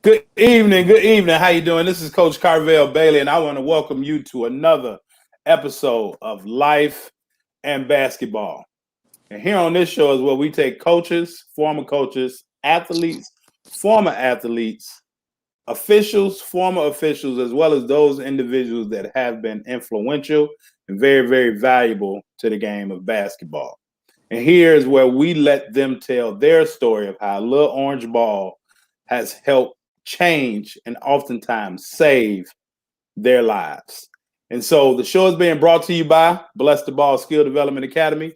Good evening. Good evening. How you doing? This is Coach Carvel Bailey, and I want to welcome you to another episode of Life and Basketball. And here on this show is where we take coaches, athletes, former athletes, officials, former officials, as well as those individuals that have been influential and very, very valuable to the game of basketball. And here's where we let them tell their story of how a little orange ball has helped change and oftentimes save their lives. And so the show is being brought to you by Bless the Ball Skill Development Academy,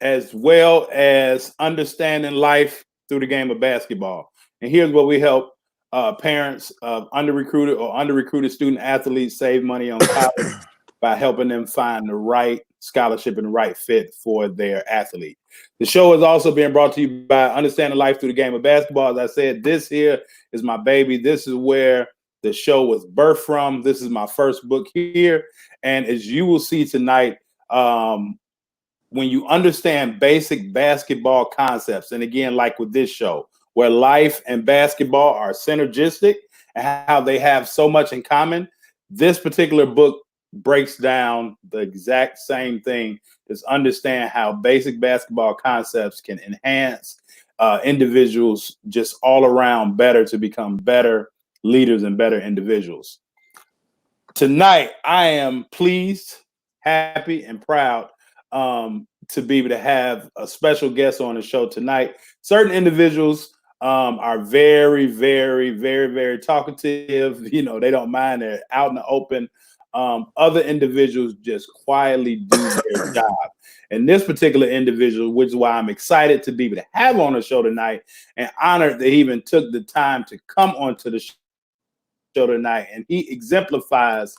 as well as Understanding Life Through the Game of Basketball. And here's where we help parents of under-recruited student athletes save money on college by helping them find the right scholarship and the right fit for their athlete. The show is also being brought to you by Understanding Life Through the Game of Basketball. As I said, this here is my baby. This is where the show was birthed from. This is my first book here. And as you will see tonight, when you understand basic basketball concepts, and again, like with this show, where life and basketball are synergistic and how they have so much in common, this particular book breaks down the exact same thing. Just understand how basic basketball concepts can enhance individuals just all around better to become better leaders and better individuals. Tonight, I am pleased, happy, and proud to be able to have a special guest on the show tonight. Certain individuals are very, very, very, very talkative. You know, they don't mind. They're out in the open. Other individuals just quietly do their job. And this particular individual, which is why I'm excited to be able to have on the show tonight and honored that he even took the time to come onto the show tonight. And he exemplifies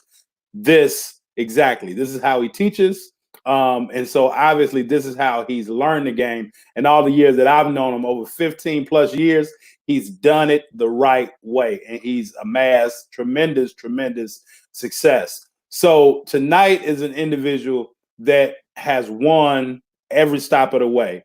this exactly. This is how he teaches. And so obviously this is how he's learned the game. And all the years that I've known him, over 15 plus years, he's done it the right way. And he's amassed tremendous, tremendous success. So tonight is an individual that has won every stop of the way.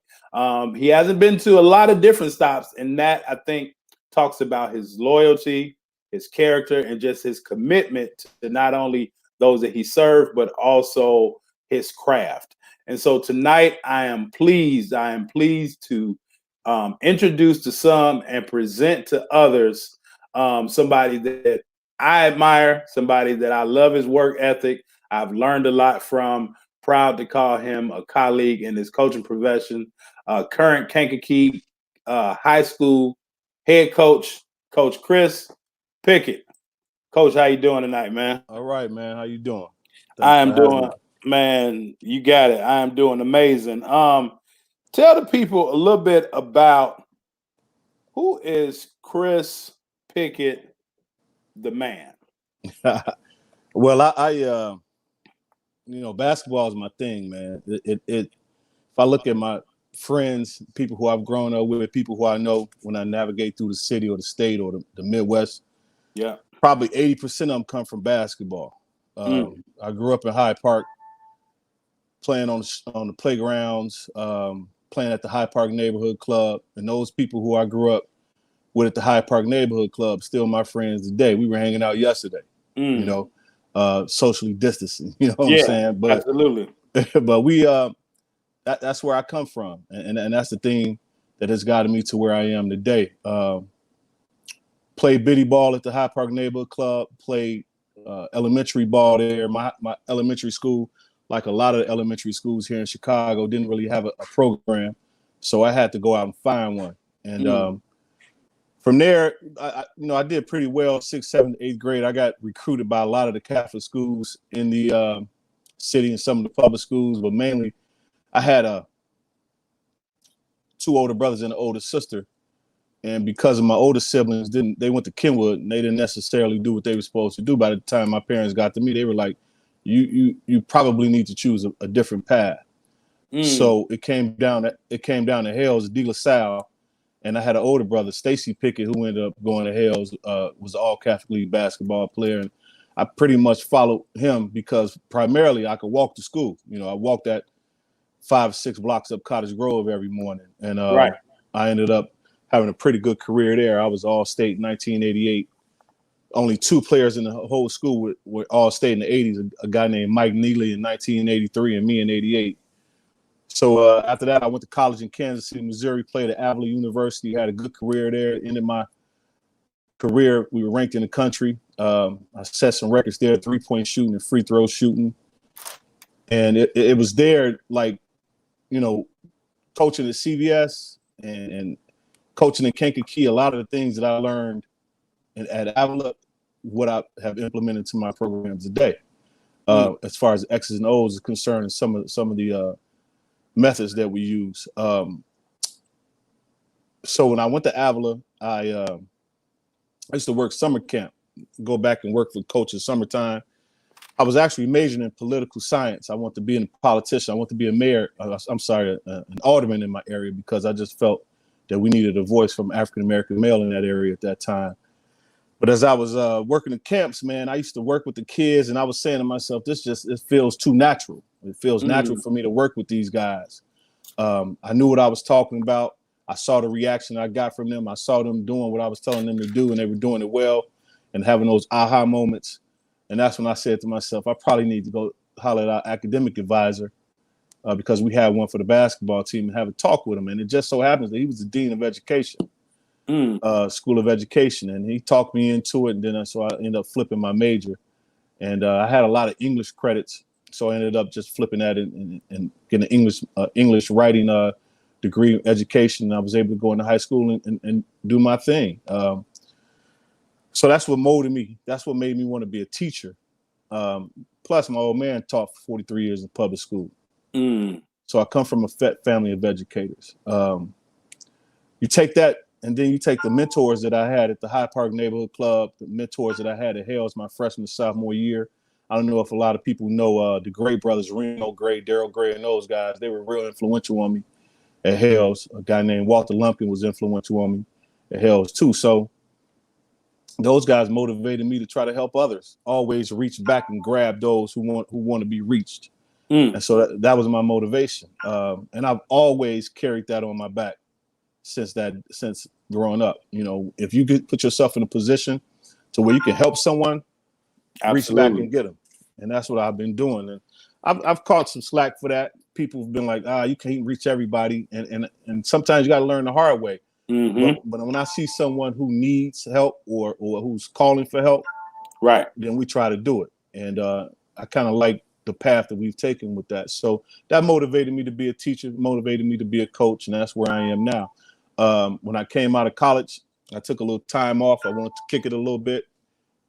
He hasn't been to a lot of different stops, and that, I think, talks about his loyalty, his character, and just his commitment to not only those that he served, but also his craft. And so tonight I am pleased to introduce to some and present to others somebody that I admire, somebody that I love his work ethic. I've learned a lot from. Proud to call him a colleague in his coaching profession. Current Kankakee High School head coach, Coach Chris Pickett. Coach, how you doing tonight, man? All right, man. How you doing? I am doing, man, you got it. I am doing amazing. Tell the people a little bit about who is Chris Pickett, the man. Well, I basketball is my thing, man. If I look at my friends, people who I've grown up with, people who I know when I navigate through the city or the state or the Midwest, yeah, probably 80% of them come from basketball. I grew up in Hyde Park, playing on the playgrounds, playing at the Hyde Park Neighborhood Club, and those people who I grew up with at the Hyde Park Neighborhood Club still my friends today. We were hanging out yesterday, socially distancing. You know what I'm saying? But absolutely. But we that's where I come from, and that's the thing that has gotten me to where I am today. Played biddy ball at the Hyde Park Neighborhood Club. Played elementary ball there. My elementary school, like a lot of the elementary schools here in Chicago, didn't really have a program, so I had to go out and find one. And from there, I did pretty well. 6th, 7th, 8th grade. I got recruited by a lot of the Catholic schools in the city and some of the public schools, but mainly I had 2 older brothers and an older sister. And because of my older siblings, they went to Kenwood, and they didn't necessarily do what they were supposed to do. By the time my parents got to me, they were like, "You probably need to choose a different path." So it came down to Hales De La Salle, and I had an older brother, Stacy Pickett, who ended up going to Hales. Was an all Catholic League basketball player, and I pretty much followed him because primarily I could walk to school. I walked that 5 or 6 blocks up Cottage Grove every morning, and Right. I ended up having a pretty good career there. I was All-State in 1988. Only 2 players in the whole school were All-State in the 80s, a guy named Mike Neely in 1983 and me in 88. So after that, I went to college in Kansas City, Missouri, played at Avila University, had a good career there. Ended my career, we were ranked in the country. I set some records there, 3-point shooting and free throw shooting. And it was there, like, you know, coaching at CVS and coaching in Kankakee, a lot of the things that I learned at Avila, what I have implemented to my programs today, as far as X's and O's is concerned, and some of the methods that we use. So when I went to Avila, I used to work summer camp, go back and work for coach in summertime. I was actually majoring in political science. I want to be a politician. I want to be a mayor. An alderman in my area, because I just felt that we needed a voice from African-American male in that area at that time. But as I was working in camps, man, I used to work with the kids, and I was saying to myself, it feels too natural. It feels natural for me to work with these guys. I knew what I was talking about. I saw the reaction I got from them. I saw them doing what I was telling them to do, and they were doing it well and having those aha moments. And that's when I said to myself, I probably need to go holler at our academic advisor, because we had one for the basketball team, and have a talk with him. And it just so happens that he was the dean of education, School of Education. And he talked me into it. And then so I ended up flipping my major. And I had a lot of English credits. So I ended up just flipping that and getting an English writing degree in education. And I was able to go into high school and do my thing. So that's what molded me. That's what made me want to be a teacher. Plus, my old man taught for 43 years in public school. So I come from a family of educators. You take that, and then you take the mentors that I had at the Hyde Park Neighborhood Club, the mentors that I had at Hales my freshman and sophomore year. I don't know if a lot of people know the Gray brothers, Reno Gray, Daryl Gray, and those guys. They were real influential on me at Hales. A guy named Walter Lumpkin was influential on me at Hales too. So those guys motivated me to try to help others. Always reach back and grab those who want to be reached. And so that was my motivation. And I've always carried that on my back since growing up. You know, if you could put yourself in a position to where you can help someone, reach back and get them. And that's what I've been doing. And I've caught some slack for that. People have been like, you can't reach everybody. And sometimes you got to learn the hard way. But when I see someone who needs help or who's calling for help, right, then we try to do it. And I kind of like the path that we've taken with that. So that motivated me to be a teacher, motivated me to be a coach, and that's where I am now. When I came out of college, I took a little time off. I wanted to kick it a little bit,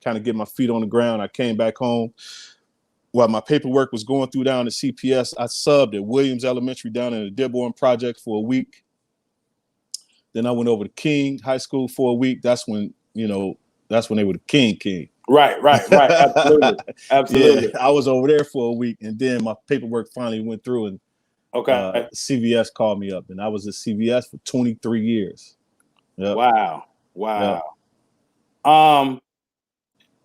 kind of get my feet on the ground. I came back home. While my paperwork was going through down at CPS, I subbed at Williams Elementary down in the Dearborn Project for a week. Then I went over to King High School for a week. That's when they were the King. Right. Absolutely. Yeah, I was over there for a week, and then my paperwork finally went through, and CVS called me up, and I was at CVS for 23 years. Yep. Wow. Yep.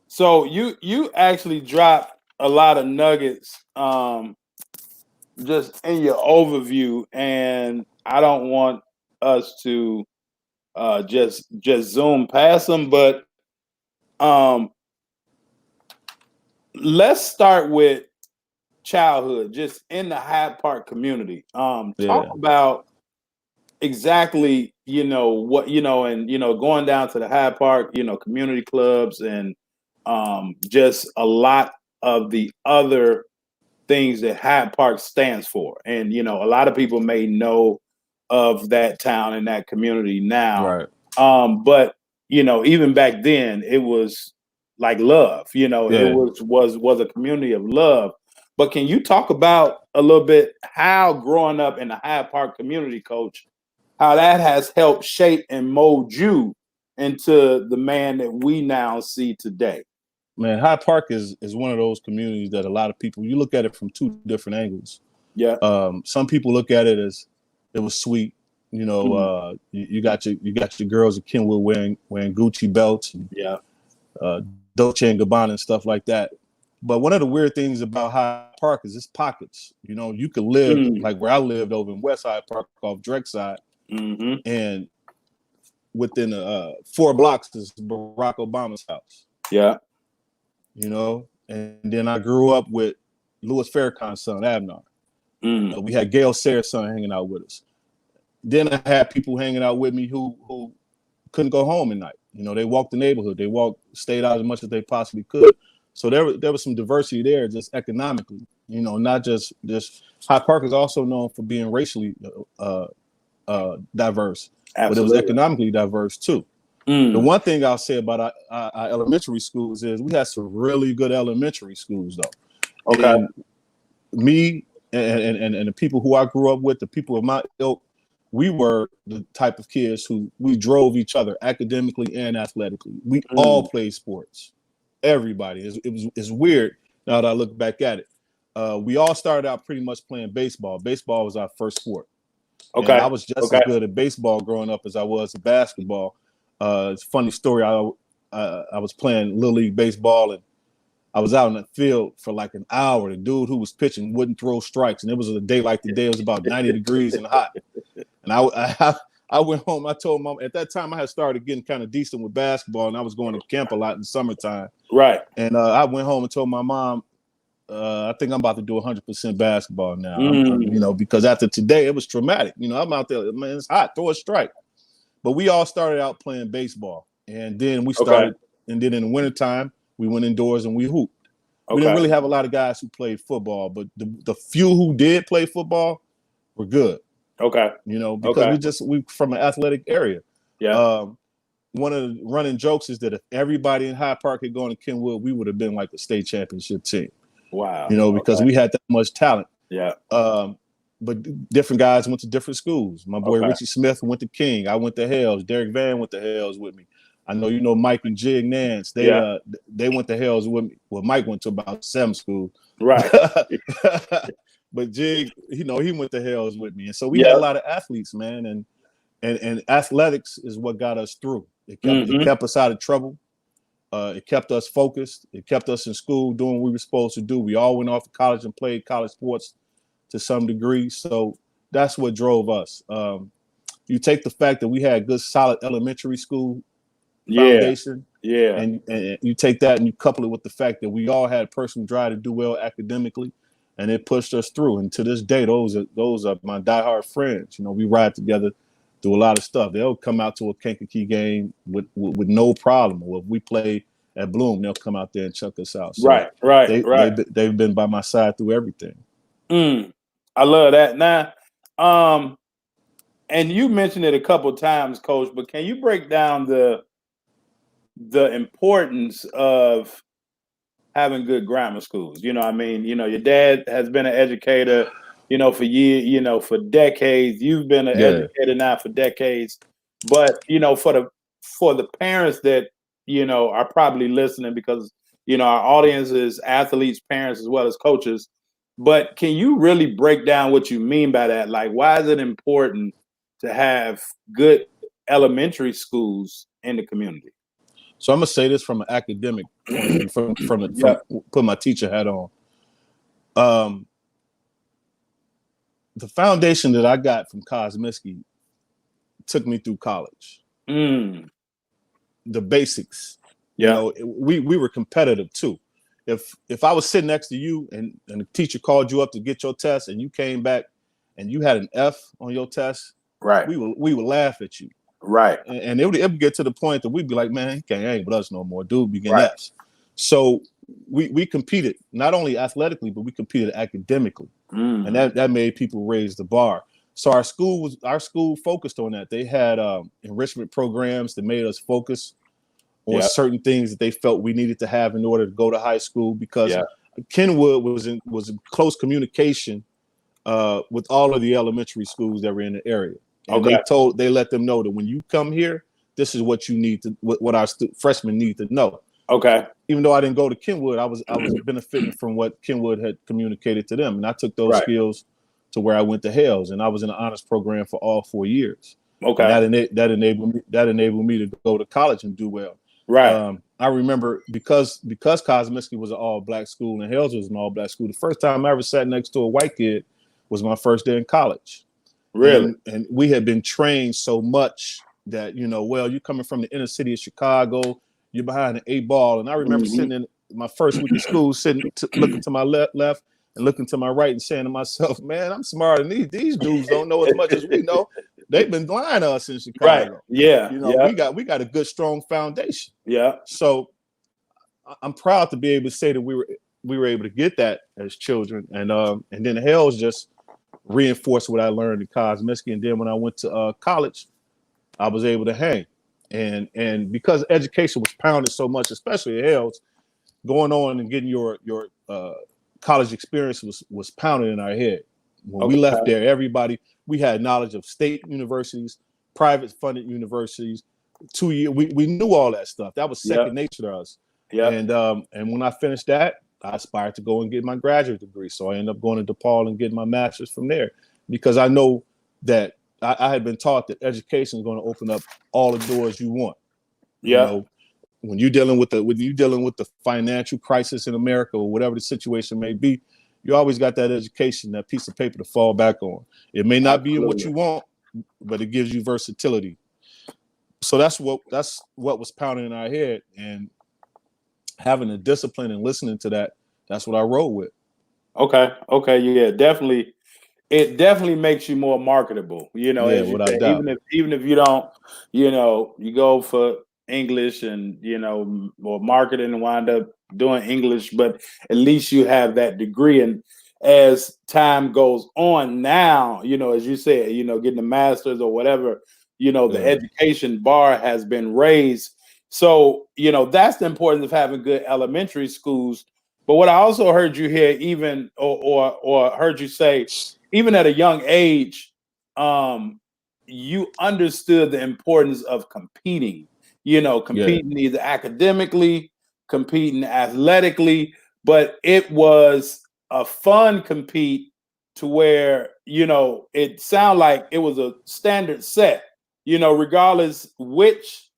So you actually dropped a lot of nuggets just in your overview, and I don't want us to just zoom past them, but let's start with childhood, just in the Hyde Park community. Talk about exactly, what, and, going down to the Hyde Park, community clubs and just a lot of the other things that Hyde Park stands for. And, a lot of people may know of that town and that community now. Right. But, even back then it was like love, it was a community of love. But can you talk about a little bit how growing up in the Hyde Park community, Coach, how that has helped shape and mold you into the man that we now see today? Man, Hyde Park is one of those communities that a lot of people, you look at it from two different angles. Yeah. Some people look at it as it was sweet. You got your girls at Kenwood wearing Gucci belts and Dolce and Gabbana and stuff like that. But one of the weird things about Hyde Park is it's pockets. You could live like where I lived over in West Hyde Park off Drexside, and within 4 blocks is Barack Obama's house. Yeah. You know, and then I grew up with Louis Farrakhan's son, Abner. We had Gail Sayers' son hanging out with us. Then I had people hanging out with me who couldn't go home at night. You know, they walked the neighborhood. They stayed out as much as they possibly could. So there was some diversity there, just economically. You know, not just Hyde Park is also known for being racially diverse, Absolutely. but it was economically diverse too. The one thing I'll say about our elementary schools is we had some really good elementary schools, though. Okay. And me and the people who I grew up with, the people of my ilk, we were the type of kids who we drove each other academically and athletically. We all played sports. Everybody. It's weird now that I look back at it. We all started out pretty much playing baseball. Baseball was our first sport. Okay. And I was just as good at baseball growing up as I was at basketball. It's a funny story. I was playing Little League baseball, and I was out in the field for like an hour. The dude who was pitching wouldn't throw strikes, and it was a day like today. It was about 90 degrees and hot. And I went home. I told Mom at that time I had started getting kind of decent with basketball, and I was going to camp a lot in the summertime. Right. And I went home and told my mom, I think I'm about to do 100% basketball now. You know, because after today, it was traumatic. You know, I'm out there, man, it's hot, throw a strike. But we all started out playing baseball. And then we started, and then in the wintertime, we went indoors and we hooped. We didn't really have a lot of guys who played football, but the few who did play football were good. Okay. You know, because we from an athletic area. Yeah. One of the running jokes is that if everybody in Hyde Park had gone to Kenwood, we would have been like a state championship team. Wow. You know, because we had that much talent. Yeah. But different guys went to different schools. My boy Richie Smith went to King. I went to Hales. Derek Van went to Hales with me. I know you know Mike and Jig Nance. They went to Hales with me. Well, Mike went to about 7 schools. Right. But Jig, you know, he went to Hales with me. And so we had a lot of athletes, man. And athletics is what got us through. It kept us out of trouble. It kept us focused. It kept us in school doing what we were supposed to do. We all went off to college and played college sports to some degree. So that's what drove us. You take the fact that we had good, solid elementary school foundation. Yeah. And you take that and you couple it with the fact that we all had personal drive to do well academically, and it pushed us through. And to this day, those are my diehard friends. You know, we ride together, do a lot of stuff. They'll come out to a Kankakee game with no problem. Or if we play at Bloom, they'll come out there and check us out. So right. They've been by my side through everything. I love that. Now, and you mentioned it a couple of times, Coach, but can you break down the importance of having good grammar schools? You know, I mean, you know, your dad has been an educator, you know, for years, you know, for decades. You've been an educator now for decades. But, you know, for the parents that, you know, are probably listening, because, you know, our audience is athletes, parents, as well as coaches. But can you really break down what you mean by that? Like, why is it important to have good elementary schools in the community? So I'm gonna say this from an academic point of view, from put my teacher hat on. The foundation that I got from Kosminski took me through college. The basics. You know, we were competitive too. If I was sitting next to you and the teacher called you up to get your test and you came back and you had an F on your test, right, we would laugh at you. Right. And it would get to the point that we'd be like, man, he can't hang with us no more. Dude be getting F's. So we competed not only athletically, but we competed academically. And that made people raise the bar. So our school focused on that. They had enrichment programs that made us focus on certain things that they felt we needed to have in order to go to high school, because Kenwood was in close communication with all of the elementary schools that were in the area. And they let them know that when you come here, this is what you need to, what our freshmen need to know. Okay. Even though I didn't go to Kenwood, I was benefiting from what Kenwood had communicated to them, and I took those skills to where I went to Hales, and I was in an honors program for all 4 years. Okay. And that enabled me to go to college and do well. Right. I remember because Kosminski was an all-black school and Hales was an all-black school, the first time I ever sat next to a white kid was my first day in college. Really? And we had been trained so much that, well, you're coming from the inner city of Chicago, you're behind the 8 ball. And I remember sitting in my first week of school, looking to my left and looking to my right and saying to myself, man, I'm smarter than these dudes don't know as much as we know. They've been lying to us in Chicago. Right. Yeah. We got a good, strong foundation. Yeah. So I'm proud to be able to say that we were able to get that as children. And then Hell's just reinforced what I learned in Cosmiskey. And then when I went to college, I was able to hang. And because education was pounded so much, especially at Hell's, going on and getting your college experience was pounded in our head. When we left there, we had knowledge of state universities, private funded universities. 2 years, we knew all that stuff. That was second nature to us. Yeah. And when I finished that, I aspired to go and get my graduate degree. So I ended up going to DePaul and getting my master's from there, because I know that I had been taught that education is going to open up all the doors you want. Yeah. When you're dealing with the financial crisis in America or whatever the situation may be, you always got that education, that piece of paper to fall back on. It may not be in what you want, but it gives you versatility. So that's what was pounding in our head, and having the discipline and listening to that, that's what I roll with. Okay, yeah, definitely. It definitely makes you more marketable, as you say, even if you don't, you go for English and, or marketing and wind up doing English, but at least you have that degree. And as time goes on now, as you said, getting the master's or whatever, the education bar has been raised. So, that's the importance of having good elementary schools. But what I also heard you hear, even or heard you say, even at a young age, you understood the importance of competing, competing either academically, competing athletically, but it was a fun compete to where, it sounded like it was a standard set, regardless which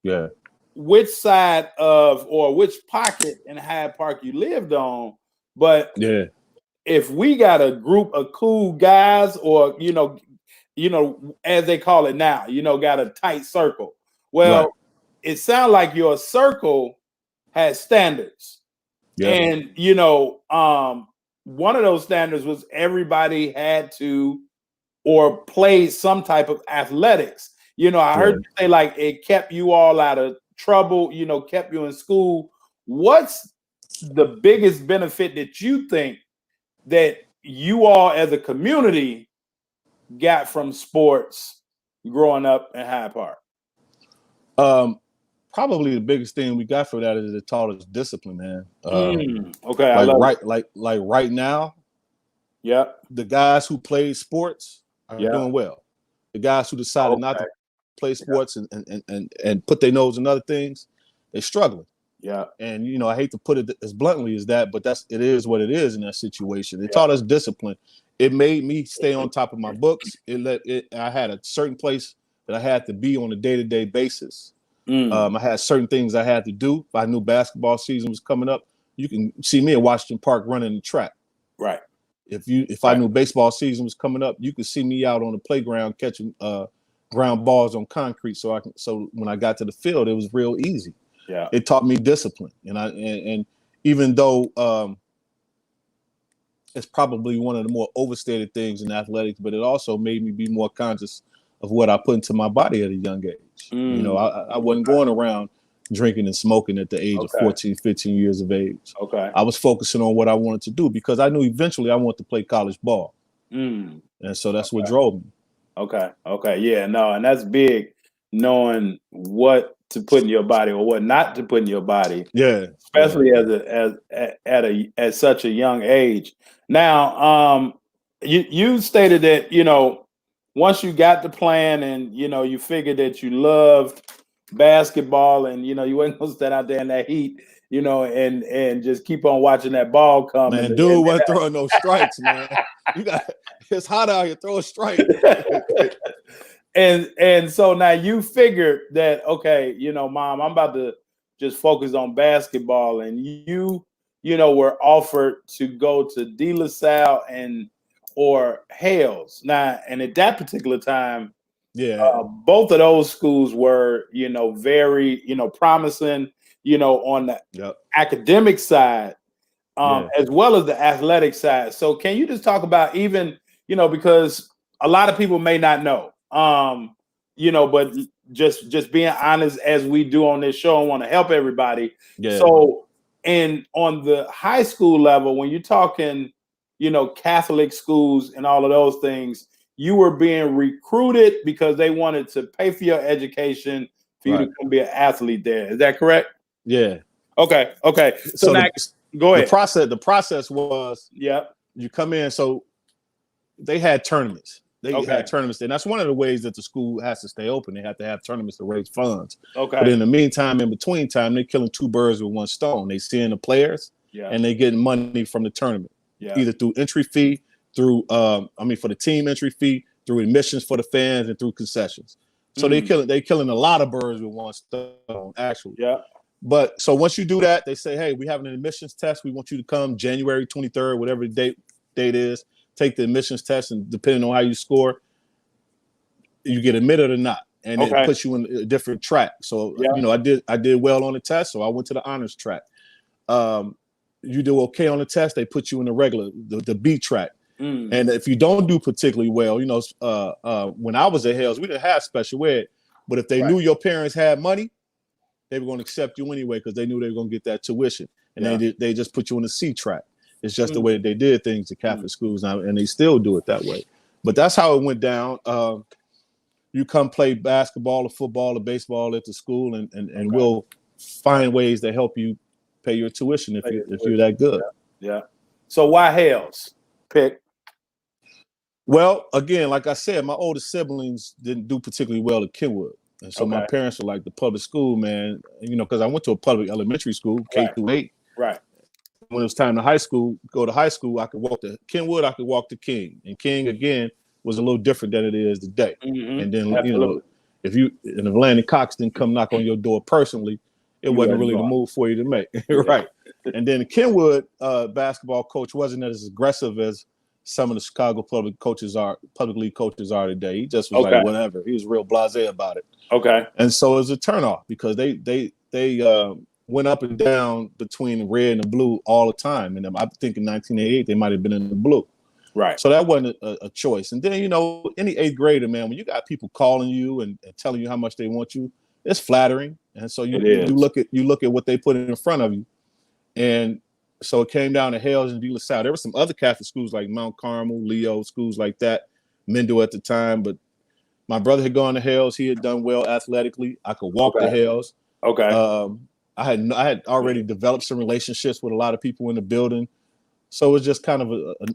side of or which pocket in Hyde Park you lived on. But if we got a group of cool guys, or as they call it now, got a tight circle. Well, it sounds like your circle has standards. And one of those standards was everybody had to or play some type of athletics. I heard you say like it kept you all out of trouble, kept you in school. What's the biggest benefit that you think that you all as a community got from sports growing up in Hyde Park? Probably the biggest thing we got for that is it taught us discipline, man. Like right now, the guys who played sports are doing well. The guys who decided not to play sports and put their nose in other things, they're struggling. Yeah. And I hate to put it as bluntly as that, but it is what it is in that situation. It taught us discipline. It made me stay on top of my books. I had a certain place that I had to be on a day-to-day basis. I had certain things I had to do. If I knew basketball season was coming up, you can see me at Washington Park running the track. Right. If I knew baseball season was coming up, you could see me out on the playground catching ground balls on concrete. So when I got to the field, it was real easy. Yeah. It taught me discipline. And even though it's probably one of the more overstated things in athletics, but it also made me be more conscious of what I put into my body at a young age. I wasn't going around drinking and smoking at the age of 14, 15 years of age. I was focusing on what I wanted to do because I knew eventually I wanted to play college ball. And so that's what drove me. Yeah, no, and that's big, knowing what to put in your body or what not to put in your body. Yeah. Especially at such a young age. Now, you stated that, once you got the plan and, you figured that you loved basketball and, you wasn't going to stand out there in that heat, and just keep on watching that ball come. Man, dude wasn't throwing no strikes, man. It's hot out here, throw a strike. And so now you figured that, okay, Mom, I'm about to just focus on basketball, and you were offered to go to De La Salle or Hales. Now, and at that particular time, Yeah. Both of those schools were, very, promising, on the Yep. academic side, Yeah. as well as the athletic side. So can you just talk about even, because a lot of people may not know, but just being honest as we do on this show and want to help everybody. Yeah. So on the high school level, when you're talking, Catholic schools and all of those things, you were being recruited because they wanted to pay for your education for you to come be an athlete there. Is that correct? Yeah. Okay. So now, go ahead. The process was, you come in. So they had tournaments. Had tournaments, and that's one of the ways that the school has to stay open. They have to have tournaments to raise funds. Okay. But in the meantime, in between time, they're killing two birds with one stone. They seeing the players, and they getting money from the tournament, either through entry fee, through for the team entry fee, through admissions for the fans, and through concessions. So they killing a lot of birds with one stone, actually. Yeah. But so once you do that, they say, hey, we have an admissions test. We want you to come January 23rd, whatever the date is. Take the admissions test, and depending on how you score, you get admitted or not, and it puts you in a different track. So I did well on the test, so I went to the honors track. You do okay on the test, they put you in the regular, the B track. And if you don't do particularly well, when I was at Hales, we didn't have special ed, but if they knew your parents had money, they were going to accept you anyway because they knew they were going to get that tuition, and they just put you in the C track. It's just the way that they did things at Catholic schools now, and they still do it that way. But that's how it went down. You come play basketball or football or baseball at the school, and we'll find ways to help you pay your tuition if you're that good. Yeah. So why Hales, Pick? Well, again, like I said, my older siblings didn't do particularly well at Kenwood. And so my parents were like, the public school, man, because I went to a public elementary school, K through 8. Right. When it was time to go to high school, I could walk to Kenwood, I could walk to King. And King, again, was a little different than it is today. And then, if an Atlantic Cox didn't come knock on your door personally, it wasn't really the move for you to make. Right. And then the Kenwood basketball coach wasn't as aggressive as some of the Chicago public league coaches are today. He just was like, whatever. He was real blasé about it. Okay. And so it was a turnoff because they went up and down between the red and the blue all the time. And I think in 1988, they might have been in the blue. Right. So that wasn't a choice. And then, any 8th grader, man, when you got people calling you and telling you how much they want you, it's flattering. And so you look at what they put in front of you. And so it came down to Hales and De La Salle. There were some other Catholic schools like Mount Carmel, Leo, schools like that, Mendel at the time. But my brother had gone to Hales. He had done well athletically. I could walk to Hales. Okay. I had already developed some relationships with a lot of people in the building. So it was just kind of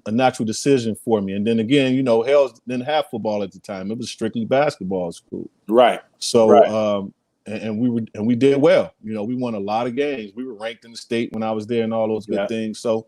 a natural decision for me. And then again, Hales didn't have football at the time. It was strictly basketball school. Right. So and we did well. We won a lot of games. We were ranked in the state when I was there and all those good things. So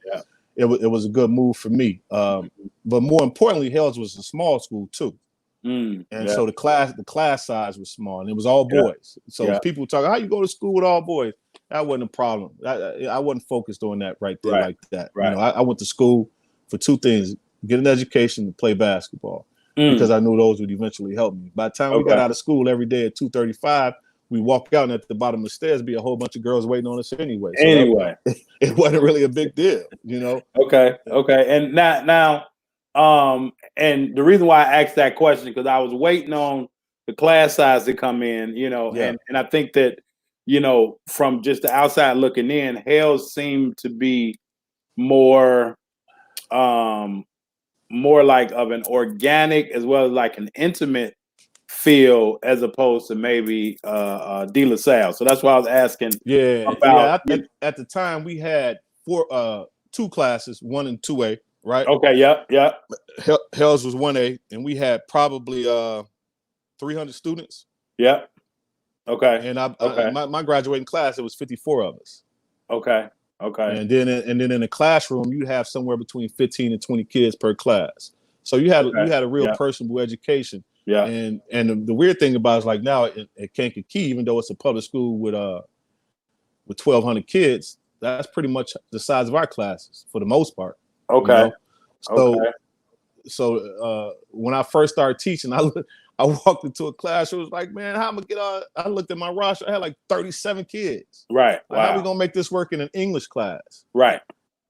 it was a good move for me. But more importantly, Hales was a small school too. So the class size was small, and it was all boys. So people talk, how you go to school with all boys? That wasn't a problem. I wasn't focused on that right there like that. Right. I went to school for two things: get an education and play basketball, because I knew those would eventually help me. By the time we got out of school every day at 2:35, we walk out, and at the bottom of the stairs be a whole bunch of girls waiting on us anyway. So it wasn't really a big deal, Okay. And now. And the reason why I asked that question, because I was waiting on the class size to come in, and I think that, from just the outside looking in, Hales seemed to be more like of an organic as well as like an intimate feel as opposed to maybe De La Salle. So that's why I was asking. At the time we had two classes, 1 and 2A. Right. Okay. Yep. Hales was 1A, and we had probably 300 students. Yep. Okay. And my graduating class, it was 54 of us. Okay. And then in the classroom, you have somewhere between 15 and 20 kids per class. So you had a real personable education. Yeah. And the weird thing about it is, like, now at Kankakee, even though it's a public school with 1,200 kids, that's pretty much the size of our classes for the most part. Okay. So when I first started teaching, I walked into a class. It was like, man, how am I gonna get on? I looked at my roster. I had like 37 kids. Right. Like, how Wow. we gonna make this work in an English class? Right.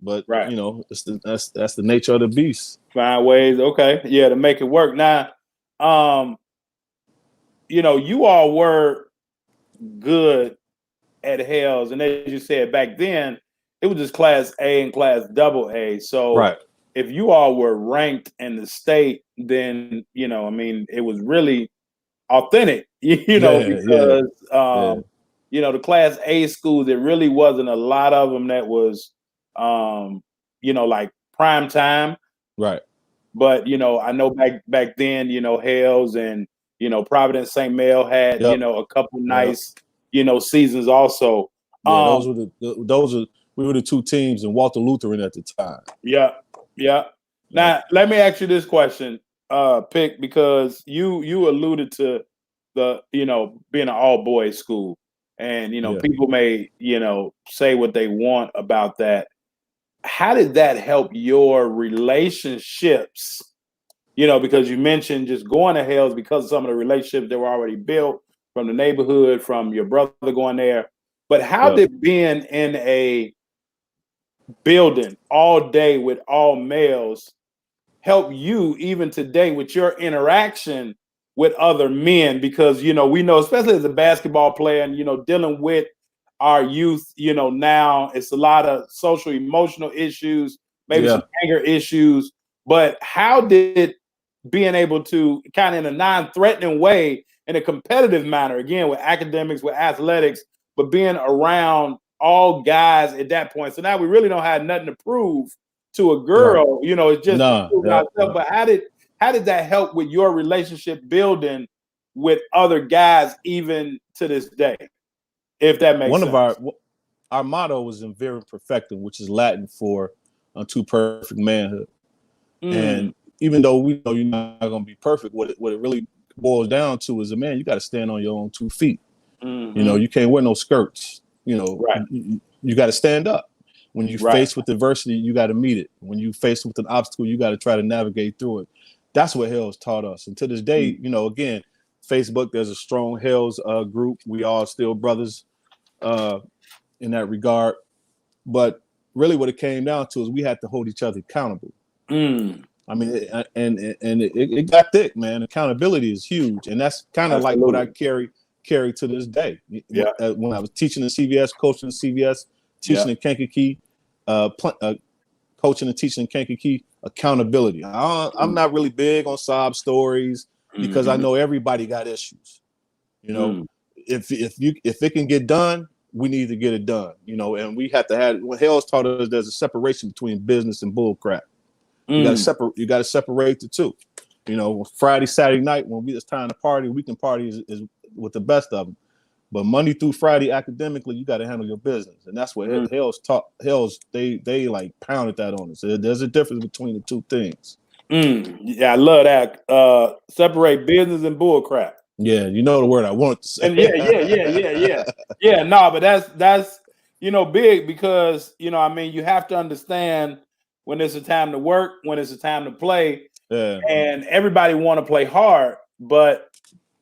But Right. you know, that's the nature of the beast. Find ways. Okay. Yeah, to make it work. Now, you know, you all were good at Hales, and as you said back then, it was just Class A and Class Double A. So Right. if you all were ranked in the state, then you know, I mean, it was really authentic, you know, because you know, the Class A schools, there really wasn't a lot of them that was, you know, like prime time. Right. But you know, I know back then, you know, Hales and you know Providence St. Mel had you Yep. know a couple Yep. nice you know seasons also. Yeah, we were the two teams, and Walter Lutheran at the time. Yeah, yeah. Now let me ask you this question, Pick, because you alluded to the you know being an all boys school, and you know people may you know say what they want about that. How did that help your relationships? You know, because you mentioned just going to Hales because of some of the relationships that were already built from the neighborhood, from your brother going there. But how did being in a building all day with all males help you even today with your interaction with other men? Because you know we know, especially as a basketball player, and you know dealing with our youth, you know now it's a lot of social emotional issues, maybe some anger issues. But how did being able to kind of in a non-threatening way, in a competitive manner, again with academics, with athletics, but being around all guys at that point, so now we really don't have nothing to prove to a girl, you know, it's just ourselves. But how did that help with your relationship building with other guys even to this day, if that makes sense? One of our motto was in Virum Perfectum, which is Latin for unto perfect manhood. And even though we know you're not going to be perfect, what it really boils down to is, a man, you got to stand on your own 2 feet. You know, you can't wear no skirts. You know, you got to stand up. When you face with adversity, you got to meet it. When you face with an obstacle, you got to try to navigate through it. That's what Hales taught us. And to this day, you know, again, Facebook, there's a strong Hales group. We all still brothers in that regard. But really what it came down to is we had to hold each other accountable. I mean, it got thick, man. Accountability is huge. And that's kind of like what I carry to this day. When I was teaching in CVS, coaching in CVS, teaching in Kankakee, coaching and teaching in Kankakee, accountability. I'm not really big on sob stories because I know everybody got issues. You know, if it can get done, we need to get it done. You know, and we have to have. When Hales taught us, there's a separation between business and bull crap. You got to separate the two. You know, Friday, Saturday night when it's time to party, we can party is with the best of them. But Monday through Friday, academically, you got to handle your business, and that's what Hales taught. Hales they like pounded that on us. There's a difference between the two things. Yeah, I love that. Separate business and bull crap. Yeah, you know the word I want to say. And yeah. No, but that's you know big, because you know I mean you have to understand when it's a time to work, when it's a time to play, and everybody want to play hard, but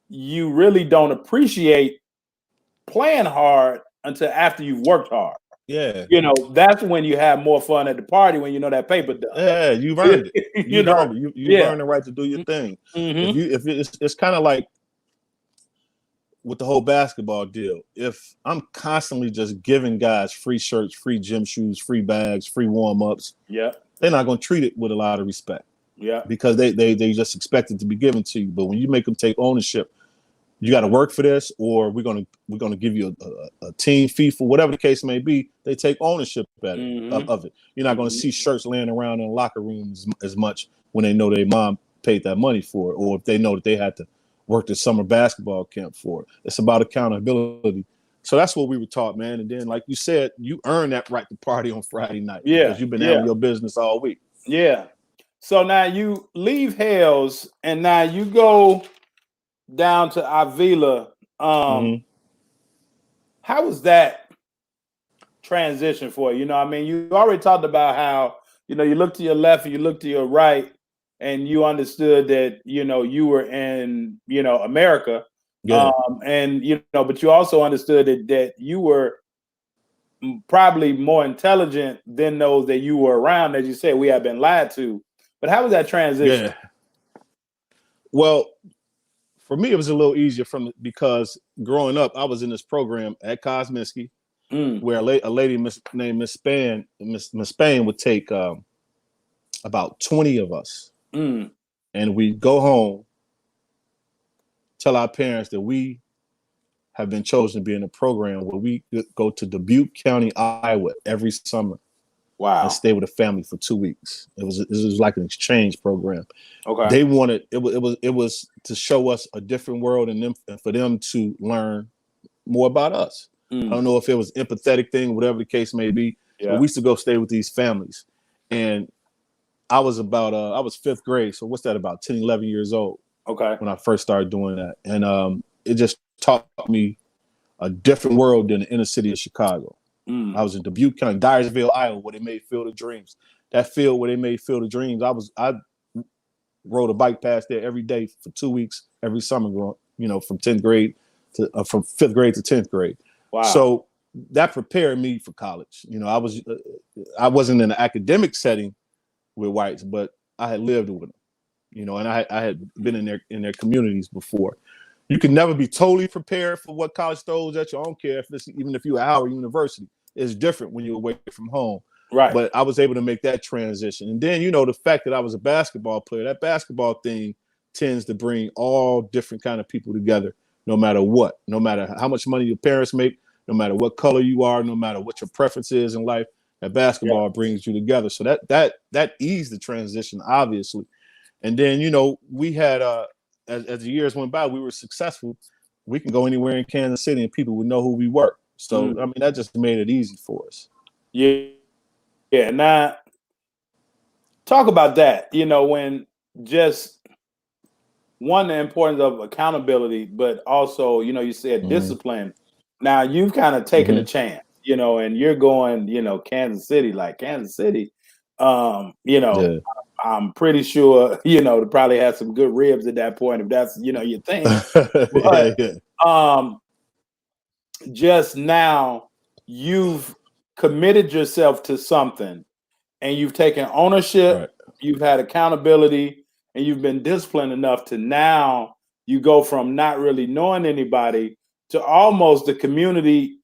you really don't appreciate playing hard until after you've worked hard. Yeah, you know that's when you have more fun at the party, when you know that paper done. Yeah, you've earned it. You've earned it. You've earned the right to do your thing. If it's kind of like with the whole basketball deal. If I'm constantly just giving guys free shirts, free gym shoes, free bags, free warm-ups, they're not going to treat it with a lot of respect. Because they just expect it to be given to you. But when you make them take ownership, you got to work for this, or we're gonna give you a team fee for whatever the case may be. They take ownership of it. You're not going to see shirts laying around in locker rooms as much when they know their mom paid that money for it, or if they know that they had to work the summer basketball camp for it. It's about accountability. So that's what we were taught, man. And then, like you said, you earn that right to party on Friday night because you've been handling your business all week. Yeah. So now you leave Hales and now you go down to Avila. How was that transition for you? You know, I mean, you already talked about how, you know, you look to your left and you look to your right, and you understood that, you know, you were in, you know, America. Yeah. And, you know, but you also understood that you were probably more intelligent than those that you were around. As you said, we have been lied to. But how was that transition? Yeah. Well, for me, it was a little easier because growing up, I was in this program at Kosminski where a lady named Miss Spain would take about 20 of us, and we'd go home, tell our parents that we have been chosen to be in a program where we go to Dubuque County, Iowa, every summer. Wow. And stay with a family for 2 weeks. It was like an exchange program. Okay. They wanted it was to show us a different world and for them to learn more about us. I don't know if it was empathetic thing, whatever the case may be. Yeah. But we used to go stay with these families. And I was I was fifth grade. So what's that, about 10, 11 years old? Okay. When I first started doing that. And it just taught me a different world than the inner city of Chicago. I was in Dubuque County, Dyersville, Iowa, where they made Field of Dreams. That field where they made Field of Dreams, I rode a bike past there every day for 2 weeks, every summer, you know, from 10th grade from 5th grade to 10th grade. Wow. So that prepared me for college. You know, I wasn't in an academic setting with whites, but I had lived with them, you know, and I had been in their communities before. You can never be totally prepared for what college throws at you. I don't care even if you're at Howard University. It's different when you're away from home. Right. But I was able to make that transition. And then, you know, the fact that I was a basketball player, that basketball thing tends to bring all different kind of people together, no matter what, no matter how much money your parents make, no matter what color you are, no matter what your preference is in life, that basketball brings you together. So that eased the transition, obviously. And then, you know, we had as the years went by, we were successful. We can go anywhere in Kansas City and people would know who we were. So, I mean, that just made it easy for us. Yeah. Yeah. Now, talk about that, you know, when just one, the importance of accountability, but also, you know, you said discipline. Now, you've kind of taken a chance, you know, and you're going, you know, Kansas City, you know, I'm pretty sure, you know, to probably have some good ribs at that point, if that's, you know, your thing. But just now you've committed yourself to something and you've taken ownership, you've had accountability, and you've been disciplined enough to now you go from not really knowing anybody to almost the community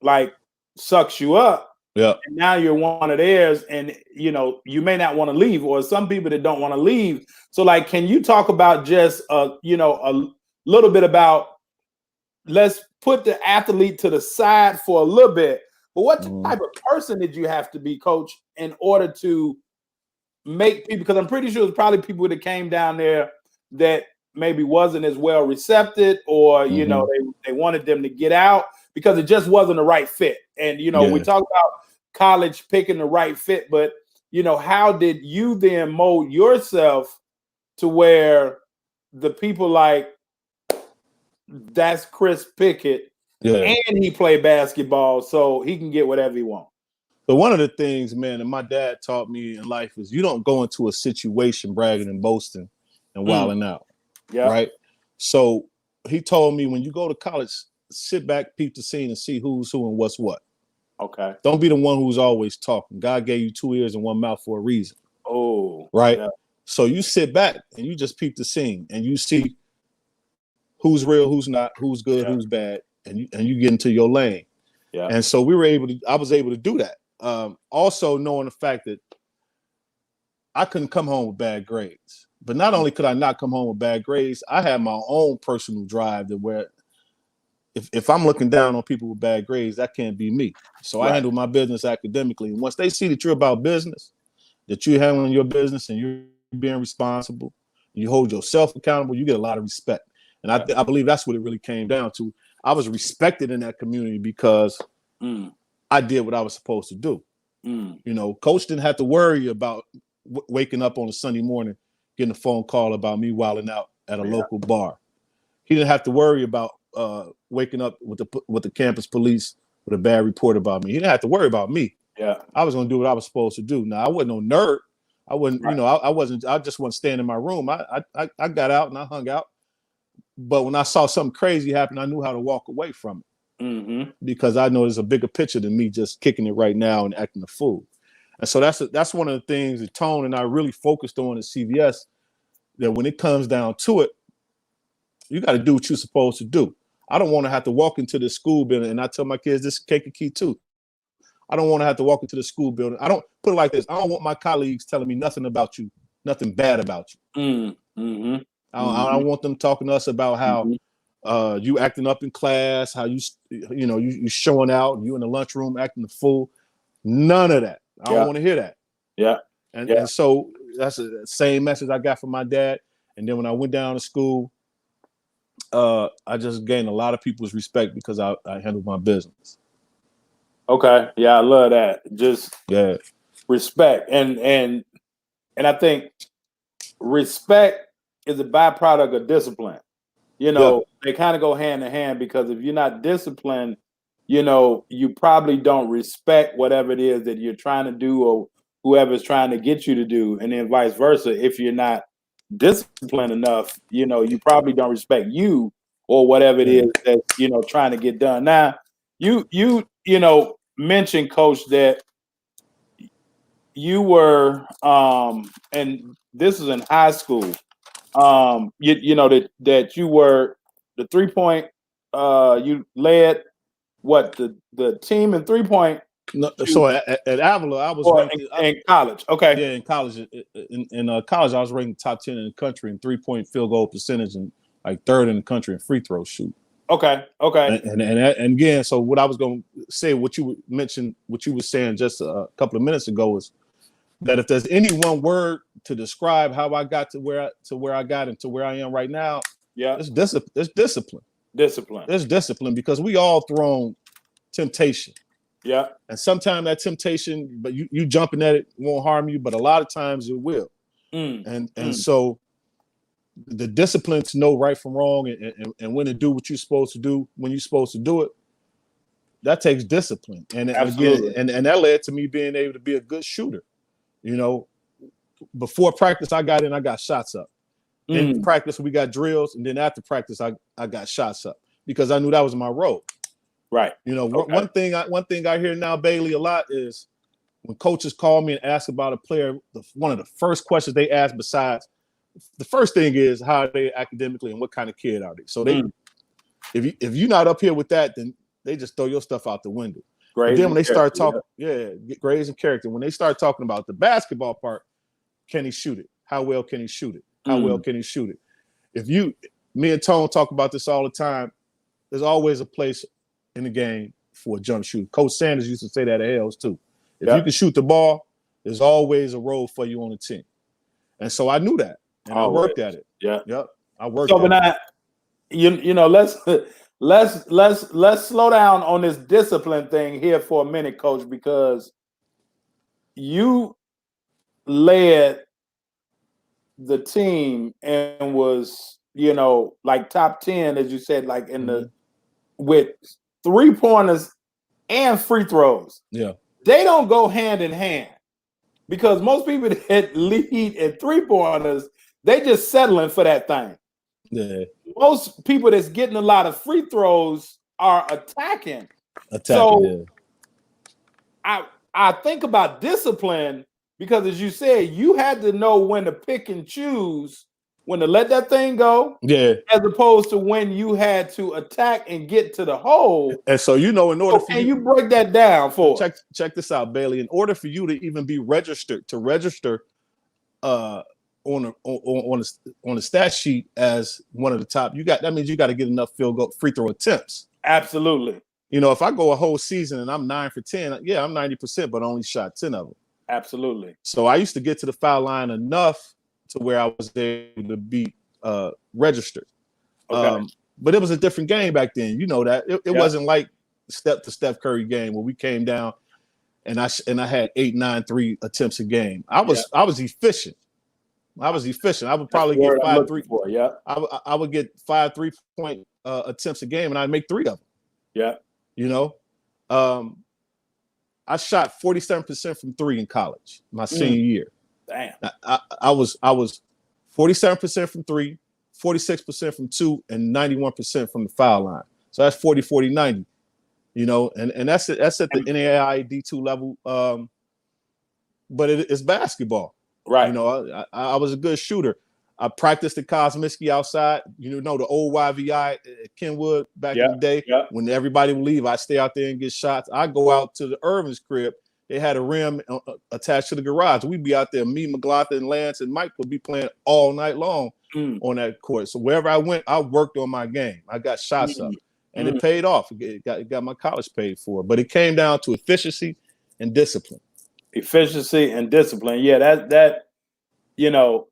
like sucks you up. Yeah. And now you're one of theirs, and you know, you may not want to leave, or some people that don't want to leave. So, like, can you talk about just you know, a little bit about, let's put the athlete to the side for a little bit, but what type of person did you have to be, Coach, in order to make people, because I'm pretty sure it's probably people that came down there that maybe wasn't as well recepted, or you know, they wanted them to get out because it just wasn't the right fit. And you know, we talk about college picking the right fit, but you know, how did you then mold yourself to where the people like, that's Chris Pickett, and he played basketball, so he can get whatever he wants? But one of the things, man, that my dad taught me in life is you don't go into a situation bragging and boasting and wilding out. Right. So he told me, when you go to college, sit back, peep the scene, and see who's who and what's what. Okay. Don't be the one who's always talking. God gave you 2 ears and 1 mouth for a reason. Oh, right. Yeah. So you sit back and you just peep the scene and you see who's real, who's not, who's good, who's bad, and you get into your lane. Yeah. And so I was able to do that. Also knowing the fact that I couldn't come home with bad grades. But not only could I not come home with bad grades, I had my own personal drive that where if I'm looking down on people with bad grades, that can't be me. So I handle my business academically. And once they see that you're about business, that you're handling your business and you're being responsible, you hold yourself accountable, you get a lot of respect. And I believe that's what it really came down to. I was respected in that community because I did what I was supposed to do. You know, Coach didn't have to worry about waking up on a Sunday morning, getting a phone call about me wilding out at a local bar. He didn't have to worry about waking up with the campus police with a bad report about me. He didn't have to worry about me. Yeah, I was going to do what I was supposed to do. Now, I wasn't no nerd. I wouldn't, Right. I wasn't. I just wasn't staying in my room. I got out and I hung out. But when I saw something crazy happen, I knew how to walk away from it because I know there's a bigger picture than me just kicking it right now and acting a fool. And so that's one of the things that Tone and I really focused on at CVS. That when it comes down to it, you got to do what you're supposed to do. I don't want to have to walk into the school building, and I tell my kids this is cake and key too. I don't want to have to walk into the school building. I don't put it like this. I don't want my colleagues telling me nothing about you, nothing bad about you. I don't want them talking to us about how you acting up in class, how you showing out, you in the lunchroom acting the fool. None of that. I don't want to hear that. Yeah. And so that's the same message I got from my dad. And then when I went down to school, I just gained a lot of people's respect because I handled my business. Okay. Yeah, I love that. Just respect. And I think respect is a byproduct of discipline. They kind of go hand in hand, because if you're not disciplined, you probably don't respect whatever it is that you're trying to do or whoever's trying to get you to do. And then vice versa. If you're not disciplined enough, you probably don't respect you or whatever it is that, trying to get done. Now, you mentioned, Coach, that you were, and this is in high school, that you were the 3-point, you led the team in 3-point. No, so at Avila, I was ranked in college. Okay. Yeah, in college. In college, I was ranked top 10 in the country in 3-point field goal percentage and like 3rd in the country in free throw shoot. Okay. And again, so what I was going to say, what you mentioned, what you were saying just a couple of minutes ago is that if there's any one word to describe how I got to where I got and to where I am right now, it's discipline. Discipline. It's discipline, because we all thrown temptation. Yeah. And sometimes that temptation, but you jumping at it won't harm you, but a lot of times it will. And so the discipline to know right from wrong and when to do what you're supposed to do, when you're supposed to do it, that takes discipline. And Absolutely. again, and that led to me being able to be a good shooter. Before practice, I got shots up. In practice, we got drills, and then after practice, I got shots up because I knew that was my role. Right. One thing I hear now, Bailey, a lot is when coaches call me and ask about a player, one of the first questions they ask, besides the first thing, is how are they academically and what kind of kid are they? So if you're not up here with that, then they just throw your stuff out the window. But then when they start talking, grades and character. When they start talking about the basketball part, can he shoot it? How well can he shoot it? How well can he shoot it? Me and Tone talk about this all the time. There's always a place in the game for a jump shooter. Coach Sanders used to say that at Hales too. If you can shoot the ball, there's always a role for you on the team. And so I knew that, and I worked at it. I worked. So when let's slow down on this discipline thing here for a minute, Coach, because you led the team and was, like top 10, as you said, like in the with 3-pointers and free throws. Yeah. They don't go hand in hand, because most people that lead in 3-pointers, they just settling for that thing. Yeah. Most people that's getting a lot of free throws are attacking. So I think about discipline, because as you said, you had to know when to pick and choose, when to let that thing go, as opposed to when you had to attack and get to the hole. And so, in order for you break that down for check this out, Bailey. In order for you to even be registered on a stat sheet as one of the top, that means you got to get enough free throw attempts. Absolutely. If I go a whole season and I'm 9 for 10, I'm 90%, but only shot 10 of them. Absolutely. So I used to get to the foul line enough to where I was able to be registered. Okay. But it was a different game back then. You know that. It wasn't like the Steph Curry game where we came down and I had 8, 9, 3 attempts a game. I was efficient. I would probably get 5 3. I would get 5 3-point attempts a game, and I'd make 3 of them. I shot 47% from 3 in college, my senior year. Damn. I was 47% from three, 46% from two, and 91% from the foul line. So that's 40, 40, 90. You know, and that's at the NAIA D2 level. But it's basketball. Right. You know, I was a good shooter. I practiced at Kosminski outside. You know, the old YVI at Kenwood back in the day. Yeah. When everybody would leave, I stay out there and get shots. I go out to the Irvin's crib. They had a rim attached to the garage. We'd be out there. Me, McLaughlin, Lance, and Mike would be playing all night long on that court. So wherever I went, I worked on my game. I got shots up, and it paid off. It got my college paid for. But it came down to efficiency and discipline. Efficiency and discipline. Yeah, that you know,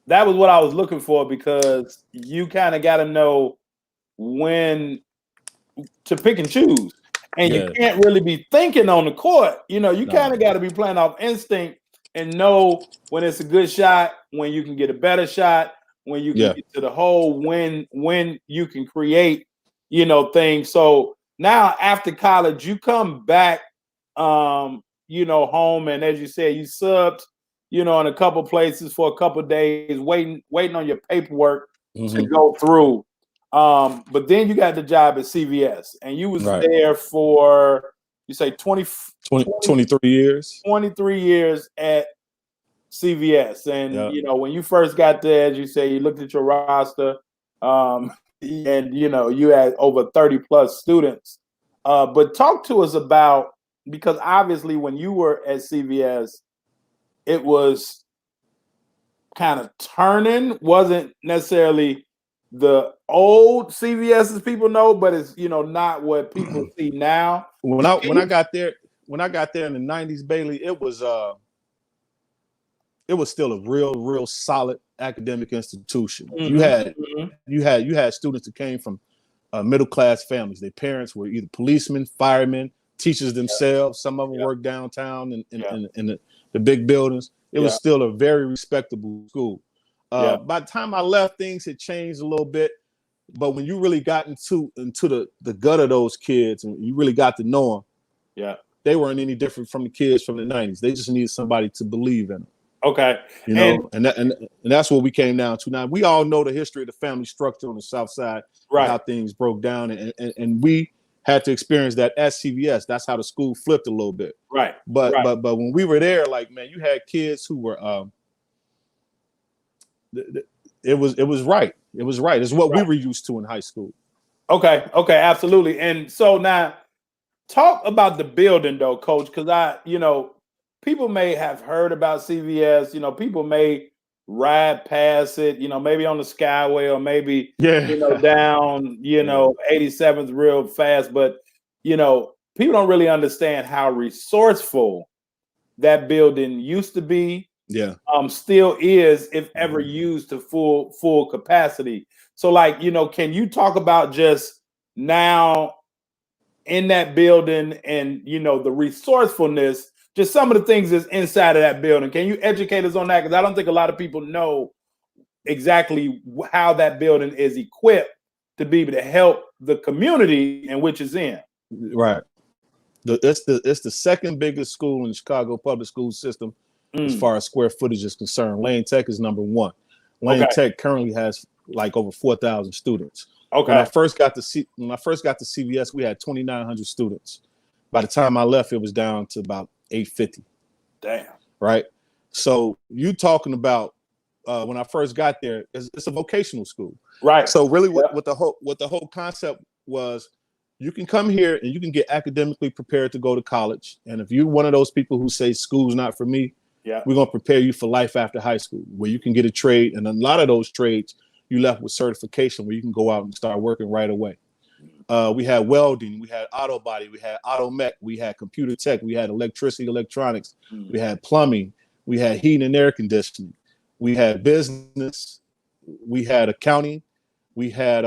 that was what I was looking for, because you kind of got to know when to pick and choose. And you can't really be thinking on the court. You know, you kind of got to be playing off instinct and know when it's a good shot, when you can get a better shot, when you can get to the hole, when you can create, you know, things. So now after college, you come back, you know, home, and as you said, you subbed, you know, in a couple places for a couple days, waiting on your paperwork to go through. But then you got the job at CVS, and you was there for, you say 23 years. 23 years at CVS. And, you know, when you first got there, as you say, you looked at your roster, and, you know, you had over 30 plus students. But talk to us about, because obviously when you were at CVS, it was kind of turning, wasn't necessarily the old CVS as people know, but it's, you know, not what people see now. When I got there in the 90s, Bailey, it was still a real solid academic institution. You had students that came from middle class families. Their parents were either policemen, firemen, teachers themselves. Some of them worked downtown in the big buildings. It was still a very respectable school. By the time I left, things had changed a little bit. But when you really got into the gut of those kids and you really got to know them, they weren't any different from the kids from the 90s. They just needed somebody to believe in them. Okay. You know, and that's what we came down to. Now, we all know the history of the family structure on the South Side, how things broke down. And we had to experience that at CVS. That's how the school flipped a little bit. Right. But when we were there, like, man, you had kids who were it was right. It was right. It's what we were used to in high school. Okay, absolutely. And so now talk about the building though, Coach, because you know, people may have heard about CVS, you know, people may ride past it, you know, maybe on the Skyway or maybe, you know, down, you know, 87th real fast. But, you know, people don't really understand how resourceful that building used to be. Still is, if ever used to full capacity. So, like, you know, can you talk about just now in that building and, you know, the resourcefulness, just some of the things that's inside of that building? Can you educate us on that? Because I don't think a lot of people know exactly how that building is equipped to be able to help the community in which it's in. Right. It's the second biggest school in the Chicago public school system as far as square footage is concerned. Lane Tech is number one. Lane Tech currently has like over 4,000 students. When I first got to CVS, we had 2,900 students. By the time I left, it was down to about 850. Damn. Right. So you talking about when I first got there, it's a vocational school. Right. So really, what the whole concept was, you can come here and you can get academically prepared to go to college. And if you're one of those people who say school's not for me, we're going to prepare you for life after high school, where you can get a trade. And a lot of those trades, you left with certification where you can go out and start working right away. We had welding, we had auto body, we had auto mech, we had computer tech, we had electricity, electronics, we had plumbing, we had heating and air conditioning, we had business, we had accounting, we had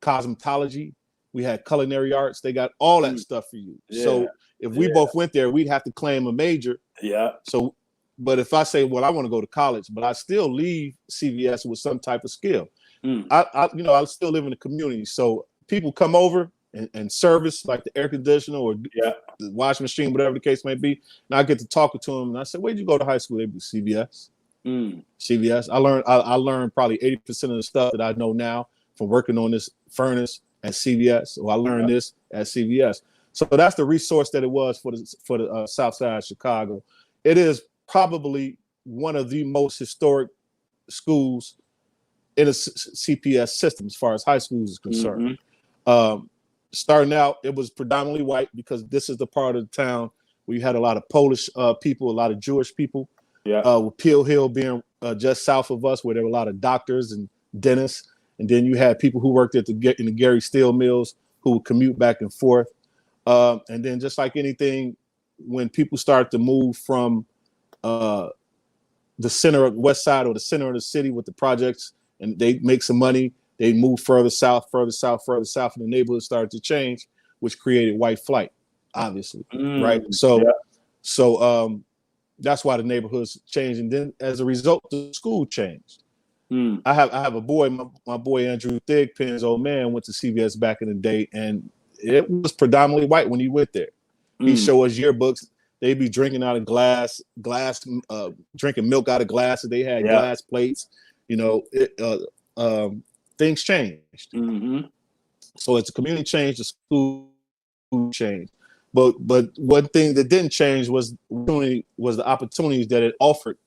cosmetology, we had culinary arts. They got all that stuff for you. So if we both went there, we'd have to claim a major. So, but if I say, well, I want to go to college, but I still leave CVS with some type of skill. I still live in the community. So people come over and service, like the air conditioner or Yeah. the washing machine, whatever the case may be. And I get to talking to them, and I said, "Where'd you go to high school?" They be CVS. CVS. I learned probably 80% of the stuff that I know now from working on this furnace at CVS. Or I learned this at CVS. So that's the resource that it was for the South Side of Chicago. It is probably one of the most historic schools in a CPS system as far as high schools is concerned. Starting out, it was predominantly white because this is the part of the town where you had a lot of Polish people, a lot of Jewish people. With Peel Hill being just south of us, where there were a lot of doctors and dentists, and then you had people who worked in the Gary Steel mills who would commute back and forth. And then, just like anything, when people start to move from the center of the west side or the center of the city with the projects, and they make some money, they move further south, and the neighborhood started to change, which created white flight, obviously, right? So that's why the neighborhoods changed, and then as a result, the school changed. I have a boy, my boy Andrew Thigpen's old man went to CVS back in the day, and it was predominantly white when he went there. He showed us yearbooks. They'd be drinking out of glass, drinking milk out of glasses. They had glass plates. You know, things changed. So as the community changed, the school changed. But one thing that didn't change was the opportunities that it offered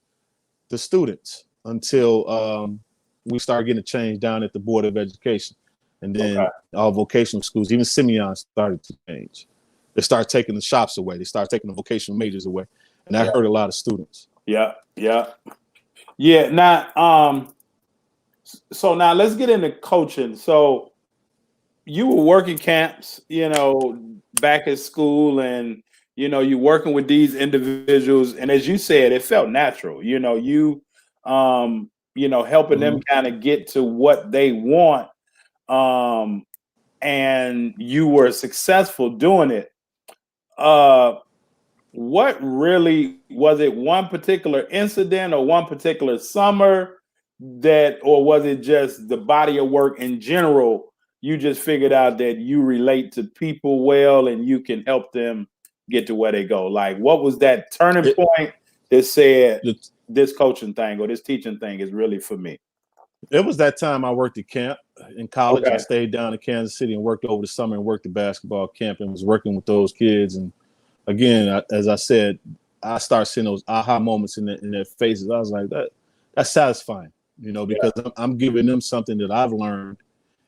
the students until we started getting a change down at the Board of Education. And then our vocational schools, even Simeon, started to change. They started taking the shops away. They started taking the vocational majors away. And that hurt a lot of students. Yeah. Now, so now let's get into coaching. So you were working camps, you know, back at school, and you know, you're working with these individuals, and as you said, it felt natural. You know, helping them kind of get to what they want, and you were successful doing it. What really was it? One particular incident or one particular summer or was it just the body of work in general? You just figured out that you relate to people well and you can help them get to where they go. Like, what was that turning point that said this coaching thing or this teaching thing is really for me? It was that time I worked at camp in college. I stayed down in Kansas City and worked over the summer and worked at basketball camp and was working with those kids. And again, as I said, I started seeing those aha moments in their faces. I was like, that's satisfying, you know, because I'm giving them something that I've learned,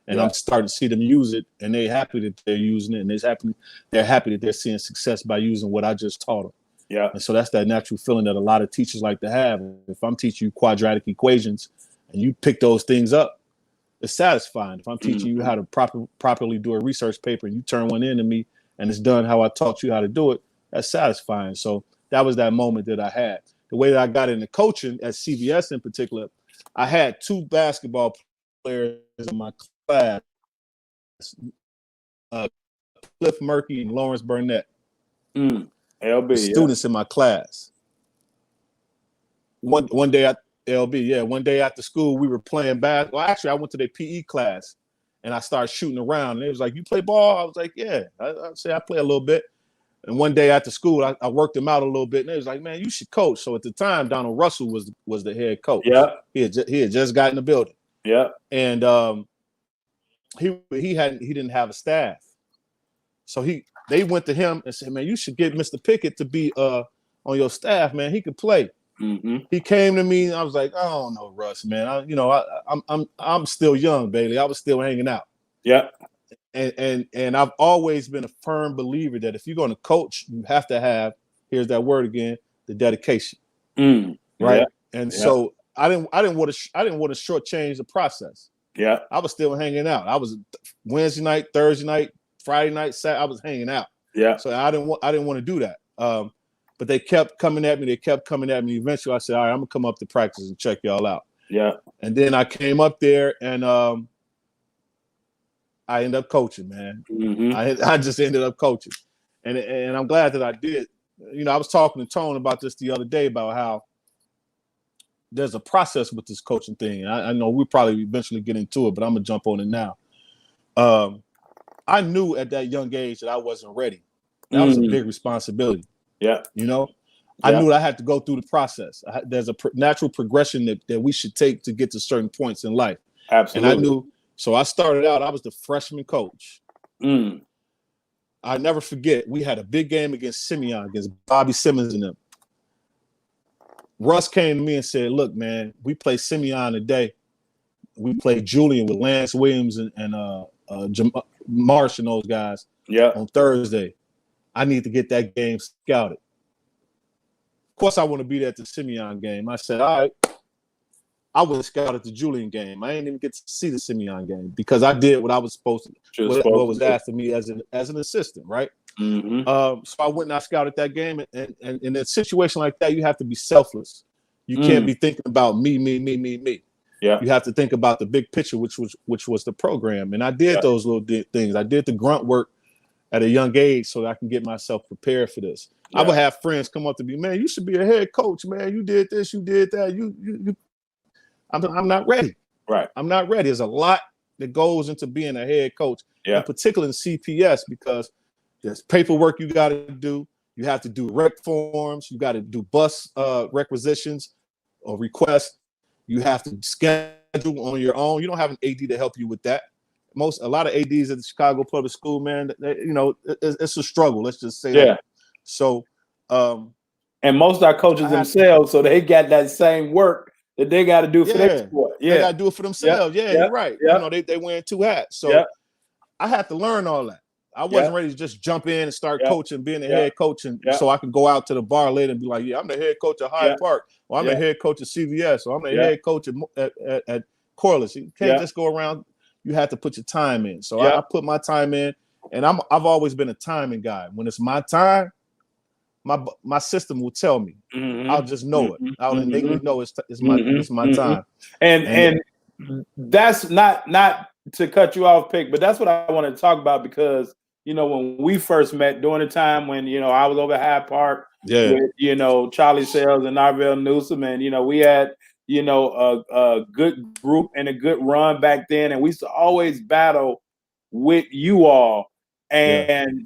and I'm starting to see them use it, and they're happy that they're using it, and they're happy that they're seeing success by using what I just taught them. Yeah. And so that's that natural feeling that a lot of teachers like to have. If I'm teaching you quadratic equations and you pick those things up, it's satisfying. If I'm teaching you how to properly do a research paper and you turn one in to me and it's done how I taught you how to do it, that's satisfying. So that was that moment that I had. The way that I got into coaching at CVS in particular, I had two basketball players in my class, Cliff Murphy and Lawrence Burnett. LB, students in my class. One day at LB, one day after school, we were playing basketball. Well, actually, I went to their PE class and I started shooting around. And it was like, "You play ball?" I was like, "Yeah." I say I play a little bit. And one day after school, I worked him out a little bit, and they was like, "Man, you should coach." So at the time, Donald Russell was the head coach. Yeah, he had just gotten the building. Yeah, and he didn't have a staff, so they went to him and said, "Man, you should get Mr. Pickett to be on your staff, man. He could play." He came to me, and I was like, "I don't know, Russ, man. I'm still young, Bailey. I was still hanging out." Yeah. And I've always been a firm believer that if you're going to coach, you have to have, here's that word again, the dedication, right? Yeah. And so I didn't want to shortchange the process. Yeah, I was still hanging out. I was Wednesday night, Thursday night, Friday night, Saturday. I was hanging out. Yeah. So I didn't want to do that. But they kept coming at me. Eventually, I said, "All right, I'm gonna come up to practice and check y'all out." Yeah. And then I came up there and I ended up coaching, man. I just ended up coaching, and I'm glad that I did. You know, I was talking to Tone about this the other day about how there's a process with this coaching thing. I know we'll probably eventually get into it, but I'm gonna jump on it now. I knew at that young age that I wasn't ready. That was a big responsibility. Yeah. You know, I knew that I had to go through the process. There's a natural progression that we should take to get to certain points in life. Absolutely. And I knew, so I started out, I was the freshman coach. I never forget, we had a big game against Simeon, against Bobby Simmons and them. Russ came to me and said, look, man, we play Simeon today. We played Julian with Lance Williams and Marsh and those guys on Thursday. I need to get that game scouted. Of course, I want to be there at the Simeon game. I said, all right. I was scouted the Julian game. I didn't even get to see the Simeon game because I did what I was supposed to, what was asked of me as an assistant, right? So I went and I scouted that game. And in a situation like that, you have to be selfless. You can't be thinking about me. Yeah. You have to think about the big picture, which was the program. And I did those little things. I did the grunt work at a young age so that I can get myself prepared for this. I would have friends come up to me, man, you should be a head coach, man. You did this, you did that. I'm not ready. Right. I'm not ready. There's a lot that goes into being a head coach, in particular in CPS, because there's paperwork you got to do. You have to do rec forms. You got to do bus requisitions or requests. You have to schedule on your own. You don't have an AD to help you with that. A lot of ADs at the Chicago Public School, man, it's a struggle. Let's just say that. So, and most of our coaches themselves, so they got that same work that they got to do for their sport. They got to do it for themselves. You're right. You know, they wearing two hats. So I had to learn all that. I wasn't ready to just jump in and start coaching, being a head coach, and so I could go out to the bar later and be like, I'm the head coach at Hyde Park, or I'm the head coach at CVS, or I'm the head coach at Corliss. You can't just go around. You have to put your time in. So I put my time in, and I've always been a timing guy. When it's my time, my system will tell me. I'll just know it. I'll innately know it's my time. And that's not to cut you off, Pick, but that's what I want to talk about because, when we first met during the time when, I was over at Hyde Park with, Charlie Sales and Narvell Newsom, and, we had, a good group and a good run back then. And we used to always battle with you all. And,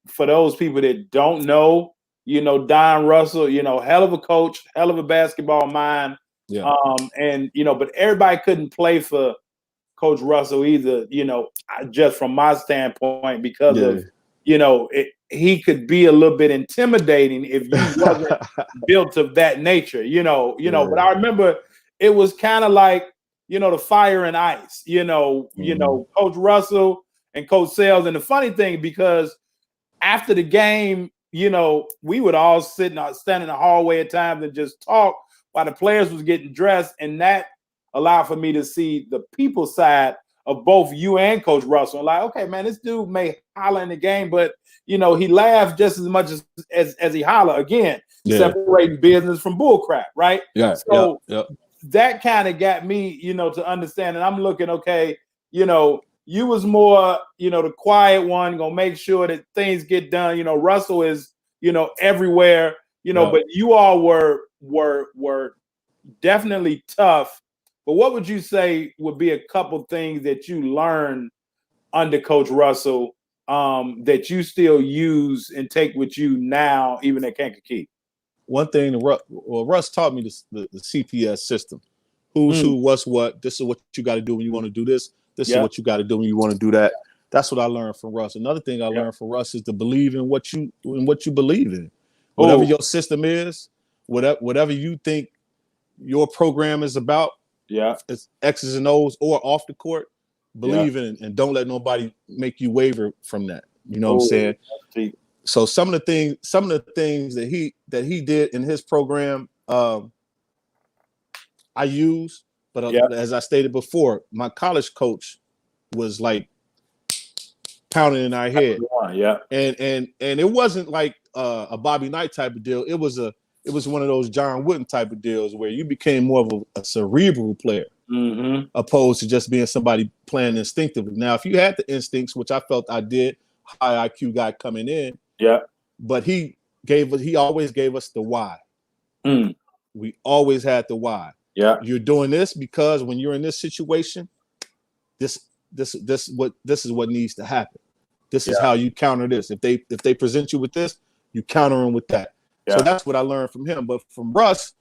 for those people that don't know, Don Russell, hell of a coach, hell of a basketball mind. And, but everybody couldn't play for Coach Russell either, just from my standpoint, because of, he could be a little bit intimidating if you wasn't built of that nature, but I remember it was kind of like, the fire and ice, Coach Russell and Coach Sales. And the funny thing, because after the game, we would all stand in the hallway at times and just talk while the players was getting dressed. And that allowed for me to see the people side of both you and Coach Russell. Like, okay, man, this dude may holler in the game, but, he laughs just as much as he holler. Again, separating business from bullcrap, right? So that kind of got me, to understand. And I'm looking, okay, you was more, the quiet one, gonna make sure that things get done. Russell is, everywhere, but you all were definitely tough. But what would you say would be a couple things that you learned under Coach Russell that you still use and take with you now, even at Kankakee? One thing, Russ taught me the CPS system. Who's who, what's what. This is what you got to do when you want to do this. This is what you got to do when you want to do that. That's what I learned from Russ. Another thing I learned from Russ is to believe in what you believe in. Whatever your system is, whatever you think your program is about, it's X's and O's or off the court, believe in it and don't let nobody make you waver from that. You know what I'm saying? So some of the things that he did in his program, I use. But as I stated before, my college coach was like pounding in our head. And it wasn't like a Bobby Knight type of deal. It was one of those John Wooden type of deals where you became more of a cerebral player opposed to just being somebody playing instinctively. Now, if you had the instincts, which I felt I did, high IQ guy coming in, but he always gave us the why. We always had the why. You're doing this because when you're in this situation, this this is what needs to happen. This is Yeah. how you counter this. If they present you with this, you counter them with that. Yeah. So that's what I learned from him. But from Russ,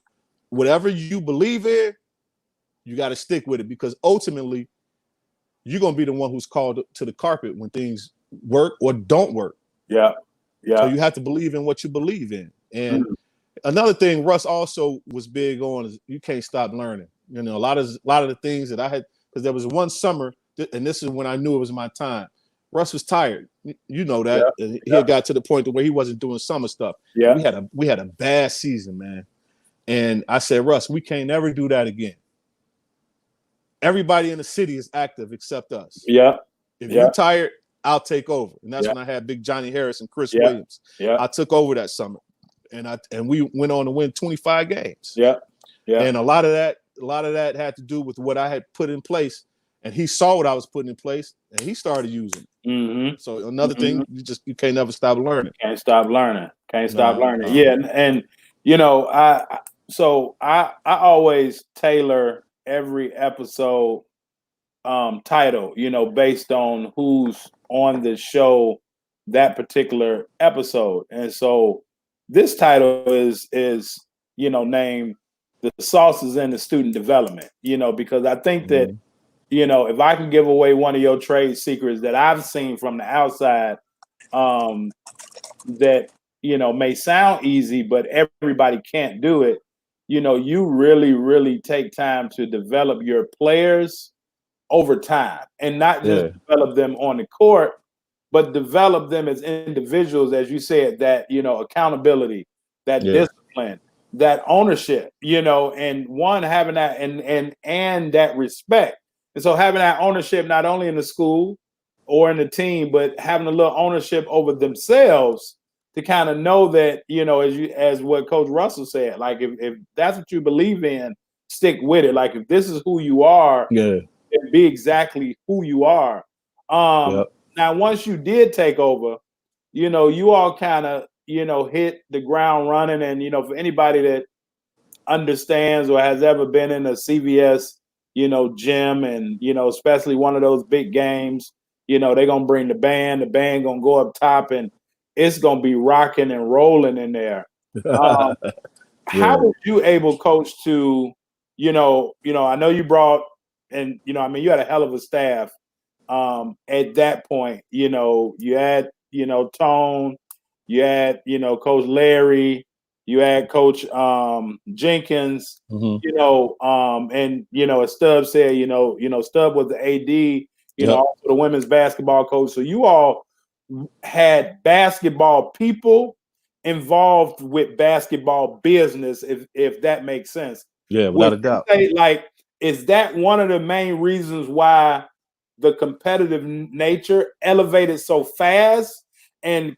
whatever you believe in, you got to stick with it, because ultimately you're going to be the one who's called to the carpet when things work or don't work. Yeah. Yeah. So you have to believe in what you believe in. And another thing Russ also was big on is you can't stop learning. You know, a lot of the things that I had, because there was one summer, and this is when I knew it was my time. Russ was tired. You know that. Yeah. He had got to the point where he wasn't doing summer stuff. Yeah. We had a bad season, man. And I said, Russ, we can't ever do that again. Everybody in the city is active except us. Yeah. If you're tired, I'll take over. And that's when I had Big Johnny Harris and Chris Williams. Yeah. I took over that summer. And we went on to win 25 games. Yeah. Yeah. And a lot of that had to do with what I had put in place. And he saw what I was putting in place, and he started using it. Mm-hmm. So another thing, you can't never stop learning. Can't stop learning. Yeah, and you know, I always tailor every episode title, you know, based on who's on the show that particular episode. And so this title is you know, named The Sauces in the Student Development, you know, because I think that, you know, if I can give away one of your trade secrets that I've seen from the outside, that, you know, may sound easy, but everybody can't do it. You know, you really, really take time to develop your players over time, and not just develop them on the court, but develop them as individuals, as you said, that, you know, accountability, that discipline, that ownership, you know, and one having that and that respect. And so having that ownership, not only in the school or in the team, but having a little ownership over themselves to kind of know that, you know, as what Coach Russell said, like if that's what you believe in, stick with it. Like if this is who you are, be exactly who you are. Now, once you did take over, you know, you all kind of, you know, hit the ground running. And, you know, for anybody that understands or has ever been in a CVS, you know, gym, and, you know, especially one of those big games, you know, they're going to bring the band going to go up top, and it's going to be rocking and rolling in there. How were you able, Coach, to, you know, I know you brought, and, you know, I mean, you had a hell of a staff at that point. You know, you had, you know, Tone, you had, you know, Coach Larry, you had Coach Jenkins, you know, and, you know, as Stubb said, you know, Stubb was the AD, you know, also the women's basketball coach. So you all had basketball people involved with basketball business, if that makes sense. Yeah, without a doubt. Like, is that one of the main reasons why the competitive nature elevated so fast and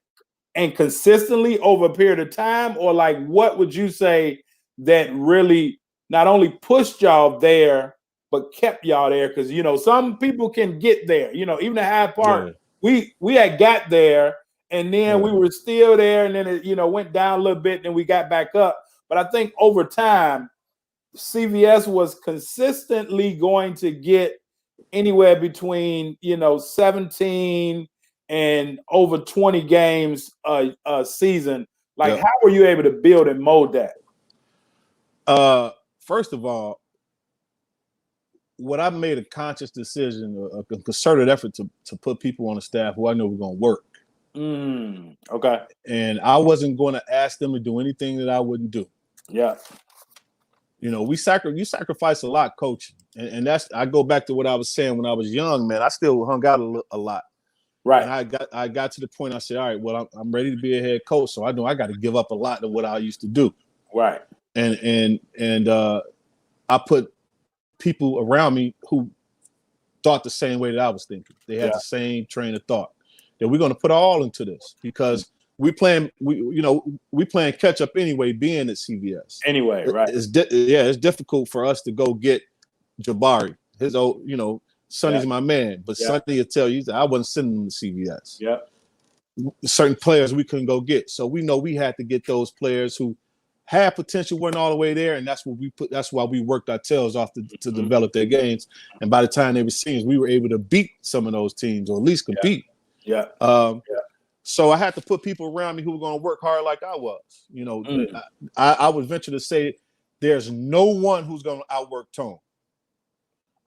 consistently over a period of time? Or like, what would you say that really not only pushed y'all there, but kept y'all there? Because, you know, some people can get there, you know, even at Hyde Park, we had got there, and then we were still there, and then it, you know, went down a little bit, and then we got back up. But I think over time, CVS was consistently going to get anywhere between, you know, 17 and over 20 games a season. Like, how were you able to build and mold that? First of all, what I made a conscious decision, a concerted effort to put people on the staff who I know were going to work. Okay. And I wasn't going to ask them to do anything that I wouldn't do. Yeah. You know, you sacrifice a lot coaching. And that's, I go back to what I was saying when I was young, man. I still hung out a lot. Right. And I got to the point, I said, all right, well, I'm ready to be a head coach. So I know I got to give up a lot of what I used to do. Right. And I put people around me who thought the same way that I was thinking. They had the same train of thought. That we're going to put all into this because we playing catch up anyway, being at CVS. Anyway, right. It's difficult for us to go get Jabari. His old, you know, Sonny's my man, but Sonny will tell you that I wasn't sending him to CVS. Yeah. Certain players we couldn't go get. So we know we had to get those players who had potential, wasn't all the way there, and that's why we worked our tails off to develop their games. And by the time they were seniors, we were able to beat some of those teams, or at least compete. Yeah. So I had to put people around me who were going to work hard like I was. You know, I would venture to say there's no one who's going to outwork Tone.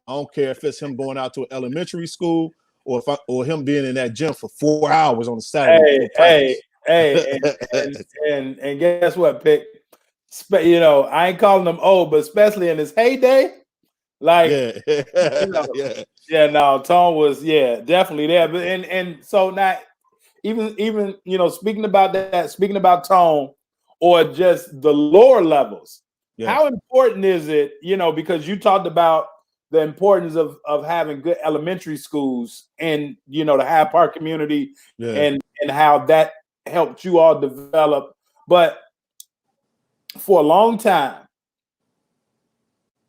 I don't care if it's him going out to an elementary school or him being in that gym for 4 hours on a Saturday. And guess what, Pick? You know, I ain't calling him old, but especially in his heyday, like, you know, no, Tone was definitely there. But and so now, even you know, speaking about Tone, or just the lower levels, how important is it? You know, because you talked about the importance of having good elementary schools and, you know, the Hyde Park community and how that helped you all develop. But for a long time,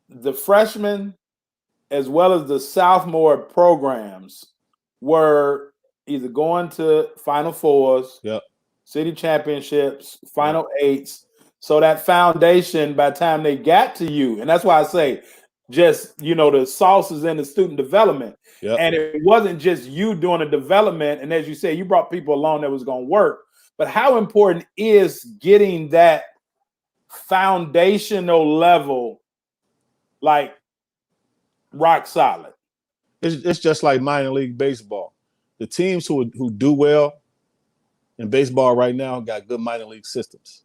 the freshmen as well as the sophomore programs were either going to Final Fours, city championships, Final Eights. So that foundation, by the time they got to you, and that's why I say, just, you know, the sauce is in the student development. And it wasn't just you doing the development. And as you say, you brought people along that was going to work. But how important is getting that foundational level, like, rock solid? It's just like minor league baseball. The teams who do well in baseball right now got good minor league systems.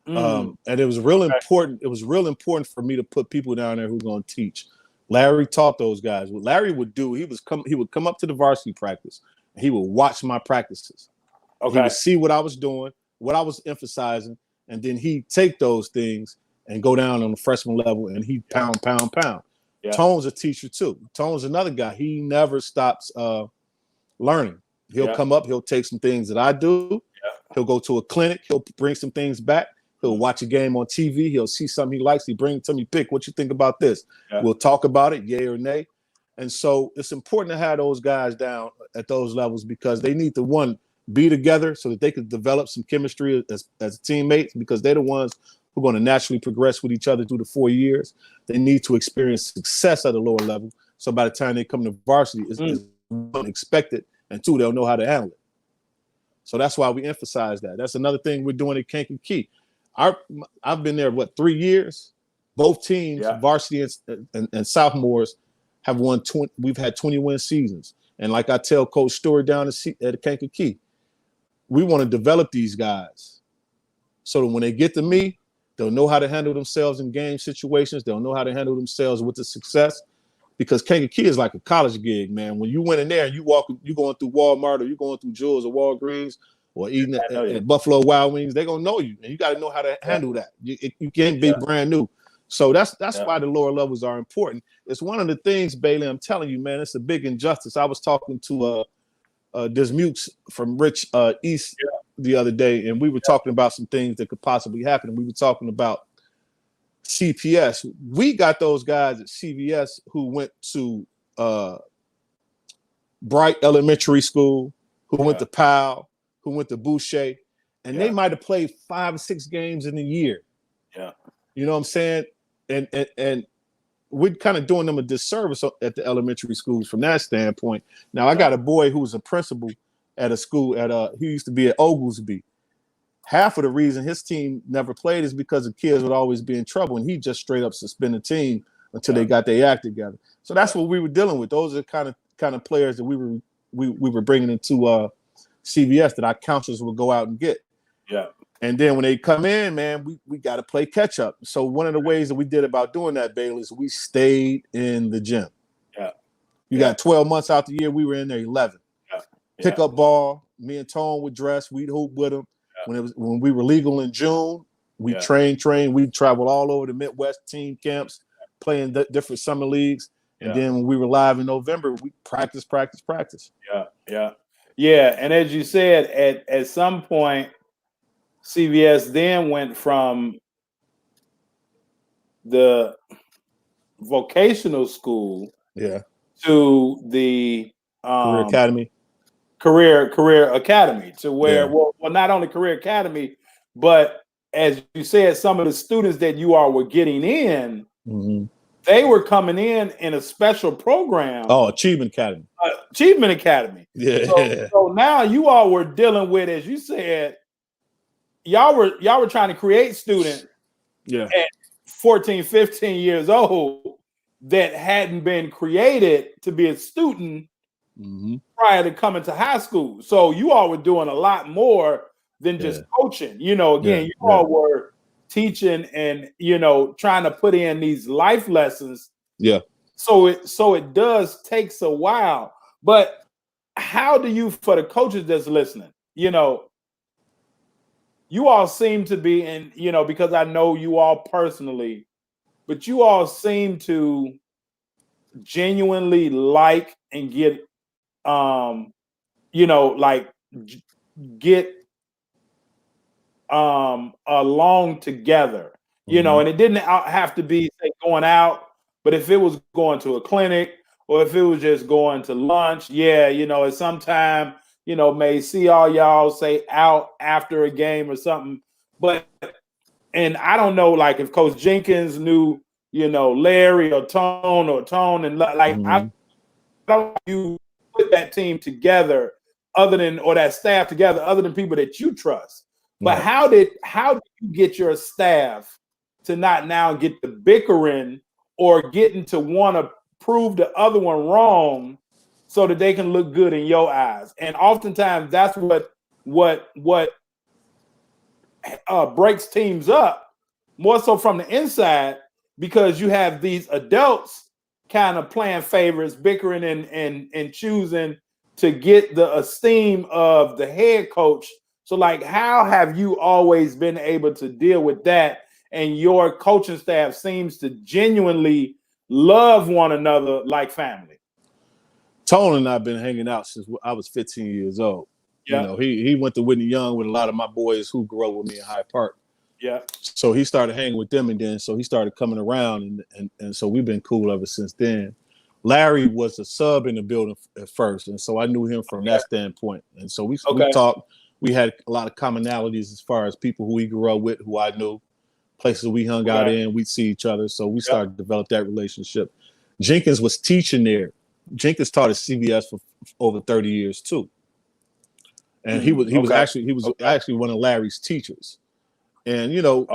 And it was real important. It was real important for me to put people down there who were going to teach. Larry taught those guys. What Larry would do, he would come up to the varsity practice, and he would watch my practices. He would see what I was doing, what I was emphasizing, and then he'd take those things and go down on the freshman level, and he'd pound. Tone's a teacher too. Tone's another guy. He never stops learning. He'll come up, he'll take some things that I do. He'll go to a clinic, he'll bring some things back. He'll watch a game on TV. He'll see something he likes. He bring it to me, Pick, what you think about this? We'll talk about it, yay or nay. And so it's important to have those guys down at those levels, because they need to, one, be together so that they can develop some chemistry as teammates, because they're the ones who are going to naturally progress with each other through the 4 years. They need to experience success at the lower level. So by the time they come to varsity, it's expected, and two, they'll know how to handle it. So that's why we emphasize that. That's another thing we're doing at Kankakee. I've been there, 3 years? Both teams, varsity and sophomores, have won 20. We've had 20-win seasons. And like I tell Coach Stewart down at Kankakee, we want to develop these guys so that when they get to me, they'll know how to handle themselves in game situations. They'll know how to handle themselves with the success, because Kankakee is like a college gig, man. When you went in there and you going through Walmart, or you going through Jewel's or Walgreens, or eating at Buffalo Wild Wings, they're going to know you, and you got to know how to handle that. You can't be brand new. So that's why the lower levels are important. It's one of the things, Bailey, I'm telling you, man, it's a big injustice. I was talking to Dismukes from Rich East the other day, and we were talking about some things that could possibly happen. And we were talking about CPS. We got those guys at CVS who went to Bright Elementary School, who went to Powell, who went to Boucher, and they might have played 5 or 6 games in a year. You know what I'm saying? And we're kind of doing them a disservice at the elementary schools from that standpoint. Now, I got a boy who's a principal at a school he used to be at Oglesby. Half of the reason his team never played is because the kids would always be in trouble, and he just straight up suspended the team until they got their act together. So that's what we were dealing with. Those are the kind of players that we were bringing into CVS that our counselors would go out and get. And then when they come in, man, we got to play catch up. So one of the ways that we did about doing that, Bailey, is we stayed in the gym. You got 12 months out the year. We were in there 11. Pick up ball. Me and Tone would dress. We'd hoop with them. When we were legal in June, we trained. We traveled all over the Midwest team camps, playing different summer leagues. And then when we were live in November, we practice. And as you said, at some point, CVS then went from the vocational school to the career academy, to where well, not only career academy, but as you said, some of the students that you all were getting in, Mm-hmm. they were coming in a special program. Oh, Achievement Academy. Achievement Academy. Yeah. So now you all were dealing with, as you said, y'all were trying to create students Yeah. at 14, 15 years old that hadn't been created to be a student Mm-hmm. prior to coming to high school. So you all were doing a lot more than just coaching. You know, again, you all were teaching and, you know, trying to put in these life lessons. Yeah. So it does takes a while. But how do you, for the coaches that's listening, you know, you all seem to be, and you know, because I know you all personally, but you all seem to genuinely like and get you know, like get along together, you know, and it didn't have to be say, going out, but if it was going to a clinic or if it was just going to lunch, yeah, you know, at some time, you know, may see all y'all say out after a game or something. But and I don't know, like if Coach Jenkins knew, you know, Larry or Tone, and like I don't you put that team together other than, or that staff together other than people that you trust. But how did you get your staff to not now get the bickering or getting to want to prove the other one wrong so that they can look good in your eyes? And oftentimes that's what breaks teams up more so from the inside, because you have these adults kind of playing favorites, bickering and choosing to get the esteem of the head coach. So like, how have you always been able to deal with that? And your coaching staff seems to genuinely love one another like family. Tone and I've been hanging out since I was 15 years old. Yeah. You know, he went to Whitney Young with a lot of my boys who grew up with me in Hyde Park. Yeah. So he started hanging with them, and then so he started coming around, and so we've been cool ever since then. Larry was a sub in the building at first, and so I knew him from that standpoint. And so we talked. We had a lot of commonalities as far as people who he grew up with, who I knew, places we hung out in. We'd see each other, so we started to develop that relationship. Jenkins was teaching there. Jenkins taught at CBS for over 30 years too, and he was actually one of Larry's teachers. And you know,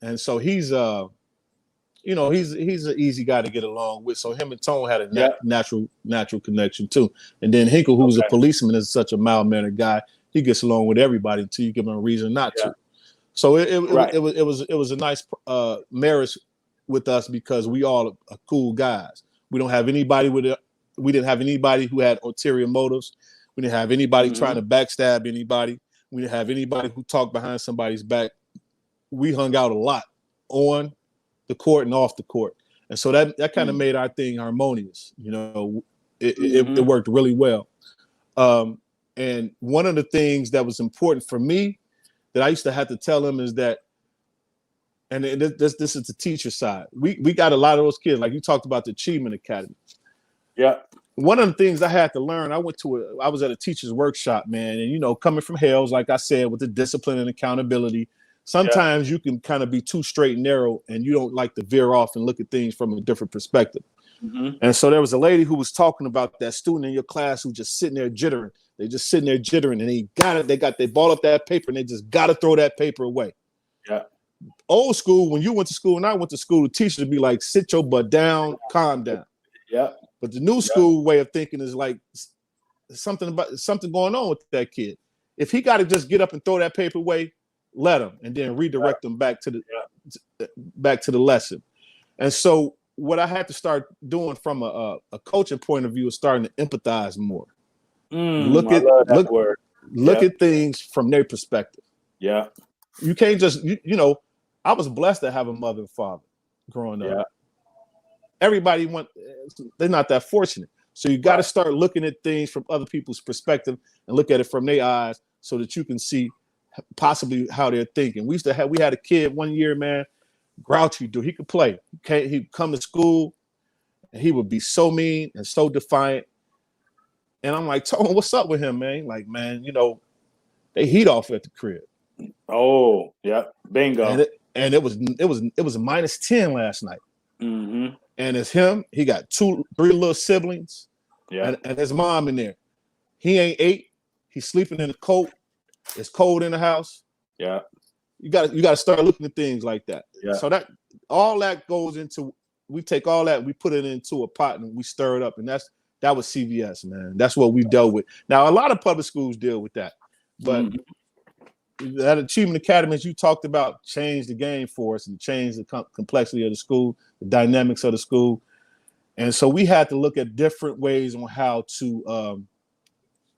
and so he's you know, he's an easy guy to get along with. So him and Tone had a natural connection too. And then Hinkle, who was a policeman, is such a mild-mannered guy. He gets along with everybody until you give him a reason not to. So it was a nice marriage with us, because we all are cool guys. We don't have anybody we didn't have anybody who had ulterior motives. We didn't have anybody trying to backstab anybody. We didn't have anybody who talked behind somebody's back. We hung out a lot on the court and off the court. And so that kind of made our thing harmonious. You know, it worked really well. And one of the things that was important for me that I used to have to tell him is that, and this is the teacher side. We got a lot of those kids, like you talked about the Achievement Academy. Yeah. One of the things I had to learn, I was at a teacher's workshop, man. And, you know, coming from Hales, like I said, with the discipline and accountability, sometimes you can kind of be too straight and narrow, and you don't like to veer off and look at things from a different perspective. And so there was a lady who was talking about that student in your class who just sitting there jittering. They just sitting there jittering, and they balled up that paper, and they just got to throw that paper away. Yeah. Old school, when you went to school and I went to school, the teacher would be like, sit your butt down, calm down. Yeah. But the new school way of thinking is like something going on with that kid. If he got to just get up and throw that paper away, let him, and then redirect them back to the lesson. And so what I had to start doing from a coaching point of view is starting to empathize more. Look at things from their perspective. Yeah. You can't just you know, I was blessed to have a mother and father growing up. Yeah. Everybody they're not that fortunate. So you got to start looking at things from other people's perspective and look at it from their eyes so that you can see possibly how they're thinking. We had a kid one year, man, grouchy dude. He could play. He'd come to school and he would be so mean and so defiant. And I'm like, Tone, what's up with him, man? Like, man, you know, they heat off at the crib. Oh, yeah, bingo. And it was -10 last night. Mm-hmm. And it's him. He got 3 little siblings, Yeah, and his mom in there. He ain't ate. He's sleeping in a coat. It's cold in the house. yeah, You got to start looking at things like that. yeah, So that all that goes into, we take all that, we put it into a pot and we stir it up, and that was CVS, man. That's what we dealt with. Now a lot of public schools deal with that, but mm-hmm. that achievement academies you talked about changed the game for us and changed the complexity of the school, the dynamics of the school, and so we had to look at different ways on how to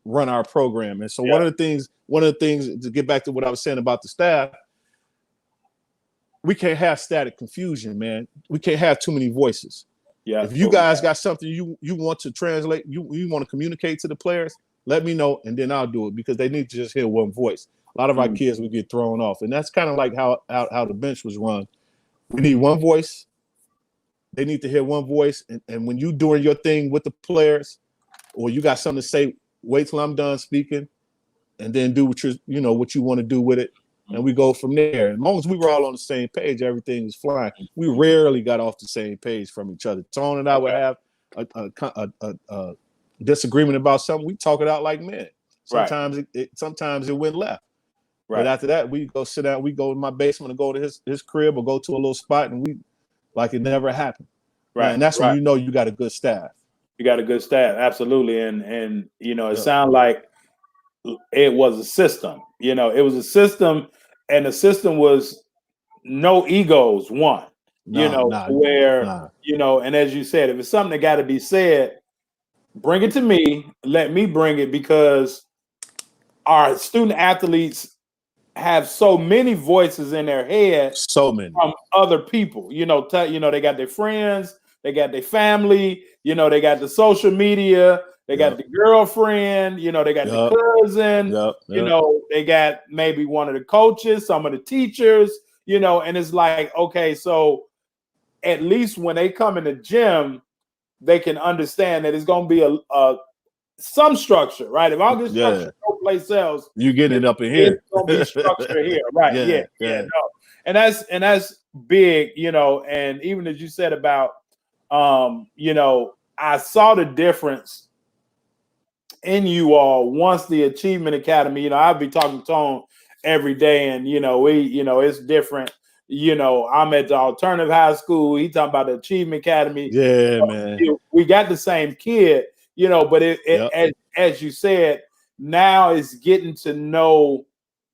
run our program. And so Yeah, one of the things to get back to what I was saying about the staff, we can't have static confusion, man. We can't have too many voices. yeah. If you guys got something you want to translate, you want to communicate to the players, let me know, and then I'll do it, because they need to just hear one voice. A lot of our kids would get thrown off, and that's kind of like how the bench was run. We need one voice. They need to hear one voice, and when you doing your thing with the players, or you got something to say, wait till I'm done speaking, and then do what what you want to do with it, and we go from there. As long as we were all on the same page, everything was flying. We rarely got off the same page from each other. Tone and I would have a disagreement about something. We talk it out like men. Sometimes sometimes it went left. Right. But after that, we go sit down. We go in my basement and go to his crib or go to a little spot, and we like it never happened. Right. And that's when you know you got a good staff. You got a good staff, absolutely. And it sounds like it was a system. It was a system, and the system was no egos. One, and as you said, if it's something that got to be said, bring it to me. Let me bring it, because our student athletes have so many voices in their head, so many from other people. They got their friends, they got their family, they got the social media, they got the girlfriend, they got the cousin, they got maybe one of the coaches, some of the teachers, and it's like, okay, so at least when they come in the gym, they can understand that it's going to be a some structure, right? If I'll get structure, no place else, you getting it up in here. It's gonna be structure here, right? No, and that's big, And even as you said about, I saw the difference in you all once the Achievement Academy. I'd be talking to Tone every day, and it's different. I'm at the alternative high school. He talking about the Achievement Academy. Yeah, man. We got the same kid. But as you said, now it's getting to know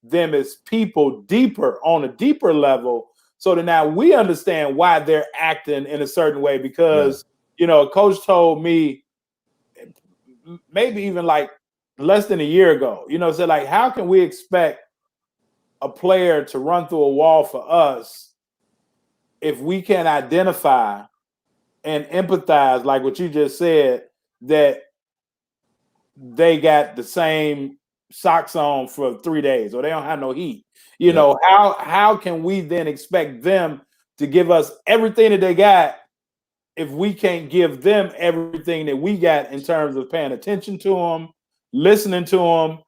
them as people deeper, on a deeper level, so that now we understand why they're acting in a certain way. Because a coach told me, maybe even like less than a year ago, said, like, how can we expect a player to run through a wall for us if we can't identify and empathize, like what you just said, that they got the same socks on for 3 days, or they don't have no heat. How can we then expect them to give us everything that they got if we can't give them everything that we got in terms of paying attention to them, listening to them,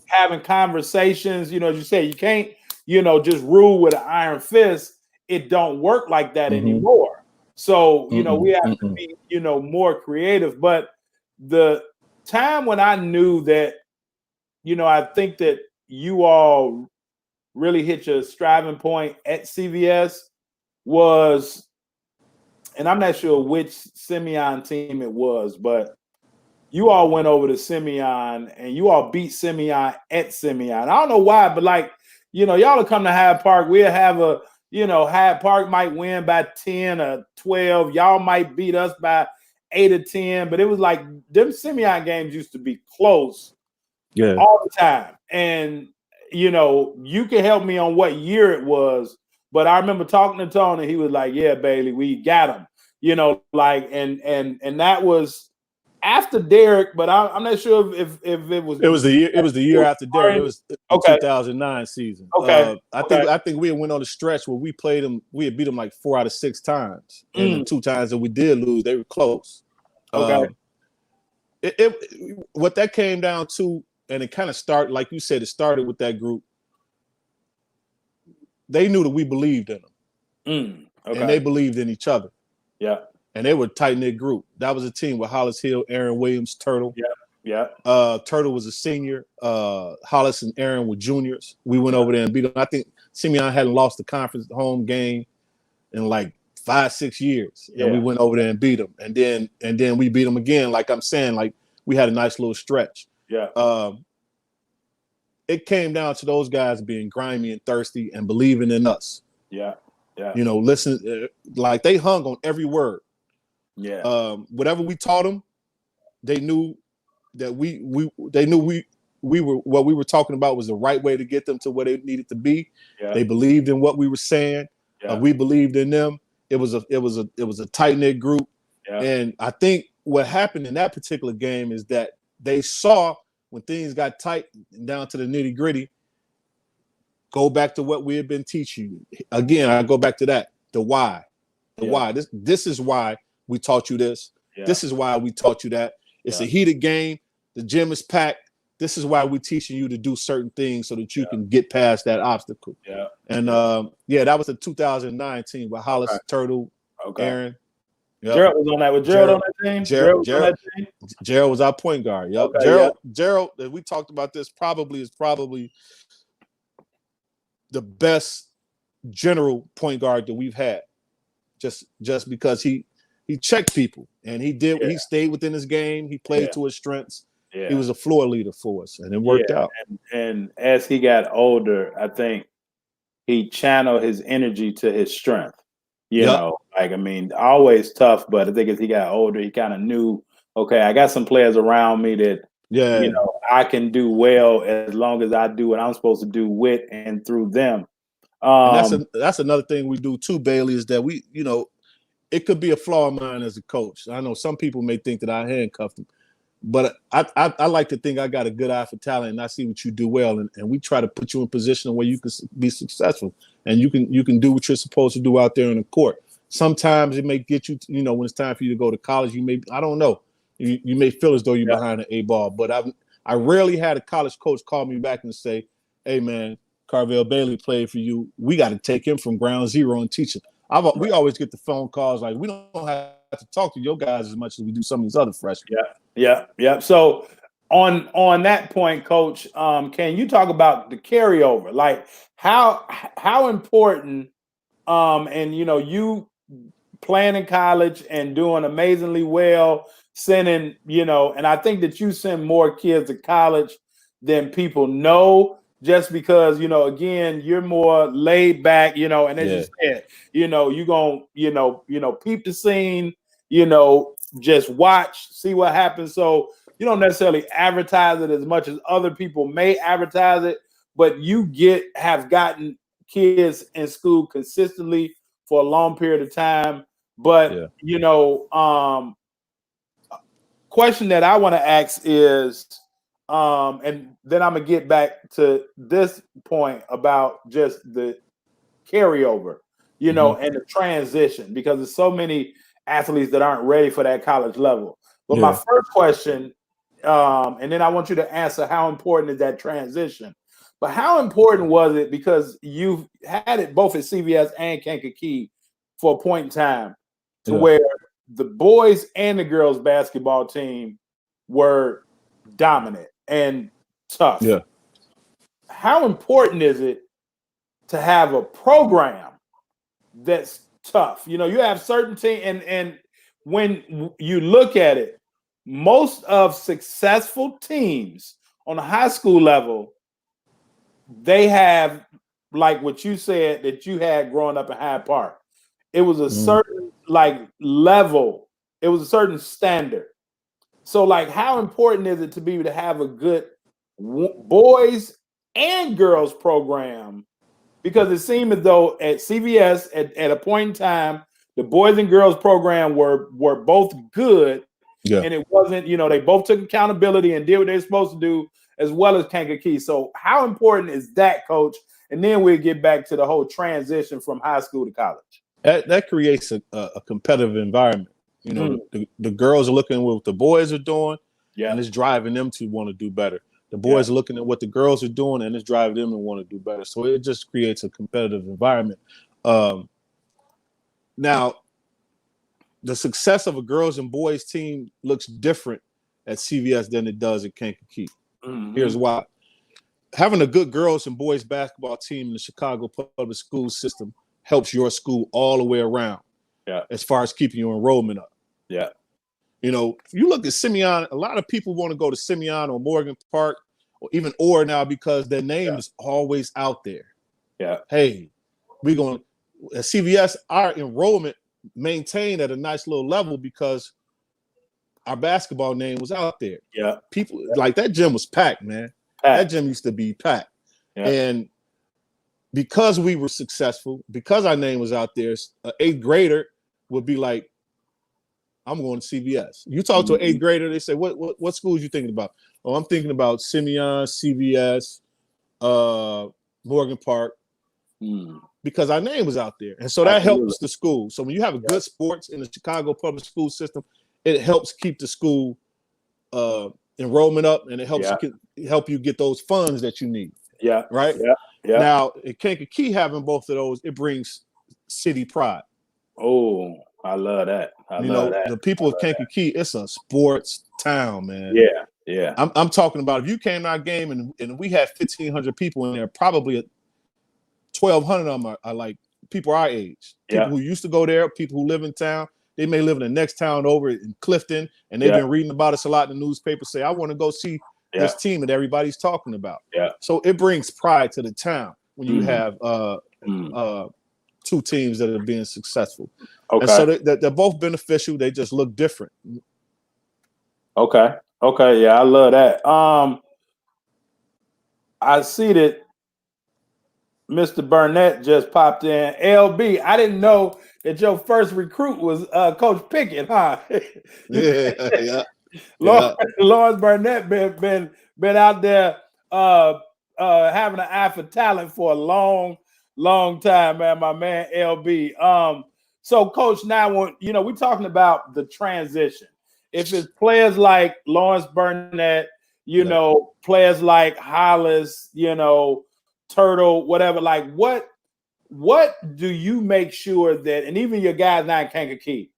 having conversations? As you say, you can't, just rule with an iron fist. It don't work like that anymore. So, we have to be, more creative. But the time when I knew that, I think that you all really hit your striving point at CVS was, and I'm not sure which Simeon team it was, but you all went over to Simeon and you all beat Simeon at Simeon. I don't know why, but like, y'all will come to Hyde Park. We'll have Hyde Park might win by 10 or 12. Y'all might beat us by 8 or 10, but it was like them Simeon games used to be close all the time. And, you can help me on what year it was, but I remember talking to Tony. He was like, yeah, Bailey, we got him, and that was after Derek, but I'm not sure if it was. It was the year after Derek. It was the 2009 season. I think we went on a stretch where we played them. We had beat them like 4 out of 6 times, and the 2 times that we did lose, they were close. What that came down to, and it kind of started, like you said, it started with that group. they knew that we believed in them, Okay. and they believed in each other. Yeah. And they were a tight knit group. That was a team with Hollis Hill, Aaron Williams, Turtle. Yeah. Yeah. Turtle was a senior. Hollis and Aaron were juniors. We went over there and beat them. I think Simeon hadn't lost the conference home game in like 5-6 years, and we went over there and beat them. And then we beat them again. Like I'm saying, like we had a nice little stretch. Yeah. It came down to those guys being grimy and thirsty and believing in us. Yeah. Yeah. You know, listen, like they hung on every word. Yeah. Whatever we taught them, they knew that we were what we were talking about was the right way to get them to where they needed to be. Yeah. They believed in what we were saying. Yeah. We believed in them. It was a tight knit group. Yeah. And I think what happened in that particular game is that they saw when things got tight and down to the nitty gritty. Go back to what we had been teaching you. Again, I go back to that. The why. The why. This is why we taught you this. Yeah. This is why we taught you that. It's a heated game. The gym is packed. This is why we're teaching you to do certain things so that you can get past that obstacle. Yeah. And that was the 2009 team with Hollis, Turtle, Aaron. Yep. Gerald was on that. Was Gerald on that team? Gerald was our point guard. Yep. Okay, Gerald, we talked about this, is probably the best general point guard that we've had. Just because he checked people and he stayed within his game, he played to his strengths. Yeah. He was a floor leader for us, and it worked out. And as he got older, I think he channeled his energy to his strength. You know, like, I mean, always tough, but I think as he got older, he kind of knew, okay, I got some players around me that, you know, I can do well as long as I do what I'm supposed to do with and through them. And that's another thing we do too, Bailey, is that we, you know, it could be a flaw of mine as a coach. I know some people may think that I handcuffed them, but I like to think I got a good eye for talent, and I see what you do well, and we try to put you in a position where you can be successful and you can do what you're supposed to do out there in the court. Sometimes it may get you, you know, when it's time for you to go to college, I don't know, you may feel as though you're behind the 8 ball, but I rarely had a college coach call me back and say, "Hey man, Carvel Bailey played for you. We got to take him from ground zero and teach him." We always get the phone calls like, we don't have to talk to your guys as much as we do some of these other freshmen. Yeah. So on that point, Coach, can you talk about the carryover? Like how important, and you know, you playing in college and doing amazingly well, sending, you know, and I think that you send more kids to college than people know. Just because, you know, again, you're more laid back, you know, and as you said, you know, you're going to, peep the scene, you know, just watch, see what happens. So you don't necessarily advertise it as much as other people may advertise it, but you have gotten kids in school consistently for a long period of time. But, you know, question that I want to ask is, and then I'm gonna get back to this point about just the carryover, you know, and the transition, because there's so many athletes that aren't ready for that college level. But my first question, and then I want you to answer how important is that transition. But how important was it, because you've had it both at CVS and Kankakee for a point in time, to where the boys and the girls basketball team were dominant and tough. Yeah. How important is it to have a program that's tough? You know, you have certain team, and when you look at it, most of successful teams on the high school level, they have, like what you said that you had growing up in Hyde Park. It was a certain like level. It was a certain standard. So, like, how important is it to be able to have a good boys and girls program? Because it seemed as though at CVS, at a point in time, the boys and girls program were both good, and it wasn't, you know, they both took accountability and did what they're supposed to do, as well as Kankakee. So, how important is that, Coach? And then we'll get back to the whole transition from high school to college. That creates a competitive environment. You know, the girls are looking at what the boys are doing, and it's driving them to want to do better. The boys are looking at what the girls are doing, and it's driving them to want to do better. So it just creates a competitive environment. Now, the success of a girls and boys team looks different at CVS than it does at Kankakee. Mm-hmm. Here's why. Having a good girls and boys basketball team in the Chicago public school system helps your school all the way around. Yeah. As far as keeping your enrollment up. Yeah. You know, you look at Simeon, a lot of people want to go to Simeon or Morgan Park or even Orr now because their name is always out there. Yeah. Hey, we're going at CVS, our enrollment maintained at a nice little level because our basketball name was out there. Yeah. People like that gym was packed, man. That gym used to be packed. Yeah. And because we were successful, because our name was out there, an 8th grader would be like, I'm going to CVS. You talk to an 8th grader, they say, what schools you thinking about? Oh, I'm thinking about Simeon, CVS, Morgan Park, because our name was out there. And so that helps the school. So when you have a good sports in the Chicago public school system, it helps keep the school enrollment up, and it helps help you get those funds that you need. Yeah. Right? Yeah. Yeah. Now, at Kankakee having both of those, it brings city pride. Oh, I love that. I love that. The people of Kankakee, it's a sports town, man. Yeah. Yeah. I'm talking about if you came to our game and we had 1,500 people in there, probably 1,200 of them are like people our age. People who used to go there, people who live in town. They may live in the next town over in Clifton, and they've been reading about us a lot in the newspaper, say, I want to go see this team that everybody's talking about. Yeah. So it brings pride to the town when you have two teams that are being successful. Okay. And so they're both beneficial. They just look different. Okay. Okay. Yeah, I love that. I see that Mr. Burnett just popped in. LB, I didn't know that your first recruit was Coach Pickett, huh? Yeah. Lawrence Burnett been out there having an eye for talent for a long time, man. My man LB. So, Coach, now when we're talking about the transition. If it's players like Lawrence Burnett, players like Hollis, Turtle, whatever, like what do you make sure that, and even your guys now in Kankakee,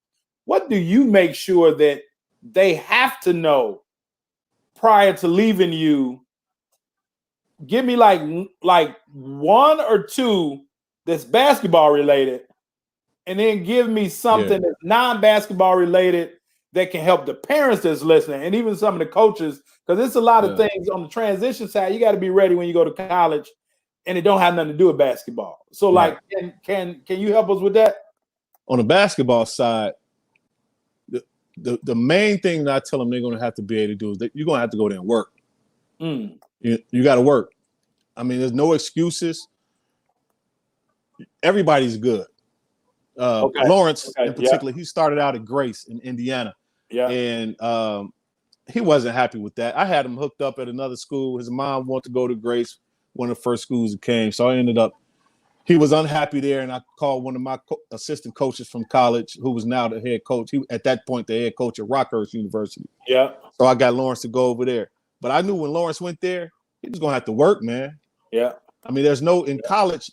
what do you make sure that they have to know prior to leaving you? Give me like one or two that's basketball related, and then give me something that's non-basketball related that can help the parents that's listening, and even some of the coaches, because there's a lot of things on the transition side. You got to be ready when you go to college, and it don't have nothing to do with basketball. So, like, can you help us with that? On the basketball side, the main thing that I tell them they're going to have to be able to do is that you're going to have to go there and work. You got to work. I mean, there's no excuses. Everybody's good. Lawrence, in particular, he started out at Grace in Indiana. Yeah. And he wasn't happy with that. I had him hooked up at another school. His mom wanted to go to Grace, one of the first schools that came. So I ended up, he was unhappy there. And I called one of my assistant coaches from college, who was now the head coach. He, at that point, the head coach at Rockhurst University. Yeah. So I got Lawrence to go over there. But I knew when Lawrence went there, he was going to have to work, man. Yeah. I mean, there's no, in college,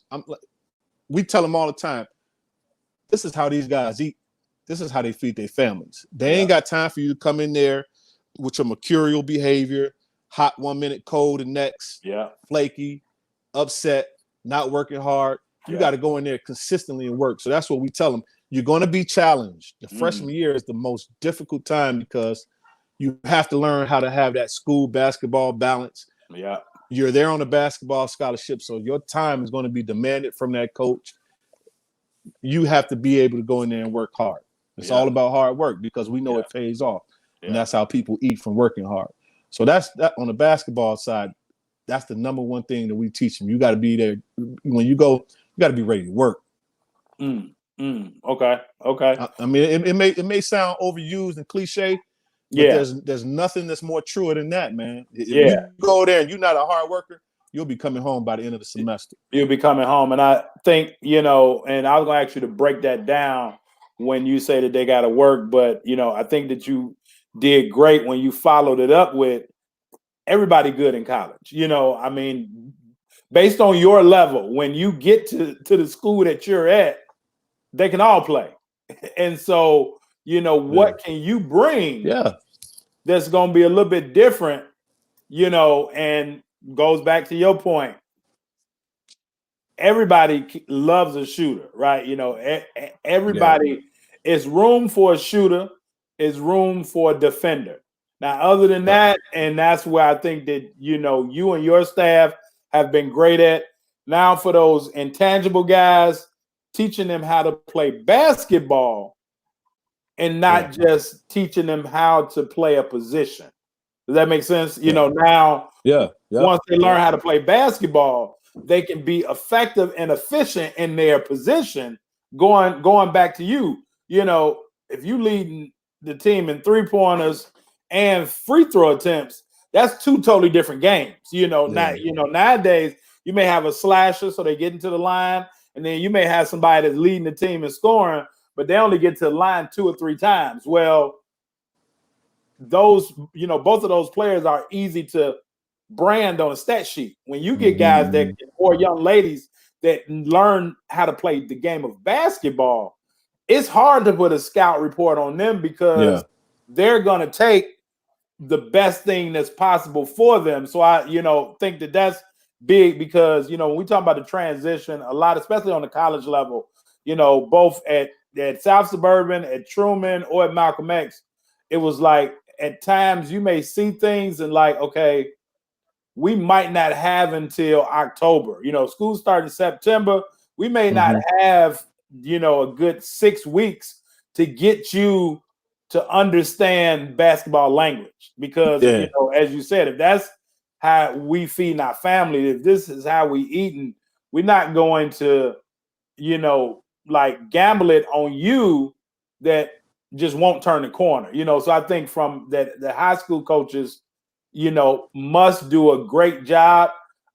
we tell them all the time, this is how these guys eat. This is how they feed their families. They ain't got time for you to come in there with your mercurial behavior, hot 1 minute, cold the next, flaky, upset, not working hard. You got to go in there consistently and work. So that's what we tell them. You're going to be challenged. The freshman year is the most difficult time because you have to learn how to have that school basketball balance. Yeah. You're there on a basketball scholarship, so your time is going to be demanded from that coach. You have to be able to go in there and work hard. It's all about hard work because we know it pays off. And that's how people eat from working hard. So that's that on the basketball side. That's the number one thing that we teach them. You got to be there when you go. You got to be ready to work. Okay. I mean, it may sound overused and cliche, but there's nothing that's more truer than that, man. If you go there and you're not a hard worker, you'll be coming home by the end of the semester. You'll be coming home. And I think, and I was going to ask you to break that down when you say that they got to work. But, I think that you did great when you followed it up with everybody good in college. You know, I mean, based on your level, when you get to the school that you're at, they can all play. And so, you know, what can you bring that's going to be a little bit different, you know, and goes back to your point. Everybody loves a shooter, right? You know, everybody is room for a shooter, is room for a defender. Now, other than that, and that's where I think that, you know, you and your staff have been great at. Now, for those intangible guys, teaching them how to play basketball and not just teaching them how to play a position. Does that make sense? You know, now, once they learn how to play basketball, they can be effective and efficient in their position. Going back to you, you know, if you leading the team in 3-pointers and free throw attempts, that's two totally different games. You know, nowadays you may have a slasher, so they get into the line, and then you may have somebody that's leading the team in scoring, but they only get to the line 2 or 3 times. Well, those, you know, both of those players are easy to brand on a stat sheet. When you get guys that, or young ladies that learn how to play the game of basketball, it's hard to put a scout report on them because they're going to take the best thing that's possible for them. So I, you know, think that that's big because, you know, when we talk about the transition, a lot, especially on the college level, you know, both at South Suburban, at Truman, or at Malcolm X, it was like at times you may see things and like, okay, we might not have until October. You know, school starting in September. We may not have, you know, a good 6 weeks to get you to understand basketball language. Because, you know, as you said, if that's how we feed our family, if this is how we eating, we're not going to, you know, like gamble it on you that just won't turn the corner. You know, so I think from that, the high school coaches, you know, must do a great job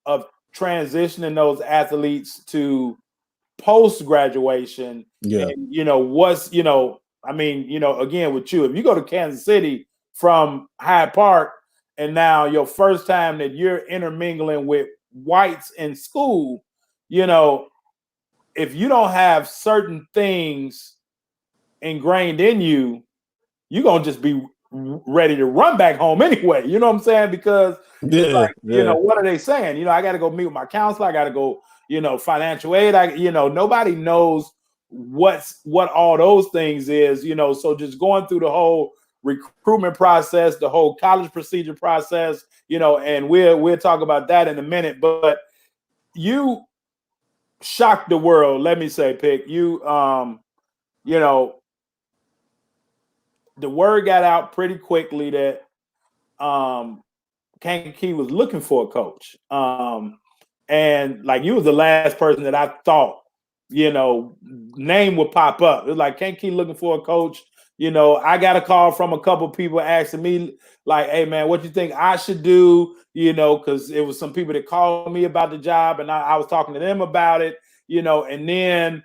of transitioning those athletes to post graduation. And, you know, what's, you know, I mean, you know, again, with you, if you go to Kansas City from Hyde Park and now your first time that you're intermingling with whites in school, you know, if you don't have certain things ingrained in you, you're going to just be ready to run back home anyway. You know what I'm saying? Because it's like, you know, what are they saying? You know, I got to go meet with my counselor. I got to go, you know, financial aid. You know, nobody knows what all those things is, you know, so just going through the whole recruitment process, the whole college procedure process, you know, and we'll talk about that in a minute, but you shocked the world. Let me say, Pick, you know, the word got out pretty quickly that Kankakee was looking for a coach. And like you was the last person that I thought, you know, name would pop up. It was like Kankakee looking for a coach. You know, I got a call from a couple people asking me, like, hey man, what you think I should do? You know, because it was some people that called me about the job and I was talking to them about it, you know, and then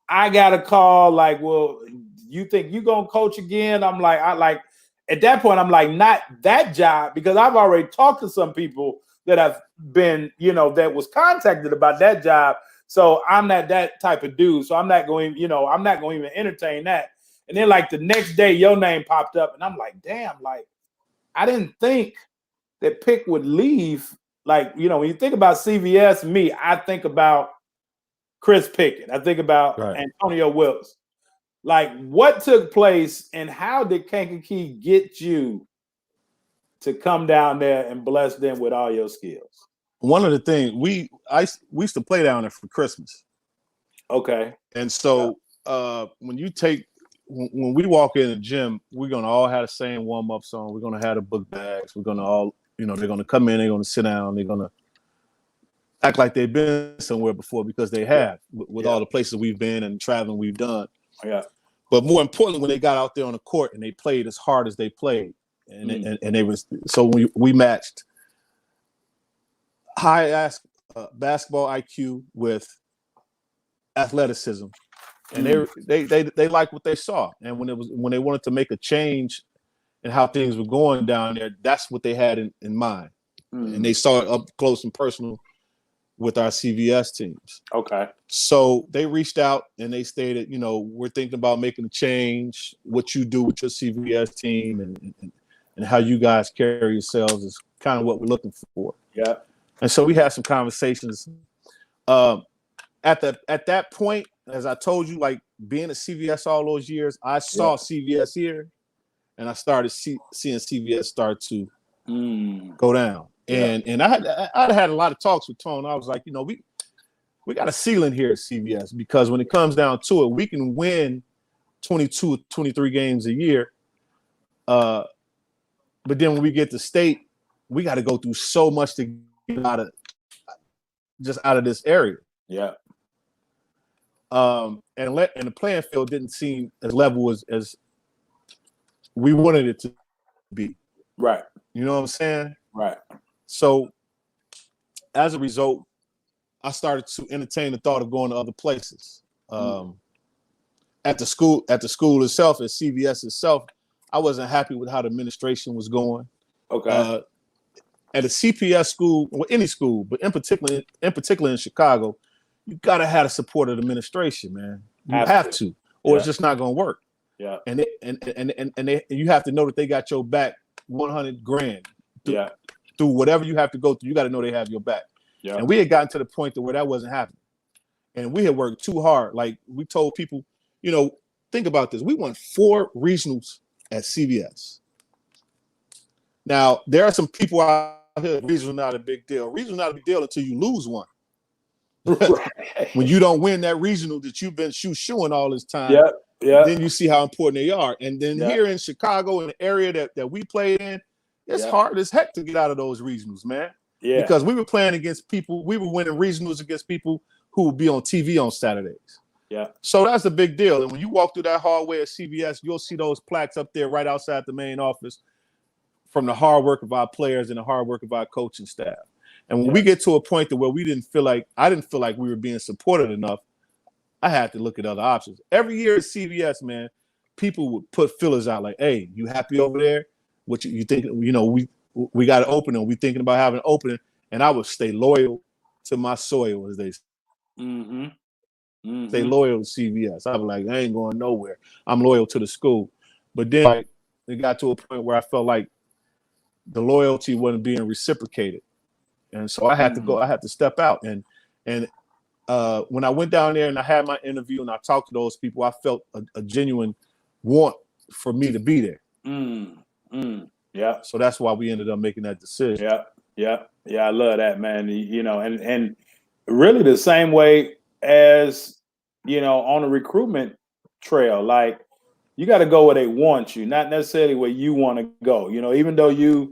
I got a call like, well, you think you gonna coach again? I'm like, at that point, I'm like, not that job, because I've already talked to some people that have been, you know, that was contacted about that job. So I'm not that type of dude. So I'm not going, you know, I'm not going to even entertain that. And then like the next day, your name popped up, and I'm like, damn, like I didn't think that Pick would leave. Like, you know, when you think about CVS, me, I think about Chris Pickett. I think about Antonio Willis. Like, what took place and how did Kankakee get you to come down there and bless them with all your skills? One of the things we used to play down there for Christmas. Okay. And so when we walk in the gym, we're gonna all have the same warm-ups on. We're gonna have the book bags. We're gonna all, you know, they're gonna come in, they're gonna sit down, they're gonna act like they've been somewhere before, because they have with all the places we've been and traveling we've done. Yeah. But more importantly, when they got out there on the court and they played as hard as they played, and they was, so we matched high basketball IQ with athleticism, and they liked what they saw. And when they wanted to make a change in how things were going down there, that's what they had in mind. and they saw it up close and personal with our CVS teams. Okay. So they reached out and they stated, we're thinking about making a change. What you do with your CVS team and how you guys carry yourselves is kind of what we're looking for. Yeah. And so we had some conversations. At that point, as I told you, like being at CVS all those years, I saw CVS here, and I started seeing CVS start to go down. And I had a lot of talks with Tone. I was like, we got a ceiling here at CVS, because when it comes down to it, we can win 22 or 23 games a year. But then when we get to state, we got to go through so much to get out of this area. Yeah. And the playing field didn't seem as level as we wanted it to be. Right. You know what I'm saying? Right. So as a result, I started to entertain the thought of going to other places. At the school itself, at CVS itself, I wasn't happy with how the administration was going. Okay. At a CPS school, or any school, but in particular in Chicago, you gotta have the support of the administration, man. You have to, or it's just not gonna work. Yeah. And you have to know that they got your back 100 grand. Through whatever you have to go through, you got to know they have your back. Yeah. And we had gotten to the point where that wasn't happening. And we had worked too hard. Like we told people, think about this. We won 4 regionals at CVS. Now, there are some people out here, regional not a big deal. Regional not a big deal until you lose one. Right. When you don't win that regional that you've been shooing all this time, then you see how important they are. And then here in Chicago, in the area that we played in, it's hard as heck to get out of those regionals, man. Yeah. Because we were playing against people, we were winning regionals against people who would be on TV on Saturdays. Yeah. So that's a big deal. And when you walk through that hallway at CVS, you'll see those plaques up there right outside the main office from the hard work of our players and the hard work of our coaching staff. And when we get to a point where I didn't feel like we were being supported enough, I had to look at other options. Every year at CVS, man, people would put fillers out like, hey, you happy over there? What you think, we got an opening. We thinking about having an opening. And I would stay loyal to my soil, as they say. Stay loyal to CVS. I was like, I ain't going nowhere. I'm loyal to the school. But then it got to a point where I felt like the loyalty wasn't being reciprocated. And so I had to go, I had to step out. And when I went down there and I had my interview and I talked to those people, I felt a genuine want for me to be there. Yeah. So that's why we ended up making that decision. Yeah. I love that, man. And really the same way as, on the recruitment trail, like you got to go where they want you, not necessarily where you want to go. Even though you,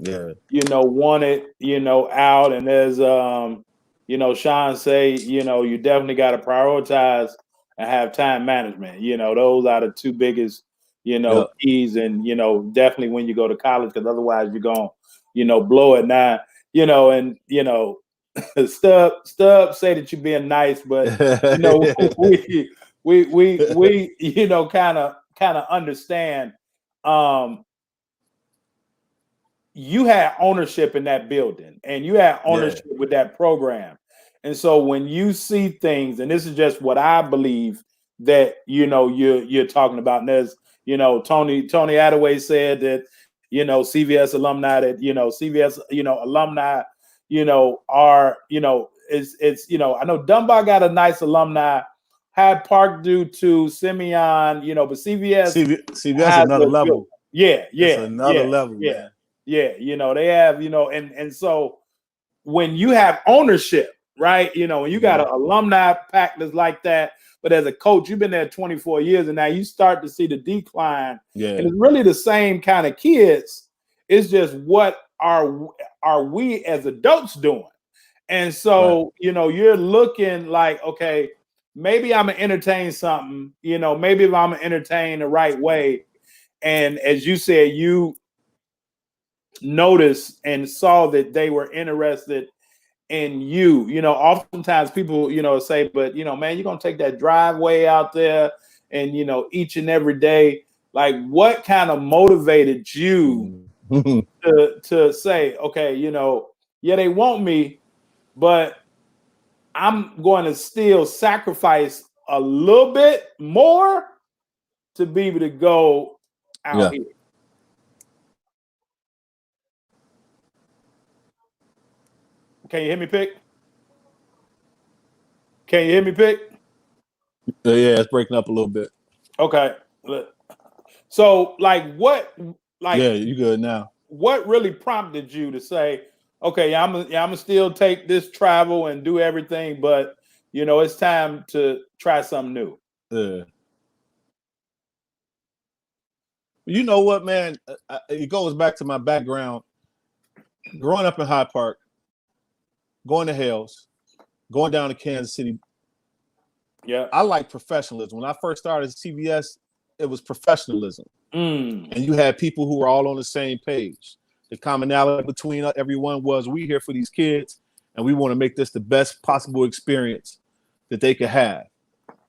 want it, out, and there's, Sean say, you definitely got to prioritize and have time management. Those are the 2 biggest, keys, and definitely when you go to college, because otherwise you're gonna, blow it now. And Stub say that you're being nice, but we kind of understand. You had ownership in that building, and you had ownership with that program, and so when you see things, and this is just what I believe that you're talking about, and there's Tony Attaway said that CVS alumni that CVS alumni are it's I know Dunbar got a nice alumni, Hyde Park do to Simeon, but CVS has another level. It's another level. Man. They have and so when you have ownership, right, when you got an alumni pack that's like that. But as a coach, you've been there 24 years, and now you start to see the decline. Yeah. And it's really the same kind of kids. It's just what are we as adults doing? And so, you're looking like, okay, maybe I'm gonna entertain something, maybe if I'm gonna entertain the right way. And as you said, you noticed and saw that they were interested in you. Oftentimes people, say, but man, you're gonna take that driveway out there and each and every day. Like, what kind of motivated you to say, okay, yeah, they want me, but I'm going to still sacrifice a little bit more to be able to go out here. Can you hear me, Pick? Can you hear me, Pick? Yeah, it's breaking up a little bit. Okay. So, like, Yeah, you good now. what really prompted you to say, okay, I'm gonna still take this travel and do everything, but it's time to try something new. Yeah. You know what, man? It goes back to my background. Growing up in Hyde Park, going to Hales, going down to Kansas City. Yeah. I like professionalism. When I first started at CBS, it was professionalism. And you had people who were all on the same page. The commonality between everyone was we here for these kids, and we want to make this the best possible experience that they could have.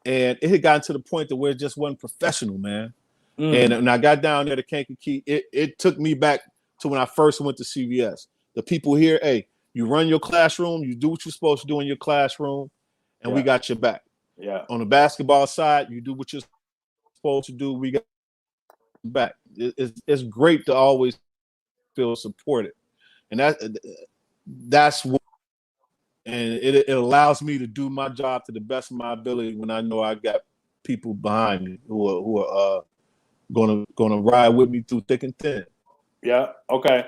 And it had gotten to the point that where it just wasn't professional, man. And when I got down there to Kankakee, it took me back to when I first went to CBS. The people here, hey, you run your classroom, you do what you're supposed to do in your classroom, and we got your back. Yeah. On the basketball side, you do what you're supposed to do. We got your back. It's great to always feel supported, and that's what. And it allows me to do my job to the best of my ability when I know I got people behind me who are gonna ride with me through thick and thin. Yeah. Okay.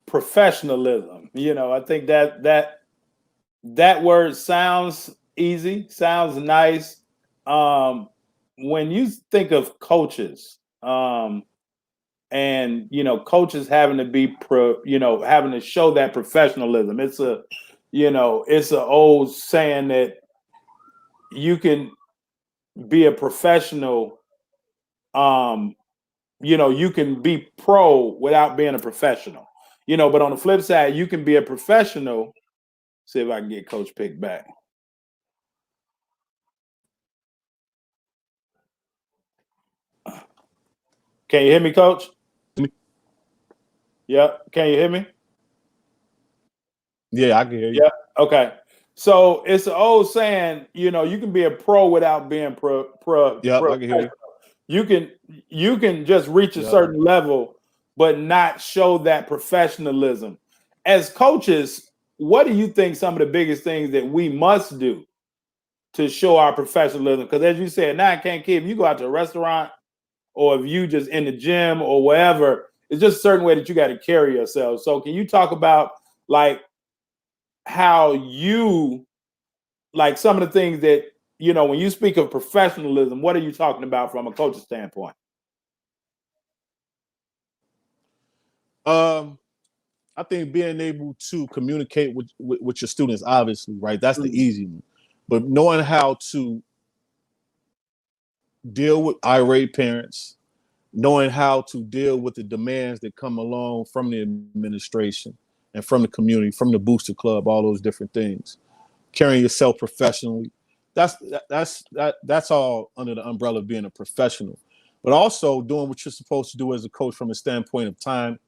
Professionalism. I think that word sounds easy, sounds nice. When you think of coaches, and coaches having to be having to show that professionalism, it's an old saying that you can be a professional. You can be pro without being a professional. But on the flip side, you can be a professional. See if I can get Coach Pick back. Can you hear me, Coach? Yeah. Can you hear me? Yeah, I can hear you. Yeah. Okay. So it's an old saying, you can be a pro without being pro. Yeah, I can hear you. You can just reach a certain level, but not show that professionalism. As coaches, what do you think some of the biggest things that we must do to show our professionalism? Because as you said, now I can't keep. If you go out to a restaurant, or if you just in the gym or wherever, it's just a certain way that you got to carry yourself. So can you talk about like how you like some of the things that when you speak of professionalism, what are you talking about from a coach's standpoint? I think being able to communicate with your students, obviously, right? That's the easy one. But knowing how to deal with irate parents, knowing how to deal with the demands that come along from the administration and from the community, from the booster club, all those different things. Carrying yourself professionally. That's all under the umbrella of being a professional. But also doing what you're supposed to do as a coach from a standpoint of time,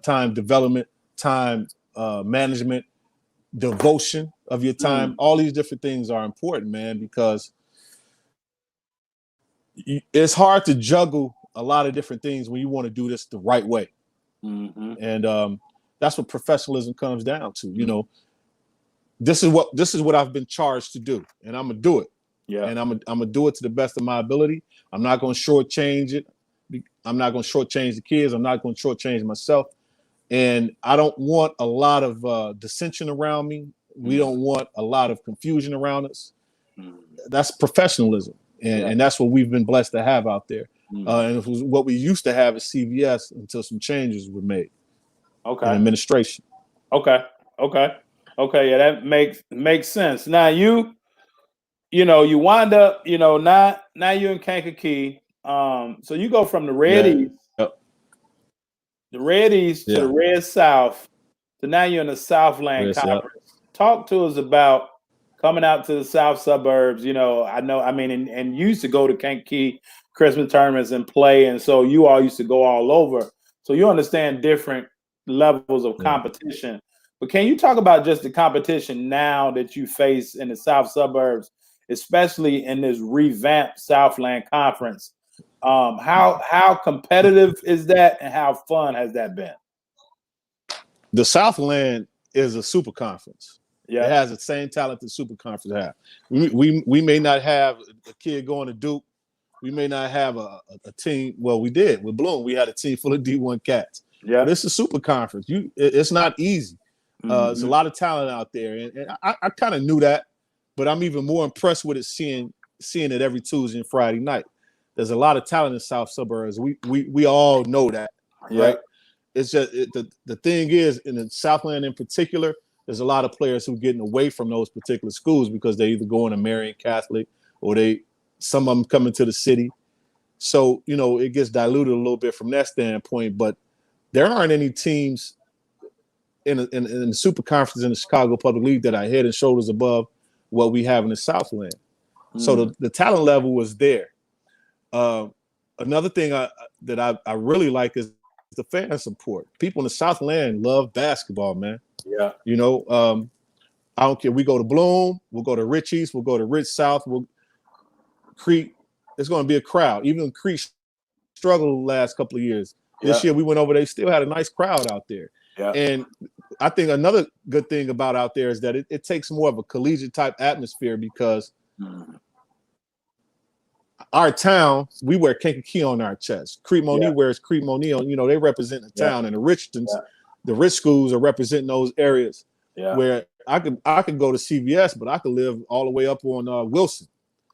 time development, time management, devotion of your time. All these different things are important, man, because it's hard to juggle a lot of different things when you want to do this the right way. And that's what professionalism comes down to. This is what I've been charged to do, and I'm gonna do it. Yeah. And I'm gonna do it to the best of my ability. I'm not gonna shortchange it. I'm not gonna shortchange the kids. I'm not gonna shortchange myself. And I don't want a lot of dissension around me. We don't want a lot of confusion around us. That's professionalism, and that's what we've been blessed to have out there. And it was what we used to have at CBS until some changes were made. Okay. In administration. Okay. Yeah, that makes sense. Now you wind up, now you're in Kankakee. So you go from the Red East, the Red East to the Red South, to now you're in the Southland Conference. Talk to us about coming out to the South suburbs. And you used to go to Kankakee Christmas tournaments and play, and so you all used to go all over. So you understand different levels of competition. But can you talk about just the competition now that you face in the South suburbs, especially in this revamped Southland Conference? How competitive is that, and how fun has that been? The Southland is a super conference. Yeah, It has the same talent that super conference have. We may not have a kid going to Duke. We may not have a team. Well, we did with Bloom. We had a team full of D1 cats. yeah. But it's a super conference. It's not easy. There's a Mm-hmm. lot of talent out there, and I kind of knew that, but I'm even more impressed with it seeing it every Tuesday and Friday night. There's a lot of talent in South suburbs. We all know that, Yeah. right? It's just the thing is in the Southland in particular, there's a lot of players who are getting away from those particular schools because they either going to Marian Catholic or some of them coming to the city. So, it gets diluted a little bit from that standpoint, but there aren't any teams in the super conference in the Chicago Public League that are head and shoulders above what we have in the Southland. So the talent level was there. Another thing that I really like is the fan support. People in the Southland love basketball, man. Yeah. I don't care. We go to Bloom, we'll go to Rich East, we'll go to Rich South, Creek. There's going to be a crowd. Even Creek struggled the last couple of years. This year we went over, they still had a nice crowd out there. Yeah. And I think another good thing about out there is that it takes more of a collegiate type atmosphere because our town, we wear Kankakee on our chest. Creek Monee wears Creek Monee on, they represent the town. And the Richtons, the rich schools are representing those areas where I could go to CVS, but I could live all the way up on Wilson.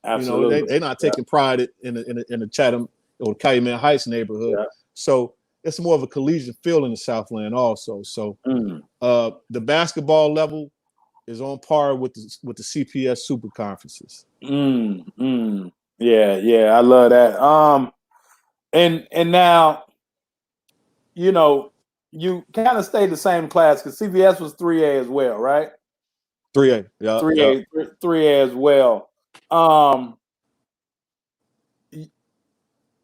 Absolutely. They're not taking pride in the Chatham or Calumet Heights neighborhood. So it's more of a collegiate feel in the Southland also. So the basketball level is on par with the CPS super conferences. Yeah, I love that. And now, you kind of stayed the same class because CVS was 3A as well, right? 3A, yeah. 3A as well.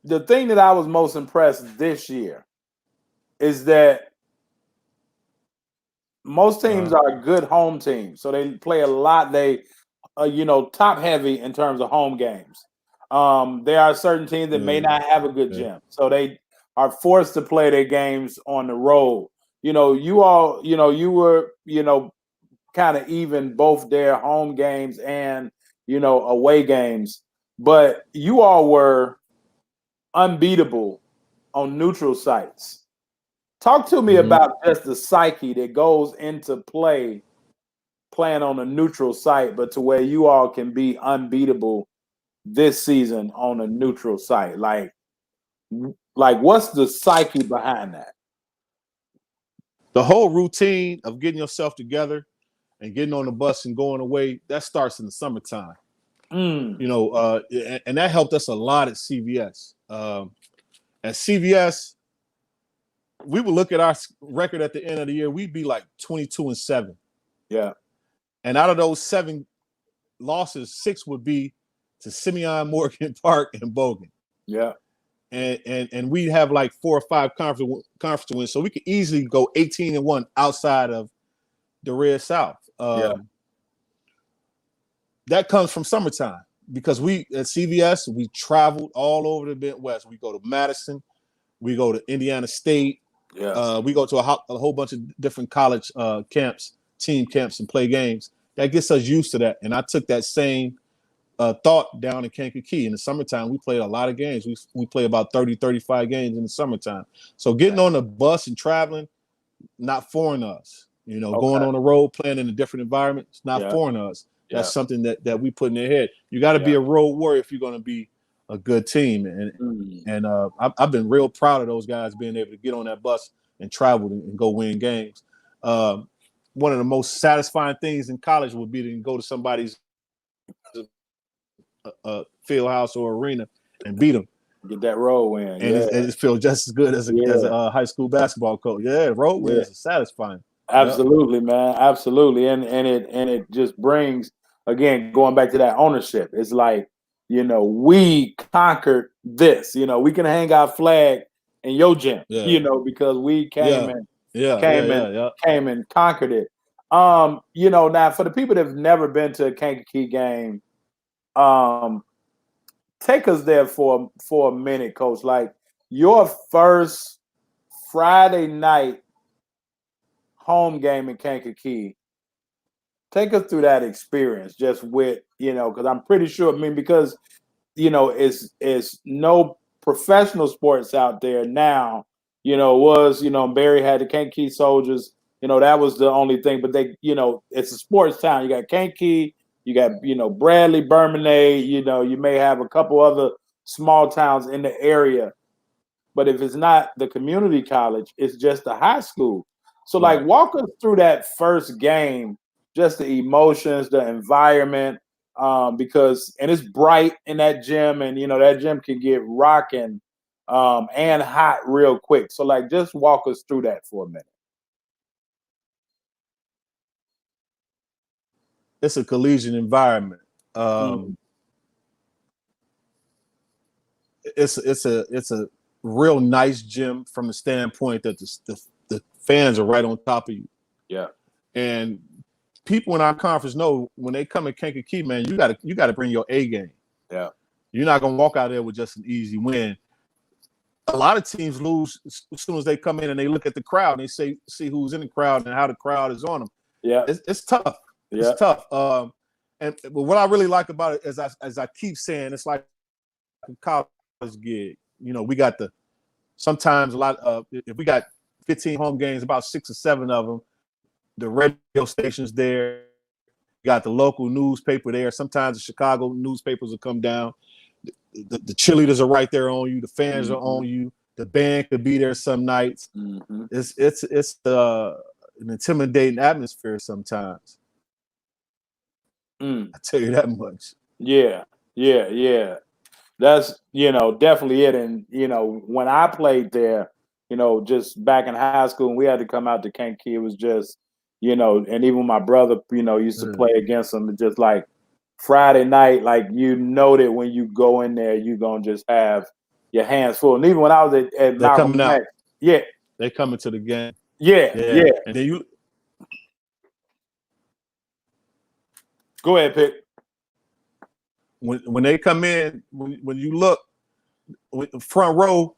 The thing that I was most impressed this year is that most teams are good home teams, so they play a lot. They, top heavy in terms of home games. There are certain teams that may not have a good gym, so they are forced to play their games on the road. You all, you were, kind of even both their home games and away games, but you all were unbeatable on neutral sites. Talk to me about just the psyche that goes into playing on a neutral site, but to where you all can be unbeatable this season on a neutral site. Like what's the psyche behind that? The whole routine of getting yourself together and getting on the bus and going away, that starts in the summertime. And that helped us a lot at CVS. At CVS, we would look at our record at the end of the year, we'd be like 22-7. Yeah. And out of those 7 losses, 6 would be to Simeon, Morgan Park, and Bogan. Yeah. And we'd have like 4 or 5 conference wins. So we could easily go 18-1 outside of the Red South. That comes from summertime because we at CVS, we traveled all over the Midwest. We go to Madison, we go to Indiana State, we go to a whole bunch of different college camps, team camps, and play games. That gets us used to that. And I took that same thought down in Kankakee. In the summertime, we played a lot of games. We play about 30, 35 games in the summertime. So getting on the bus and traveling, not foreign to us. Going on the road, playing in a different environment, it's not foreign to us. That's something that we put in their head. You got to be a road warrior if you're going to be a good team. And I've been real proud of those guys being able to get on that bus and travel and go win games. One of the most satisfying things in college would be to go to somebody's field house or arena and beat them. Get that road win. And it feels just as good as a high school basketball coach. Yeah, road wins are satisfying. Absolutely, man. Absolutely. And it just brings, again, going back to that ownership. It's like, we conquered this. We can hang our flag in your gym, Yeah. because we came Yeah. and Yeah. Yeah. came and Yeah. Yeah. came and conquered it. Now for the people that have never been to a Kankakee game, take us there for a minute, Coach. Like your first Friday night home game in Kankakee. Take us through that experience, just with because I'm pretty sure. I mean, because it's no professional sports out there now. Barry had the Kankakee Soldiers. That was the only thing. But it's a sports town. You got Kankakee, you got Bradley, Berminade. You may have a couple other small towns in the area. But if it's not the community college, it's just the high school. So, like, Right. walk us through that first game, just the emotions, the environment, because it's bright in that gym, and that gym can get rocking and hot real quick. So, like, just walk us through that for a minute. It's a collegiate environment. Mm. It's a real nice gym from the standpoint that the fans are right on top of you. Yeah. And people in our conference know when they come in Kankakee, man, you gotta bring your A game. Yeah. You're not gonna walk out there with just an easy win. A lot of teams lose as soon as they come in and they look at the crowd and they see who's in the crowd and how the crowd is on them. Yeah. It's tough. Yeah. It's tough. But what I really like about it is as I keep saying, it's like a college gig. We got sometimes a lot of if we got 15 home games, about 6 or 7 of them, the radio stations there, you got the local newspaper there. Sometimes the Chicago newspapers will come down. The cheerleaders are right there on you. The fans are on you. The band could be there some nights. Mm-hmm. It's an intimidating atmosphere sometimes. I tell you that much. Yeah. Yeah. Yeah. That's definitely it. And when I played there, just back in high school, and we had to come out to Kankakee, it was just and even my brother, used to play against them. Just like Friday night, like that when you go in there, you're gonna just have your hands full. And even when I was at They're Malcolm coming out. X, yeah, They coming to the game. yeah, Yeah. yeah. And then you Go ahead, Pick. when they come in, when you look front row,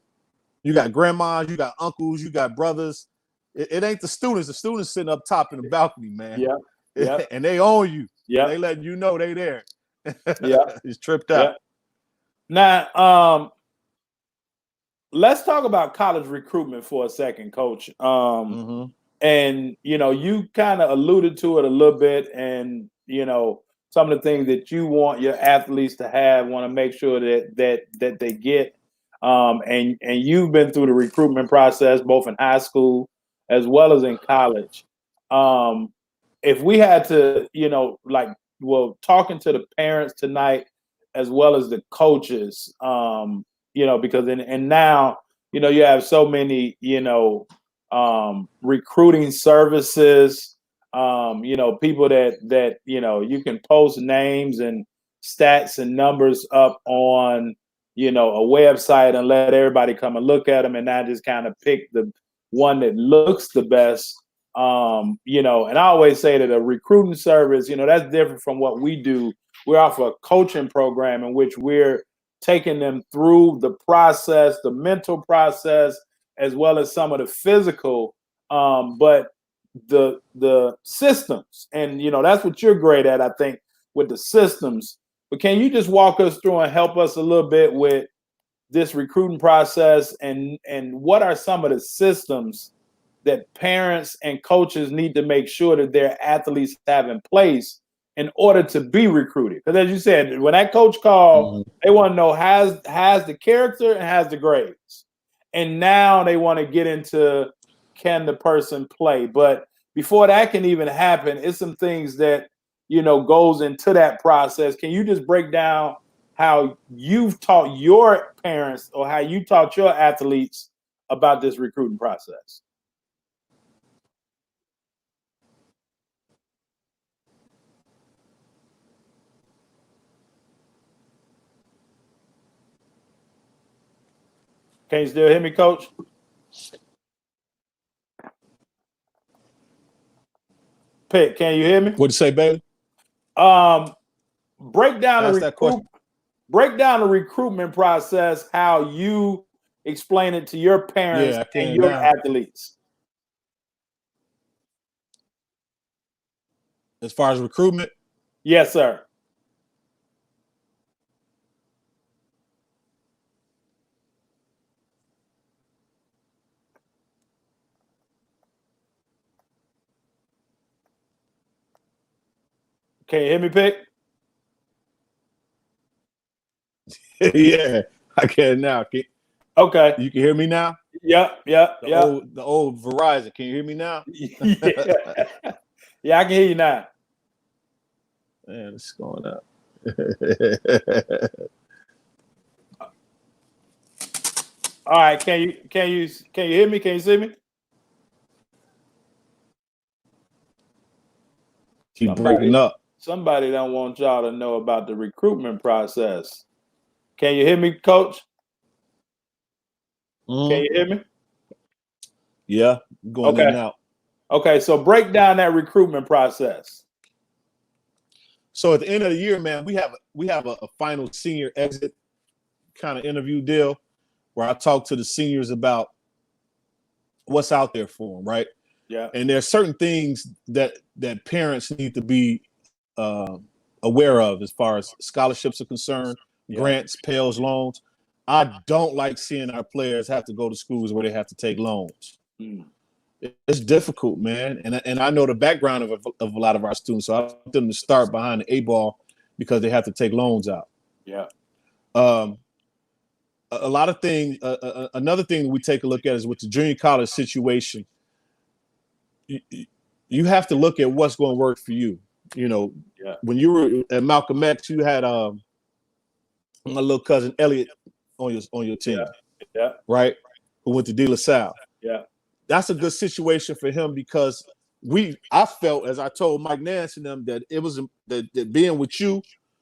you got grandmas, you got uncles, you got brothers. It ain't the students. The students sitting up top in the balcony, man. Yeah, yeah, And they own you. yeah, They letting you know they there. yeah, It's tripped yeah. out. Now, let's talk about college recruitment for a second, Coach. Mm-hmm. And you kind of alluded to it a little bit, and some of the things that you want your athletes to have, want to make sure that they get. And you've been through the recruitment process both in high school as well as in college. If we had to, talking to the parents tonight as well as the coaches, because and now you have so many recruiting services, people that you can post names and stats and numbers up on a website and let everybody come and look at them, and not just kind of pick the one that looks the best. And I always say that a recruiting service, that's different from what we do. We offer a coaching program in which we're taking them through the process, the mental process, as well as some of the physical, but the systems, and that's what you're great at, I think, with the systems. But can you just walk us through and help us a little bit with this recruiting process, and what are some of the systems that parents and coaches need to make sure that their athletes have in place in order to be recruited? Because as you said, when that coach called, they want to know has the character and has the grades. And now they want to get into, can the person play? But before that can even happen, it's some things that goes into that process. Can you just break down how you've taught your parents or how you taught your athletes about this recruiting process? Can you still hear me, Coach? Pick, can you hear me? What'd you say, baby? Break down Ask that question. the recruitment process, how you explain it to your parents and your athletes. As far as recruitment? Yes, sir. Can you hear me, Pick? Yeah, I can now. Okay. You can hear me now? Yep. The old Verizon. Can you hear me now? Yeah, I can hear you now. Man, it's going up. All right. Can you hear me? Can you see me? Keep breaking up. Somebody don't want y'all to know about the recruitment process. Can you hear me, Coach? Mm-hmm. Can you hear me? Yeah, going in and out. Okay, so break down that recruitment process. So at the end of the year, man, we have a final senior exit kind of interview deal where I talk to the seniors about what's out there for them, right? Yeah. And there are certain things that parents need to be aware of as far as scholarships are concerned, grants, Pels, loans. I don't like seeing our players have to go to schools where they have to take loans. It's difficult, man. And I know the background of a lot of our students, so I want them to start behind the 8-ball because they have to take loans out. Yeah. A lot of things. Another thing we take a look at is with the junior college situation. You have to look at what's going to work for you. You know, when you were at Malcolm X, you had my little cousin Elliot on your team, right? Who went to De La Salle. Yeah, that's a good situation for him because I felt, as I told Mike Nance and them, that it was that being with you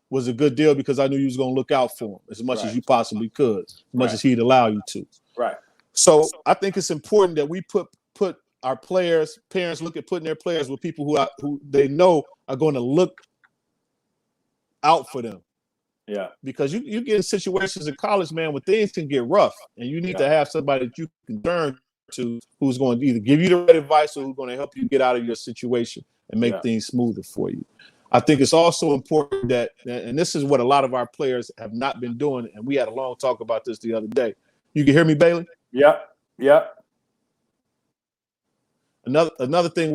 was a good deal because I knew you was going to look out for him as much as you possibly could, as much as he'd allow you to. Right. So I think it's important that we put our parents look at putting their players with people who they know are going to look out for them. Yeah. Because you get in situations in college, man, where things can get rough, and you need to have somebody that you can turn to who's going to either give you the right advice or who's going to help you get out of your situation and make things smoother for you. I think it's also important that, and this is what a lot of our players have not been doing, and we had a long talk about this the other day. You can hear me, Bailey? Yep. Another thing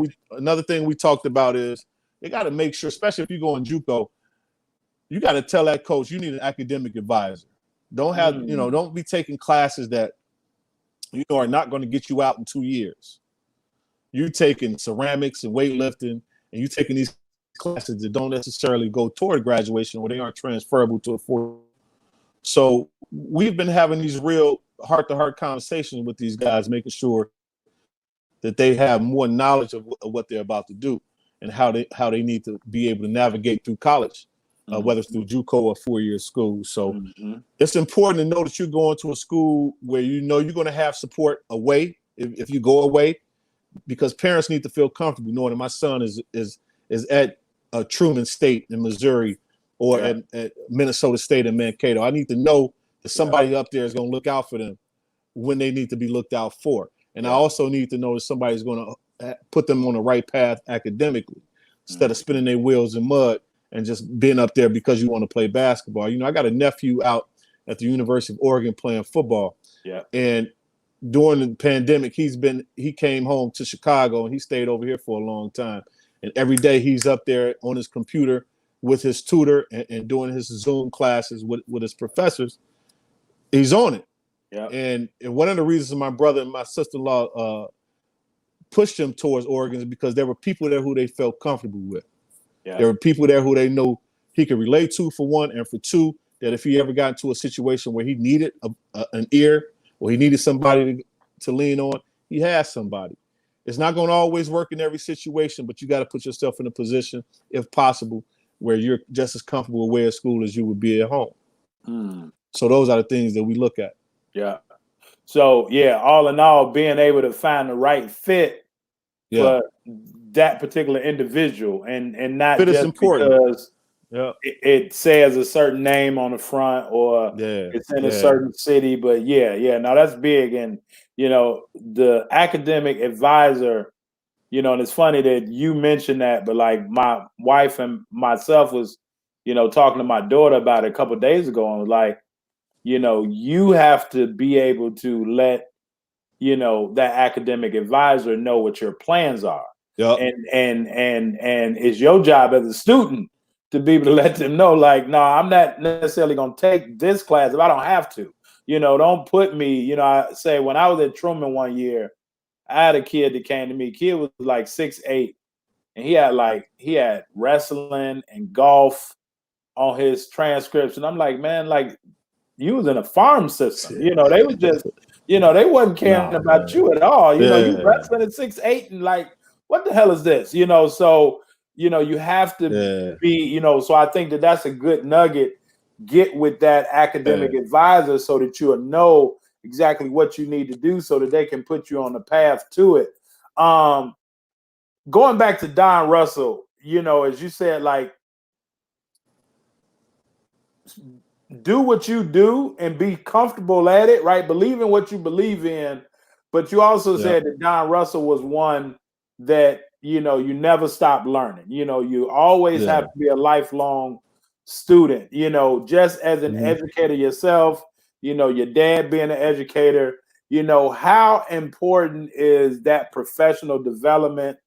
we talked about is you got to make sure, especially if you go in JUCO, you got to tell that coach you need an academic advisor. Don't be taking classes that are not going to get you out in 2 years. You're taking ceramics and weightlifting, and you're taking these classes that don't necessarily go toward graduation or they aren't transferable to a 4. So we've been having these real heart-to-heart conversations with these guys, making sure that they have more knowledge of what they're about to do and how they need to be able to navigate through college. Whether it's through JUCO or 4-year school. So it's important to know that you're going to a school where you know you're going to have support away if you go away, because parents need to feel comfortable knowing that my son is at Truman State in Missouri or at Minnesota State in Mankato. I need to know that somebody up there is going to look out for them when they need to be looked out for. And I also need to know that somebody's going to put them on the right path academically instead of spinning their wheels in mud and just being up there because you want to play basketball. I got a nephew out at the University of Oregon playing football. Yeah. And during the pandemic, he came home to Chicago and he stayed over here for a long time. And every day he's up there on his computer with his tutor and doing his Zoom classes with his professors. He's on it. Yeah. And one of the reasons my brother and my sister-in-law pushed him towards Oregon is because there were people there who they felt comfortable with. Yeah. There were people there who they know he could relate to, for one, and for two, that if he ever got into a situation where he needed an ear or he needed somebody to lean on, he has somebody. It's not going to always work in every situation, but you got to put yourself in a position, if possible, where you're just as comfortable away at school as you would be at home. So those are the things that we look at. Yeah. So yeah, all in all, being able to find the right fit Yeah. for that particular individual, and not Fit is just important. because Yeah. it says a certain name on the front or Yeah. it's in a Yeah. certain city. But yeah, no, that's big. And the academic advisor, and it's funny that you mentioned that, but like my wife and myself was, talking to my daughter about it a couple of days ago, and was like, you have to be able to let that academic advisor know what your plans are, Yep. and it's your job as a student to be able to let them know, like, no, I'm not necessarily going to take this class if I don't have to. Don't put me. I say when I was at Truman one year, I had a kid that came to me. Kid was like 6'8", and he had wrestling and golf on his transcripts, and I'm like, man, like, you was in a farm system. They was just, they wasn't caring Nah, about man. you at all. You Yeah. wrestling at 6'8", and like, what the hell is this? So, you have to Yeah. be, so I think that that's a good nugget. Get with that academic advisor so that you'll know exactly what you need to do so that they can put you on the path to it. Going back to Don Russell, as you said, like, do what you do and be comfortable at it, right? Believe in what you believe in. But you also said that Don Russell was one that, you never stop learning. You always have to be a lifelong student, just as an educator yourself, your dad being an educator, how important is that professional development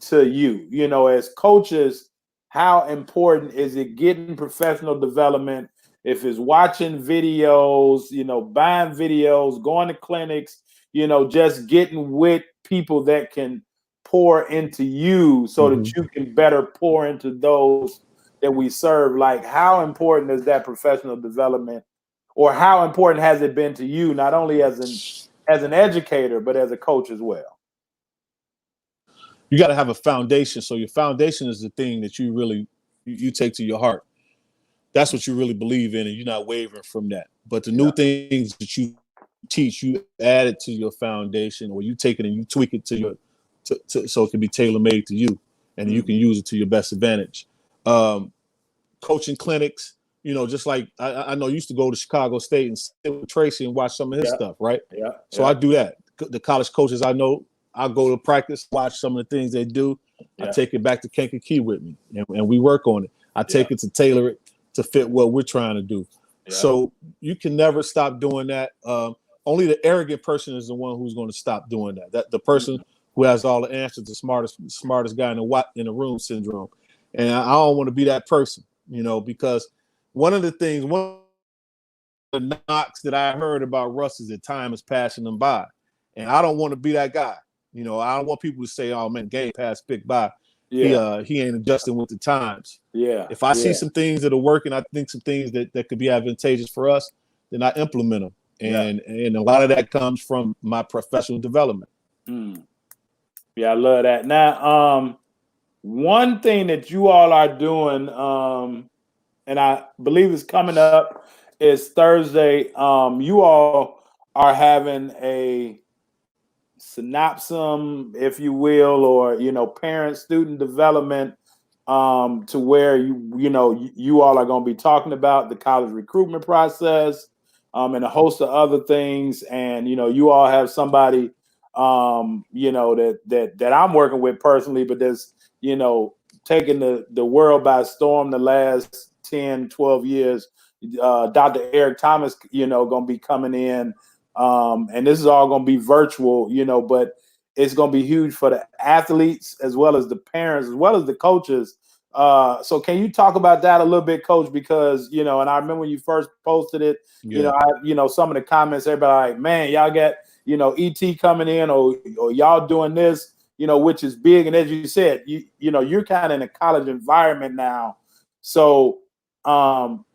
to you? As coaches, how important is it getting professional development? If it's watching videos, buying videos, going to clinics, just getting with people that can pour into you so that you can better pour into those that we serve. Like, how important is that professional development, or how important has it been to you, not only as an educator, but as a coach as well? You got to have a foundation. So your foundation is the thing that you really you take to your heart. That's what you really believe in, and you're not wavering from that. But the new things that you teach, you add it to your foundation, or you take it and you tweak it to your so it can be tailor made to you, and you can use it to your best advantage. Coaching clinics, just like I know you used to go to Chicago State and sit with Tracy and watch some of his stuff, right? So I do that. The college coaches I know, I go to practice, watch some of the things they do. I take it back to Kankakee with me, and we work on it. I take it to tailor it to fit what we're trying to do. So you can never stop doing that. Only the arrogant person is the one who's going to stop doing that. That the person who has all the answers, the smartest guy in the room syndrome. And I don't want to be that person, because one of the knocks that I heard about Russ is that time is passing them by, and I don't want to be that guy. I don't want people to say, "Oh man, game passed Pick by." He ain't adjusting with the times. If I see some things that are working, I think some things that could be advantageous for us, then I implement them. And a lot of that comes from my professional development. Yeah, I love that. Now, one thing that you all are doing, and I believe it's coming up, is Thursday. You all are having a synopsis, if you will, or parent student development, to where you all are going to be talking about the college recruitment process, and a host of other things. And you all have somebody that I'm working with personally, but that's taking the world by storm the last 10, 12 years. Dr. Eric Thomas, going to be coming in. And this is all going to be virtual, but it's going to be huge for the athletes as well as the parents, as well as the coaches. So can you talk about that a little bit, Coach? Because, and I remember when you first posted it, some of the comments, everybody like, man, y'all got, ET coming in, or y'all doing this, which is big. And as you said, you're kind of in a college environment now. So, and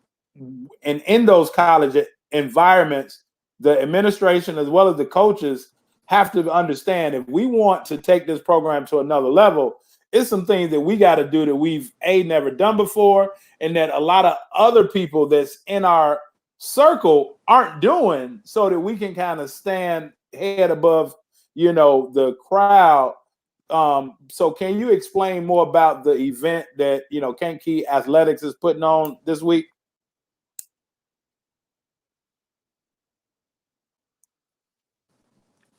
in those college environments, the administration as well as the coaches have to understand, if we want to take this program to another level, it's some things that we got to do that we've never done before, and that a lot of other people that's in our circle aren't doing so that we can kind of stand head above, the crowd. So can you explain more about the event that, Kankakee Athletics is putting on this week?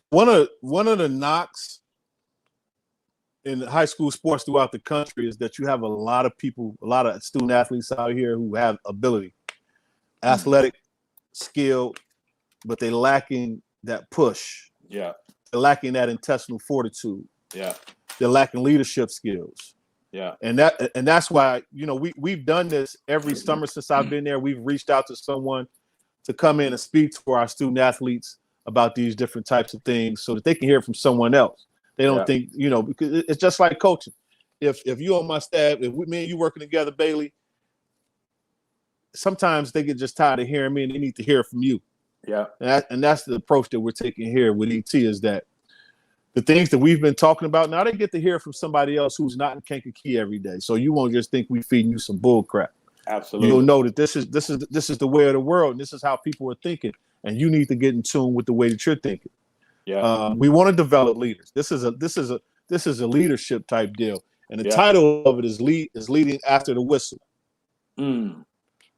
One of the knocks in high school sports throughout the country is that you have a lot of people, a lot of student athletes out here who have ability, athletic skill, but they're lacking that push. Yeah. They're lacking that intestinal fortitude. Yeah. They're lacking leadership skills. Yeah. And that's why, we've done this every summer since I've been there. We've reached out to someone to come in and speak to our student athletes about these different types of things so that they can hear from someone else. They don't think, because it's just like coaching. If you're on my staff, me and you working together, Bailey, sometimes they get just tired of hearing me and they need to hear from you. Yeah. And that's the approach that we're taking here with ET, is that the things that we've been talking about, now they get to hear from somebody else who's not in Kankakee every day. So you won't just think we feeding you some bull crap. Absolutely. You'll know that this is the way of the world, and this is how people are thinking, and you need to get in tune with the way that you're thinking. Yeah. We want to develop leaders. This is a leadership type deal, and the title of it is leading after the whistle.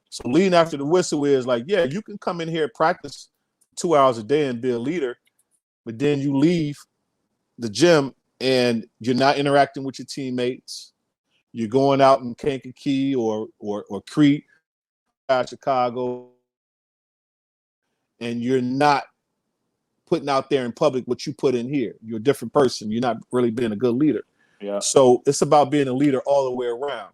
So leading after the whistle is like, yeah, you can come in here, practice 2 hours a day and be a leader, but then you leave the gym and you're not interacting with your teammates. You're going out in Kankakee or Crete, Chicago, and you're not putting out there in public what you put in here. You're a different person. You're not really being a good leader. Yeah. So it's about being a leader all the way around.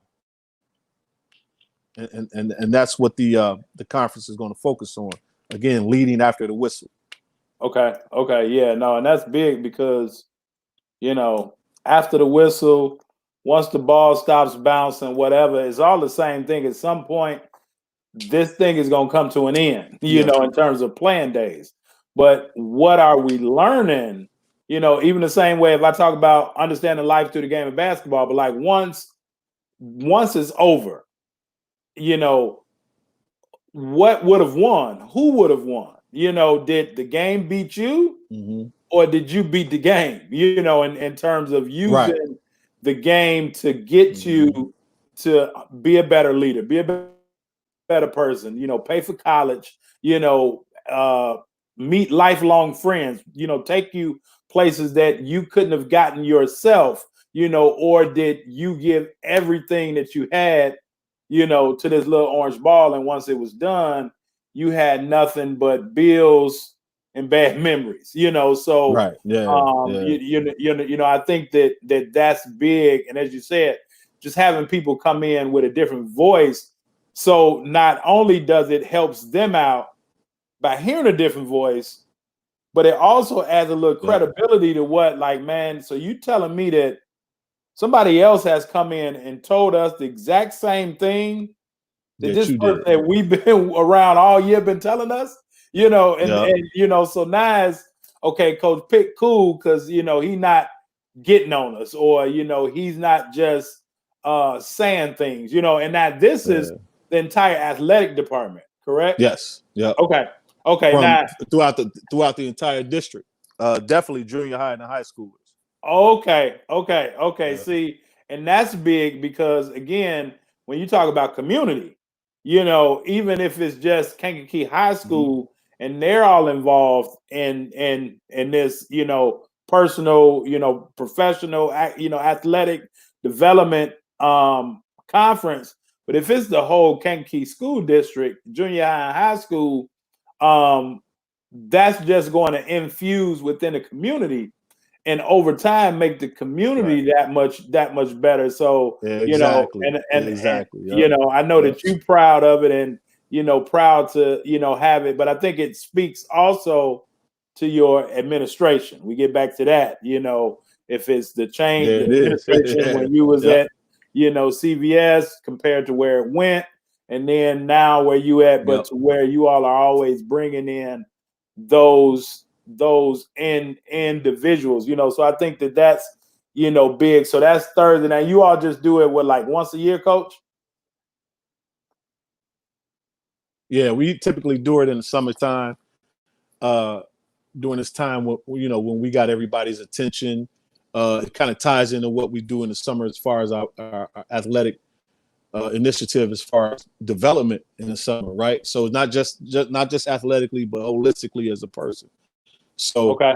And that's what the conference is going to focus on. Again, leading after the whistle. Okay. Yeah, no, and that's big because, after the whistle, once the ball stops bouncing, whatever, it's all the same thing. At some point, this thing is going to come to an end, in terms of playing days. But what are we learning? Even the same way, if I talk about understanding life through the game of basketball, but like once it's over, what would have won? Who would have won? Did the game beat you? Mm-hmm. Or did you beat the game, in terms of using the game to get you to be a better leader, be a better person, pay for college, meet lifelong friends, take you places that you couldn't have gotten yourself, or did you give everything that you had, to this little orange ball, and once it was done, you had nothing but bills and bad memories, so I think that's big. And as you said, just having people come in with a different voice, so not only does it helps them out by hearing a different voice, but it also adds a little credibility to what, like, man, so you telling me that somebody else has come in and told us the exact same thing that this person that we've been around all year been telling us, so now it's okay, Coach Pick cool, because he not getting on us, or he's not just saying things, and now this is the entire athletic department, correct? Yes. Yeah. Okay. Now throughout the entire district, definitely junior high and the high schoolers. Okay. Yeah. See, and that's big because, again, when you talk about community, even if it's just Kankakee High School and they're all involved in this, personal, professional, athletic development conference. But if it's the whole Kankakee School District, junior high and high school, that's just going to infuse within the community, and over time make the community that much better. So exactly. I know that you're proud of it, and proud to have it. But I think it speaks also to your administration. We get back to that. If it's the change the administration when you was at CVS compared to where it went, and then now where you at, but to where you all are always bringing in those individuals, so I think that's big. So that's Thursday. Now you all just do it like once a year, Coach? Yeah, we typically do it in the summertime. During this time when we got everybody's attention. It kind of ties into what we do in the summer as far as our athletic initiative, as far as development in the summer, right? So it's not just athletically, but holistically as a person. So Okay.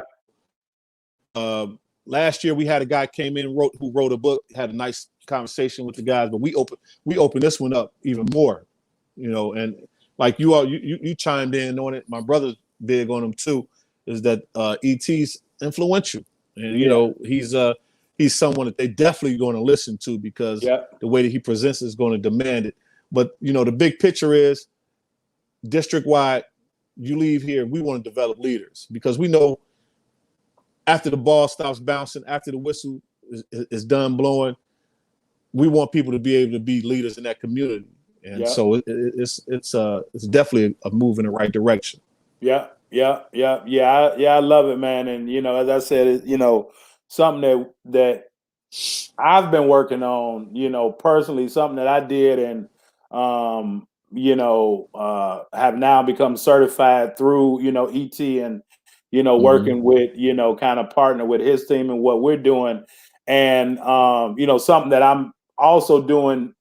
Last year we had a guy came in who wrote a book, had a nice conversation with the guys, but we opened this one up even more, and like you chimed in on it. My brother's big on him too. Is that ET's influential, and he's someone that they definitely going to listen to because the way that he presents is going to demand it. But the big picture is district wide. You leave here, we want to develop leaders because we know after the ball stops bouncing, after the whistle is done blowing, we want people to be able to be leaders in that community, and so it's definitely a move in the right direction. Yeah. I love it, man. And as I said, something that I've been working on, personally, something that I did and have now become certified through, ET and working with, kind of partner with his team and what we're doing. And something that I'm also doing,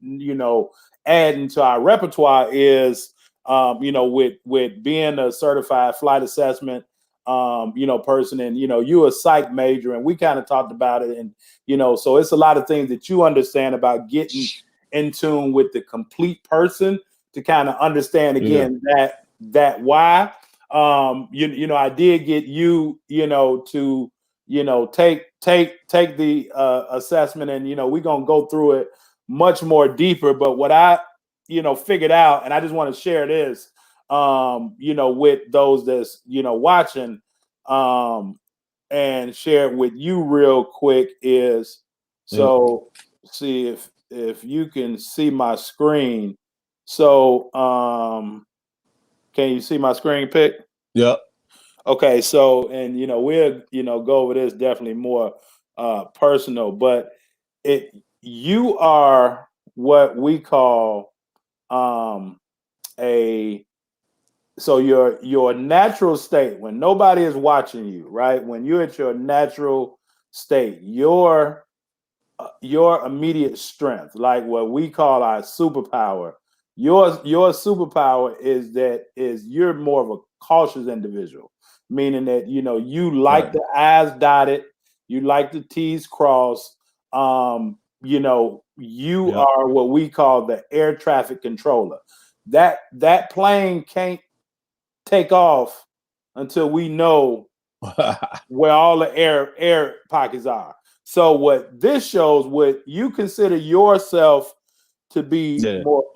adding to our repertoire is with being a certified flight assessment, person, and you a psych major, and we kind of talked about it, and so it's a lot of things that you understand about getting in tune with the complete person to kind of understand again that why. I did get you, to take the assessment, and we're gonna go through it much more deeper. But what I figured out, and I just want to share this, with those that's, watching, and share it with you real quick is, so see if you can see my screen. So, can you see my screen, Pick? Yeah. Okay. So, and, we'll, go over this definitely more, personal, but you are what we call, so your natural state when nobody is watching you, right? When you're at your natural state, your immediate strength, like what we call our superpower. Your superpower is you're more of a cautious individual, meaning that you like the I's dotted, you like the T's crossed. You are what we call the air traffic controller. That plane can't take off until we know where all the air pockets are. So what this shows, what you consider yourself to be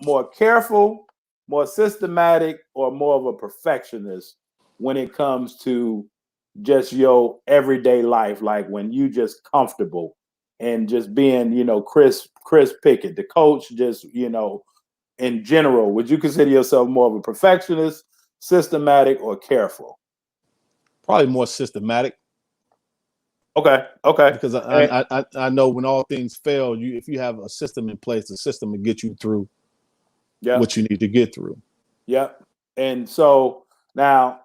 more careful, more systematic, or more of a perfectionist when it comes to just your everyday life, like when you just comfortable and just being, Chris Pickett, the coach, just, in general, would you consider yourself more of a perfectionist, systematic, or careful? Probably more systematic. Okay. Because I know when all things fail, if you have a system in place, the system will get you through what you need to get through. Yep. And so now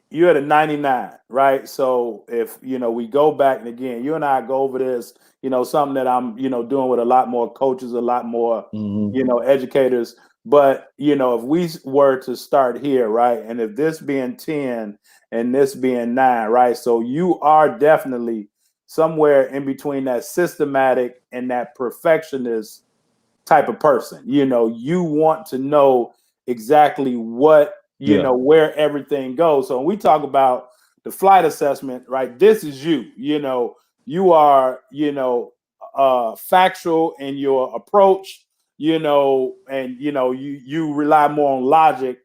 you're at a 99, right? So if we go back, and again, you and I go over this, something that I'm doing with a lot more coaches, a lot more educators. But if we were to start here, right, and if this being 10 and this being 9, right, so you are definitely somewhere in between that systematic and that perfectionist type of person. You want to know exactly what where everything goes. So when we talk about the flight assessment, right, this is you. You are factual in your approach, and you rely more on logic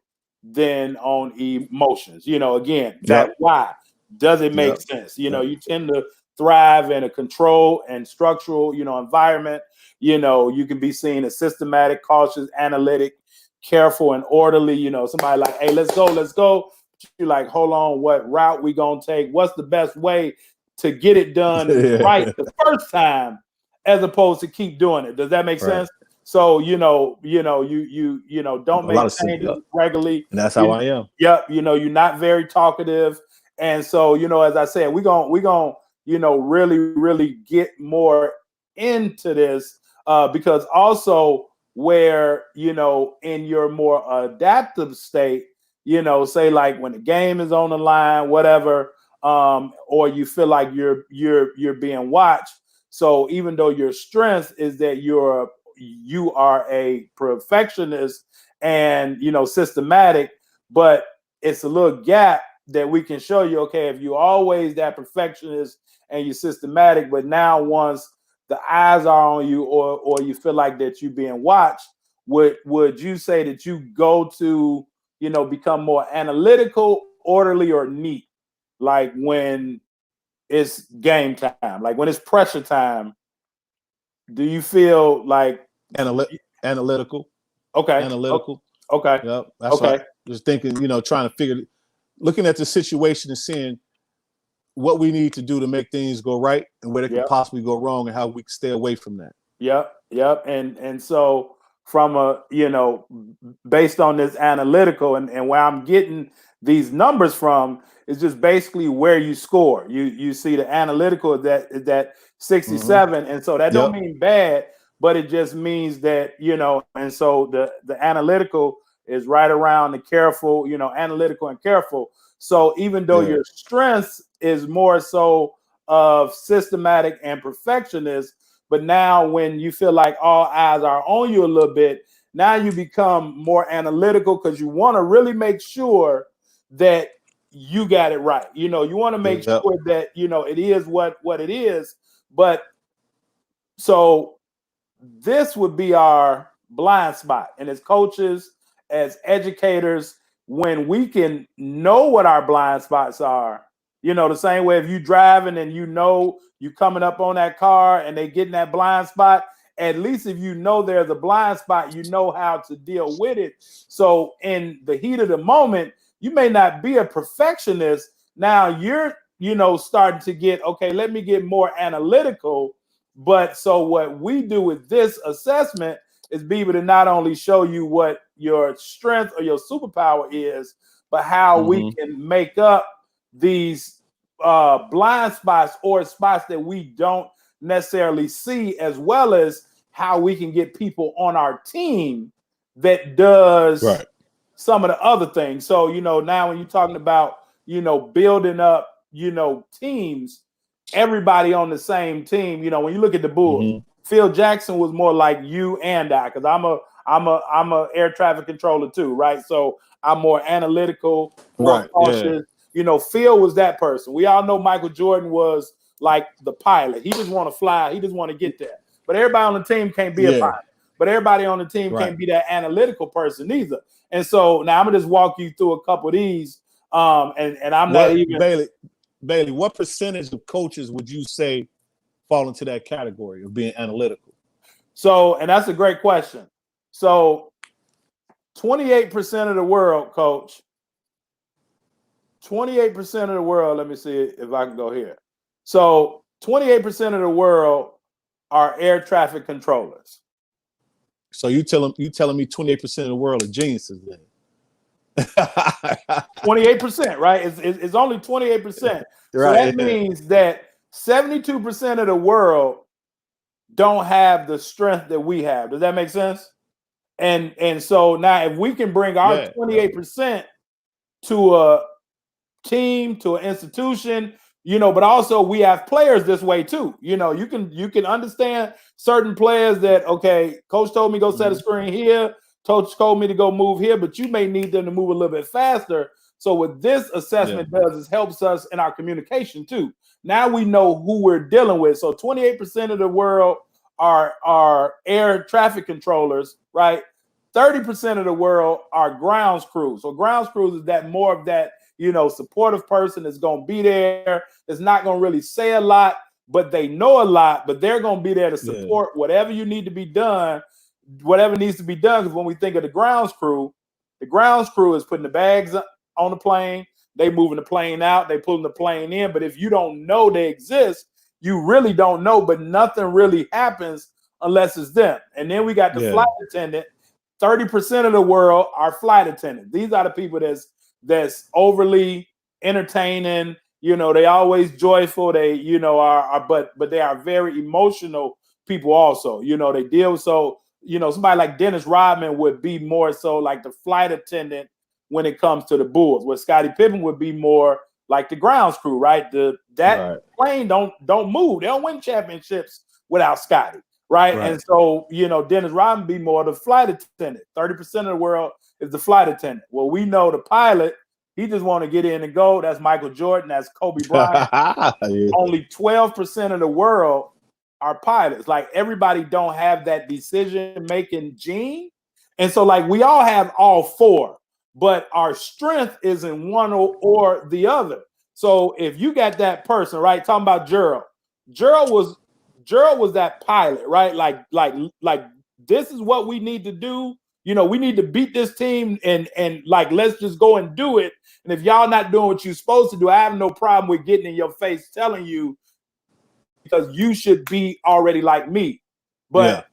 than on emotions. Again, that why does it make sense? You tend to thrive in a control and structural environment. You can be seen as systematic, cautious, analytic, careful, and orderly. Somebody like, hey, let's go. You're like, hold on, what route we gonna take? What's the best way to get it done right the first time, as opposed to keep doing it? Does that make sense? So you don't A make lot of sense. changes Yep. regularly. And that's how I am. Yep, you're not very talkative, and so as I said, we're gonna really get more into this because also where in your more adaptive state, say like when the game is on the line, whatever, or you feel like you're being watched. So even though your strength is that you are a perfectionist and systematic, but it's a little gap that we can show you. Okay, if you're always that perfectionist and you're systematic, but now once the eyes are on you, or you feel like that you're being watched, would you say that you go to become more analytical, orderly, or neat, like when it's game time, like when it's pressure time? Do you feel like Analytical? okay, Analytical. okay, Yep. That's okay, what I was thinking, trying to looking at the situation and seeing what we need to do to make things go right and where they could yep, possibly go wrong and how we can stay away from that. yep, and so from a based on this analytical and where I'm getting these numbers from is just basically where you score. You see the analytical is that 67, and so that don't Yep. mean bad, but it just means that and so the analytical is right around the careful, analytical and careful. So even though Yeah. your strength is more so of systematic and perfectionist, but now when you feel like all eyes are on you a little bit, now you become more analytical because you want to really make sure that you got it right. You want to make Yep. sure that it is what it is. But so this would be our blind spot. And as coaches, as educators, when we can know what our blind spots are, the same way if you driving and you coming up on that car and they get in that blind spot, at least if there's a blind spot, you know how to deal with it. So in the heat of the moment, you may not be a perfectionist. Now you're, starting to get, okay, let me get more analytical. But so what we do with this assessment is be able to not only show you what your strength or your superpower is, but how we can make up these blind spots or spots that we don't necessarily see, as well as how we can get people on our team that does some of the other things. So, now when you're talking about, building up, teams, everybody on the same team. When you look at the Bulls, Phil Jackson was more like you and I, because I'm a air traffic controller too, right? So I'm more analytical, more cautious. Phil was that person. We all know Michael Jordan was like the pilot. He just want to fly. He just want to get there. But everybody on the team can't be a pilot. But everybody on the team can't be that analytical person either. And so now I'm gonna just walk you through a couple of these. And I'm not even Bailey, what percentage of coaches would you say fall into that category of being analytical? So, and that's a great question. So 28% of the world, coach, 28% of the world, let me see if I can go here. So 28% of the world are air traffic controllers. So you telling me 28% of the world are geniuses then? 28%, right? It's only 28%. So that means that 72% of the world don't have the strength that we have. Does that make sense? And so now if we can bring our 28% to a team, to an institution, but also we have players this way too. You can understand certain players that, okay, coach told me go set a screen here, coach told me to go move here, but you may need them to move a little bit faster. So what this assessment does is helps us in our communication too. Now we know who we're dealing with. So 28% of the world are air traffic controllers, right? 30% of the world are grounds crews. So grounds crews is that more of that, supportive person that's going to be there. It's not going to really say a lot, but they know a lot, but they're going to be there to support whatever you need to be done, whatever needs to be done. Because when we think of the grounds crew is putting the bags on the plane. They moving the plane out. They pulling the plane in. But if you don't know they exist, you really don't know. But nothing really happens unless it's them. And then we got the Yeah. flight attendant. 30% of the world are flight attendants. These are the people that's overly entertaining. They always joyful. They, but they are very emotional people also. They deal so, somebody like Dennis Rodman would be more so like the flight attendant when it comes to the Bulls, where Scottie Pippen would be more like the grounds crew, right? That plane don't move. They don't win championships without Scottie, right? And so, Dennis Rodman be more the flight attendant. 30% of the world is the flight attendant. Well, we know the pilot, he just want to get in and go. That's Michael Jordan. That's Kobe Bryant. Yeah. Only 12% of the world are pilots. Like, everybody don't have that decision-making gene. And so, like, we all have all four, but our strength is in one or the other. So if you got that person, right, talking about Gerald was that pilot, right? Like this is what we need to do. We need to beat this team and like, let's just go and do it. And if y'all not doing what you're supposed to do, I have no problem with getting in your face telling you, because you should be already like me. But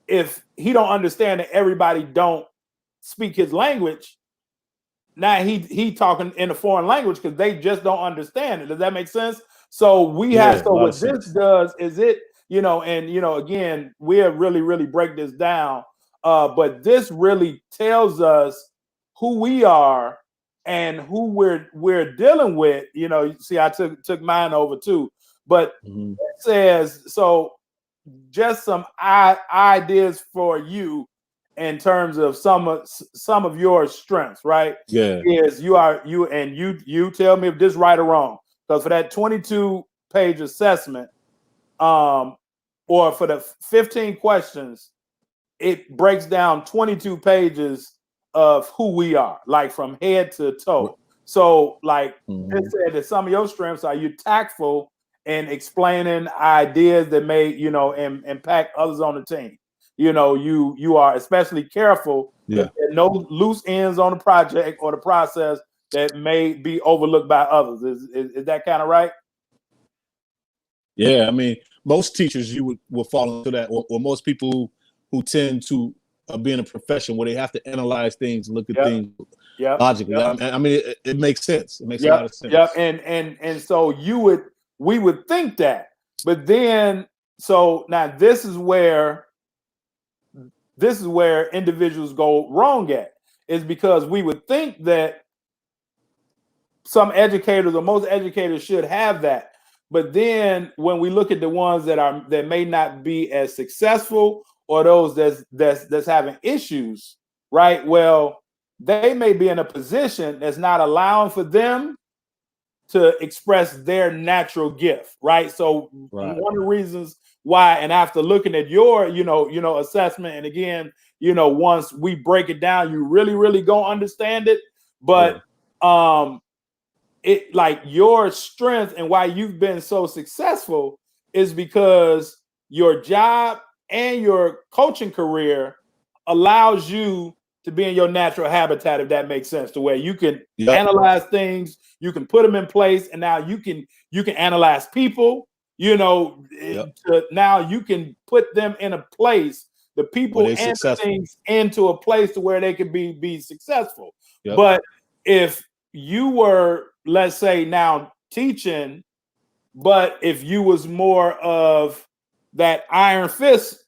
if he don't understand that everybody don't speak his language, now he talking in a foreign language because they just don't understand it. Does that make sense? So what this does is it, again, we'll really break this down. But this really tells us who we are and who we're dealing with. See, I took mine over too. But it says, so just some ideas for you in terms of some of your strengths, right? Yeah. Is you tell me if this is right or wrong. Because for that 22-page assessment, or for the 15 questions, it breaks down 22 pages of who we are, like from head to toe. So, like it said, that some of your strengths are you tactful in explaining ideas that may, impact others on the team. You are especially careful that there are no loose ends on the project or the process that may be overlooked by others. Is that kind of right? Yeah, I mean, most teachers will fall into that, or most people who tend to be in a profession where they have to analyze things, look at things logically. I mean, it makes sense. It makes a lot of sense. Yeah, and so we would think that, but then so now this is where individuals go wrong at, is because we would think that some educators or most educators should have that. But then when we look at the ones that may not be as successful, or those that's having issues, right? Well, they may be in a position that's not allowing for them to express their natural gift, right? So one of the reasons why, and after looking at your, assessment, and again, once we break it down, you really gonna understand it. But it, like, your strength and why you've been so successful is because your job and your coaching career allows you to be in your natural habitat, if that makes sense, to where you can analyze things, you can put them in place, and now you can analyze people, now you can put them in a place, the people and the things into a place to where they can be successful. But if you were, let's say, now teaching, but if you was more of that iron fist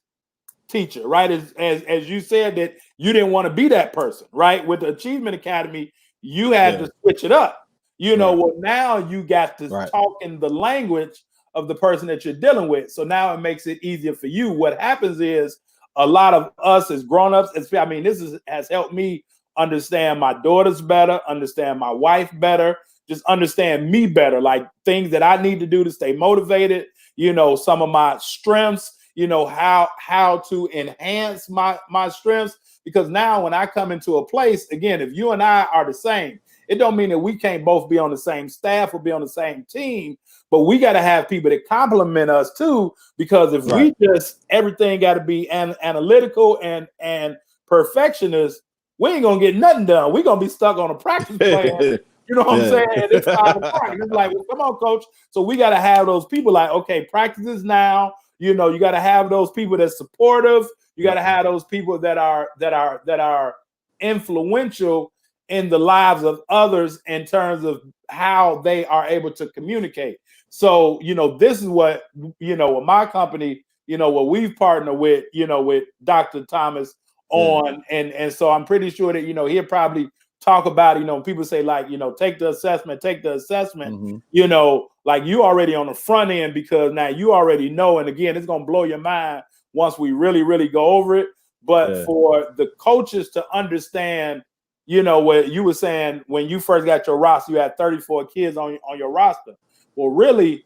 teacher, right? As you said, that you didn't want to be that person, right? With the Achievement Academy, you had to switch it up. Well, now you got to talk in the language of the person that you're dealing with. So now it makes it easier for you. What happens is, a lot of us as grown-ups, has helped me understand my daughters better, understand my wife better, just understand me better, like things that I need to do to stay motivated, some of my strengths, how to enhance my strengths. Because now when I come into a place, again, if you and I are the same, it don't mean that we can't both be on the same staff or be on the same team, but we got to have people that complement us too. Because if we just, everything got to be analytical and perfectionist, we ain't gonna get nothing done. We're gonna be stuck on a practice plan. You know what I'm saying? And it's time to practice. It's like, well, come on, coach. So we got to have those people like, okay, practice is now. You know, you got to have those people that's supportive. You got to have those people that are influential in the lives of others in terms of how they are able to communicate. So, you know, this is what, you know, with my company, you know, what we've partnered with, you know, with Dr. Thomas on, and so I'm pretty sure that, you know, he'll probably talk about, you know, people say like, you know, take the assessment, you know, like you already on the front end because now you already know. And again, it's going to blow your mind once we really, really go over it. But for the coaches to understand, you know, what you were saying when you first got your roster, you had 34 kids on your roster. Well, really,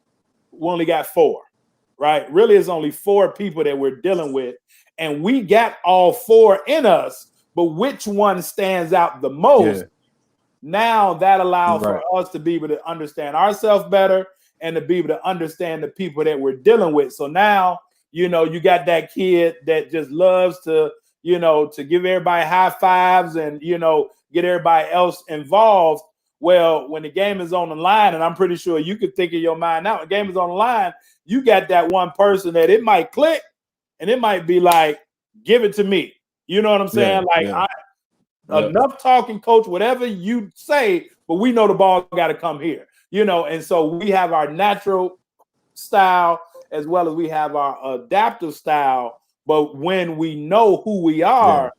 we only got 4, right? Really, it's only 4 people that we're dealing with. And we got all 4 in us, but which one stands out the most? Yeah. Now that allows for us to be able to understand ourselves better and to be able to understand the people that we're dealing with. So now, you know, you got that kid that just loves to, you know, to give everybody high fives and, you know, get everybody else involved. Well, when the game is on the line, and I'm pretty sure you could think of your mind now, the game is on the line, you got that one person that it might click and it might be like, give it to me. You know what I'm saying? Enough talking, coach, whatever you say, but we know the ball got to come here, you know. And so we have our natural style as well as we have our adaptive style. But when we know who we are,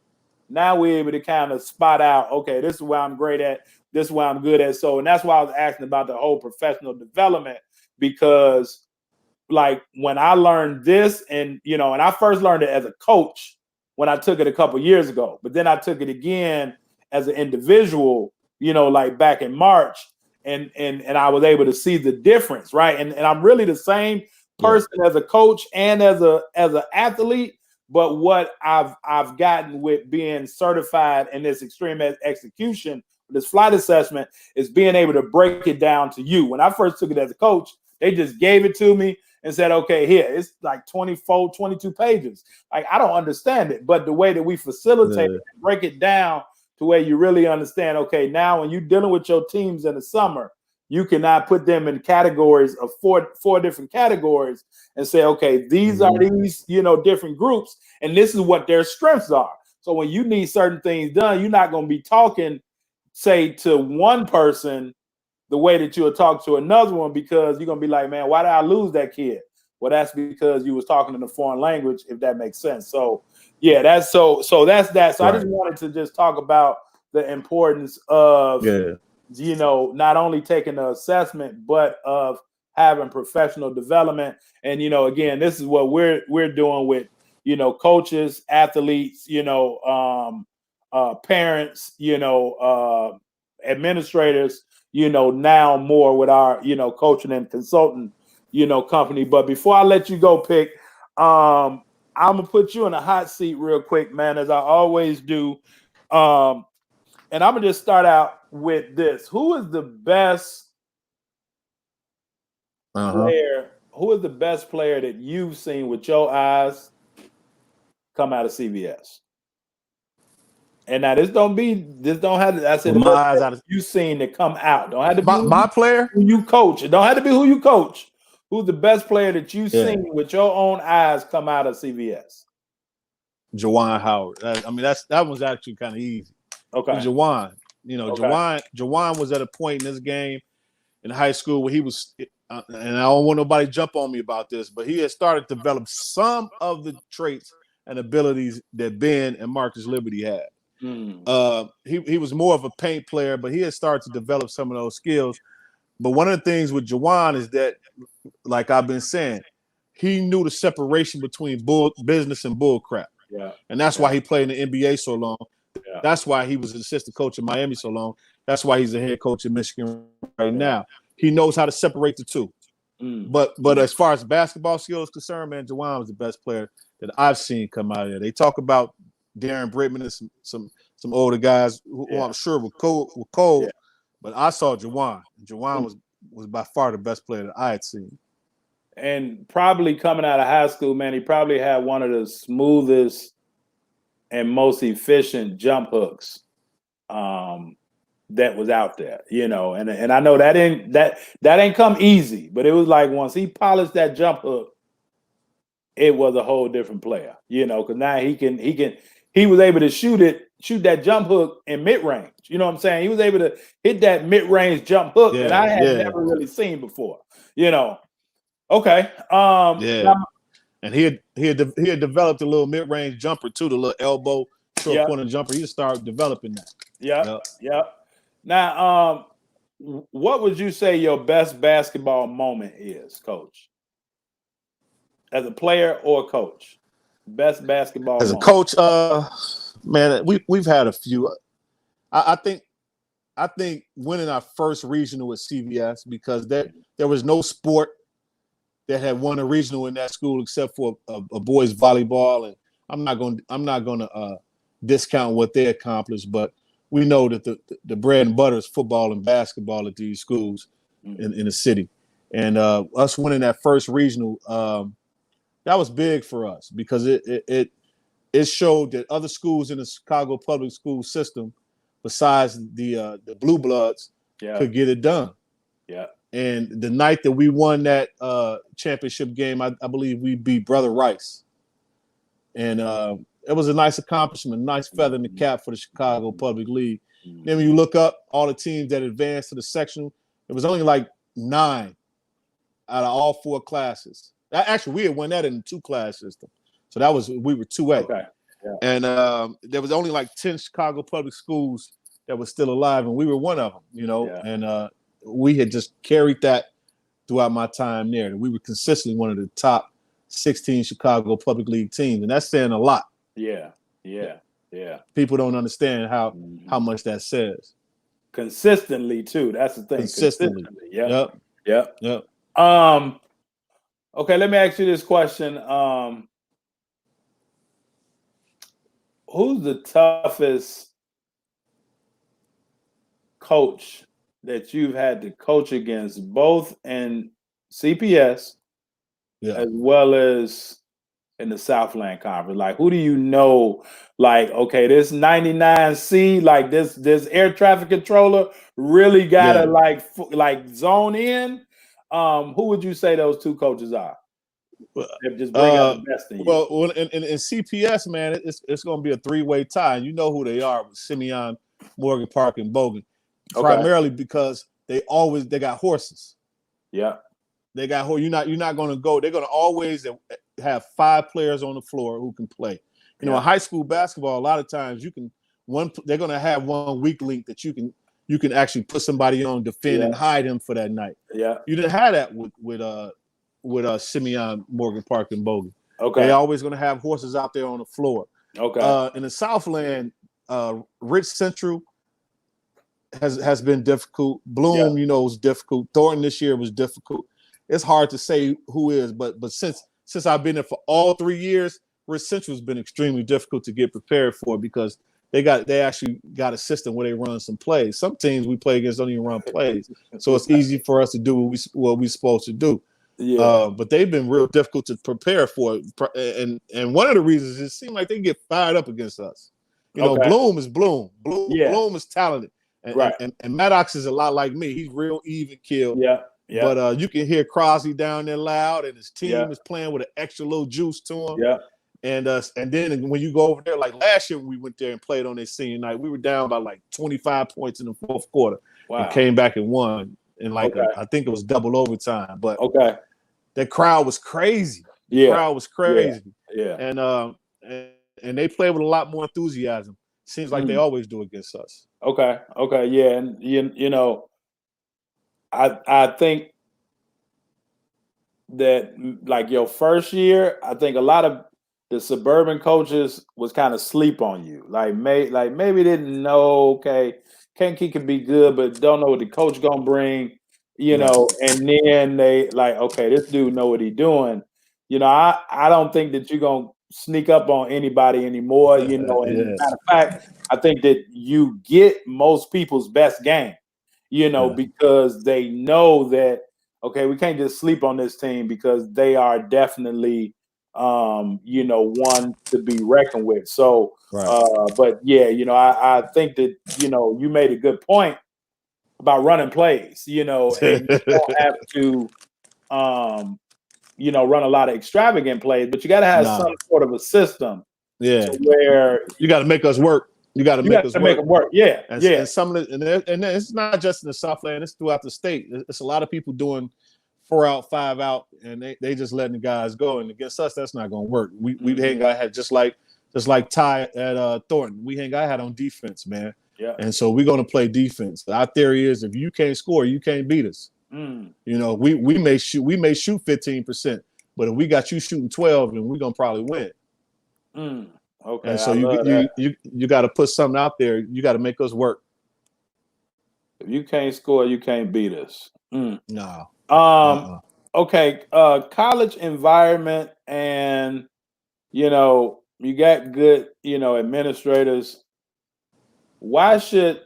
now we're able to kind of spot out, okay, this is where I'm great at, this is where I'm good at. So, and that's why I was asking about the whole professional development, because like when I learned this, and you know, and I first learned it as a coach when I took it a couple years ago, but then I took it again as an individual, you know, like back in March, and I was able to see the difference, right? And I'm really the same person as a coach and as an athlete, but what I've gotten with being certified in this extreme execution, this flight assessment, is being able to break it down to you. When I first took it as a coach, they just gave it to me and said, okay, here, it's like 24, 22 pages. Like, I don't understand it. But the way that we facilitate it and break it down to where you really understand, okay, now when you're dealing with your teams in the summer, you cannot put them in categories of four different categories and say, okay, these are these, you know, different groups, and this is what their strengths are. So when you need certain things done, you're not going to be talking, say, to one person the way that you'll talk to another one, because you're gonna be like, man, why did I lose that kid? Well, that's because you was talking in a foreign language, if that makes sense. So yeah, that's so that's that. So I just wanted to just talk about the importance of you know, not only taking the assessment, but of having professional development. And you know, again, this is what we're doing with, you know, coaches, athletes, you know, parents, you know, administrators, you know, now more with our, you know, coaching and consulting, you know, company. But before I let you go, Pick, I'm gonna put you in a hot seat real quick, man, as I always do. And I'm gonna just start out with this. Who is the best player? Who is the best player that you've seen with your eyes come out of CVS? And now this don't have to, I said, my eyes out of you seen to come out. Don't have to be my player who you coach. It don't have to be who you coach. Who's the best player that you've seen with your own eyes come out of CVS? Juwan Howard. That was actually kind of easy. Okay. Juwan, you know, Juwan was at a point in this game in high school where he was, and I don't want nobody to jump on me about this, but he had started to develop some of the traits and abilities that Ben and Marcus Liberty had. He was more of a paint player, but he had started to develop some of those skills. But one of the things with Juwan is that, like I've been saying, he knew the separation between business and bull crap. And that's why he played in the NBA so long. That's why he was an assistant coach in Miami so long. That's why he's a head coach in Michigan right now. He knows how to separate the two. But as far as basketball skills concerned, man, Juwan was the best player that I've seen come out of there. They talk about Darren Brittman and some older guys who I'm sure were cold, but I saw Juwan. Juwan was by far the best player that I had seen. And probably coming out of high school, man, he probably had one of the smoothest and most efficient jump hooks that was out there, you know. And I know that ain't come easy, but it was like once he polished that jump hook, it was a whole different player, because now he was able to shoot that jump hook in mid range. You know what I'm saying? He was able to hit that mid range jump hook that I had never really seen before. Okay. Yeah. And he had developed a little mid range jumper too, the little elbow short corner jumper. He started developing that. Yep. Now, what would you say your best basketball moment is, Coach? As a player or a coach? Best basketball As a moment. coach, man, we've had a few. I think winning our first regional at CVS, because there was no sport that had won a regional in that school except for a boys volleyball, and I'm not going to discount what they accomplished, but we know that the bread and butter is football and basketball at these schools in the city, and us winning that first regional, that was big for us because it showed that other schools in the Chicago public school system, besides the Blue Bloods, could get it done. Yeah. And the night that we won that championship game, I believe we beat Brother Rice. And it was a nice accomplishment, nice feather in the cap for the Chicago Public League. Then when you look up all the teams that advanced to the sectional, it was only like 9 out of all 4 classes. Actually, we had won that in the 2-class system. So we were 2A. Okay. Yeah. And there was only like 10 Chicago public schools that were still alive, and we were one of them, and we had just carried that throughout my time there. We were consistently one of the top 16 Chicago Public League teams, and that's saying a lot. Yeah. People don't understand how much that says. Consistently too. That's the thing. Consistently. Yep. Okay, let me ask you this question. Who's the toughest coach that you've had to coach against, both in CPS as well as in the Southland Conference? Like, who do you know? Like, okay, this 99C, like this air traffic controller really gotta like zone in. Who would you say those 2 coaches are? Just bring out the best in you. Well, in CPS, man, it's going to be a 3-way tie. You know who they are with Simeon, Morgan Park, and Bogan. Primarily because they got horses. Yeah. They got horses. You're not going to go. They're going to always have 5 players on the floor who can play. In high school basketball, a lot of times they're going to have one weak link that you can actually put somebody on, defend, and hide him for that night. Yeah. You didn't have that with Simeon, Morgan Park, and Bogan. Okay. They're always going to have horses out there on the floor. Okay. In the Southland, Rich Central has been difficult. Bloom, was difficult. Thornton this year was difficult. It's hard to say who is, but since I've been there for all 3 years, Rich Central has been extremely difficult to get prepared for, because they actually got a system where they run some plays. Some teams we play against don't even run plays, so it's easy for us to do what we're supposed to do. Yeah. But they've been real difficult to prepare for, and one of the reasons is it seems like they get fired up against us. Bloom is Bloom. Bloom is talented, and Maddox is a lot like me. He's real even killed. Yeah. But you can hear Crosby down there loud, and his team is playing with an extra little juice to him. Yeah. And then when you go over there, like last year when we went there and played on their senior night, we were down by like 25 points in the 4th quarter. Wow. And came back and won. And I think it was double overtime. But that crowd was crazy. The crowd was crazy. Yeah. And they play with a lot more enthusiasm. Seems like they always do against us. Okay. Yeah. And I think that, like, your first year, I think a lot of the suburban coaches was kind of sleep on you. Maybe didn't know, okay, Kenke can be good, but don't know what the coach gonna bring, and then they like, okay, this dude know what he's doing. I don't think that you're gonna sneak up on anybody anymore, and matter of fact, I think that you get most people's best game, because they know that, okay, we can't just sleep on this team because they are definitely one to be reckoned with. So, but yeah, I think that, you made a good point about running plays, and you don't have to, run a lot of extravagant plays, but you got to have some sort of a system. Yeah, to where you got to make us work. You got to make us make them work. Yeah, and some of the and it's not just in the Southland; it's throughout the state. It's a lot of people doing 4 out, 5 out, and they just letting the guys go. And against us, that's not going to work. We ain't got had just like Ty at Thornton. We ain't got had on defense, man. Yeah. And so we're going to play defense. Our theory is if you can't score, you can't beat us. You know, we may shoot 15%, but if we got you shooting 12, then we're going to probably win. Okay. And so you got to put something out there. You got to make us work. If you can't score, you can't beat us. No. Okay. College environment, and you got good, administrators. Why should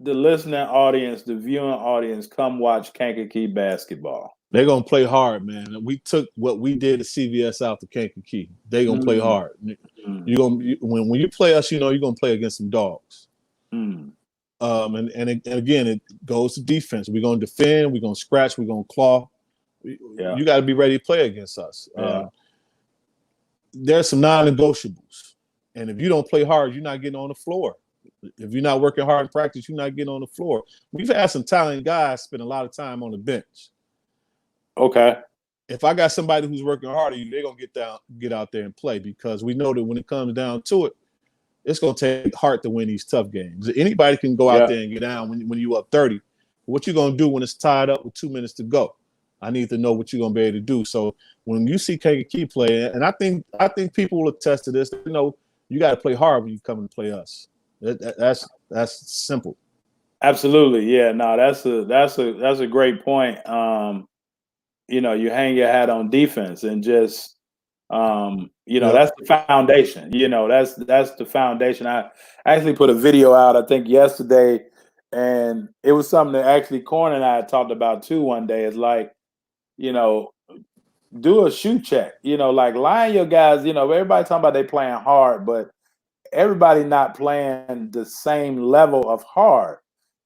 the listening audience, the viewing audience, come watch Kankakee basketball? They're gonna play hard, man. We took what we did at CVS out to Kankakee. They're gonna play hard. You're gonna when you play us, you're gonna play against some dogs. And again, it goes to defense. We're gonna defend. We're gonna scratch. We're gonna claw. You got to be ready to play against us. There's some non-negotiables, and if you don't play hard, you're not getting on the floor. If you're not working hard in practice, you're not getting on the floor. We've had some talented guys spend a lot of time on the bench. Okay. If I got somebody who's working harder, they're gonna get out there and play, because we know that when it comes down to it, it's gonna take heart to win these tough games. Anybody can go out there and get down when you up 30. What you gonna do when it's tied up with 2 minutes to go? I need to know what you're gonna be able to do. So when you see Kankakee play, and I think people will attest to this, you got to play hard when you come and play us. That's simple. Absolutely, yeah. No, that's a great point. You hang your hat on defense and just that's the foundation. That's the foundation. I actually put a video out, I think yesterday, and it was something that actually Corn and I talked about too one day. It's like, do a shoe check. Like line your guys. Everybody talking about they playing hard, but everybody not playing the same level of hard.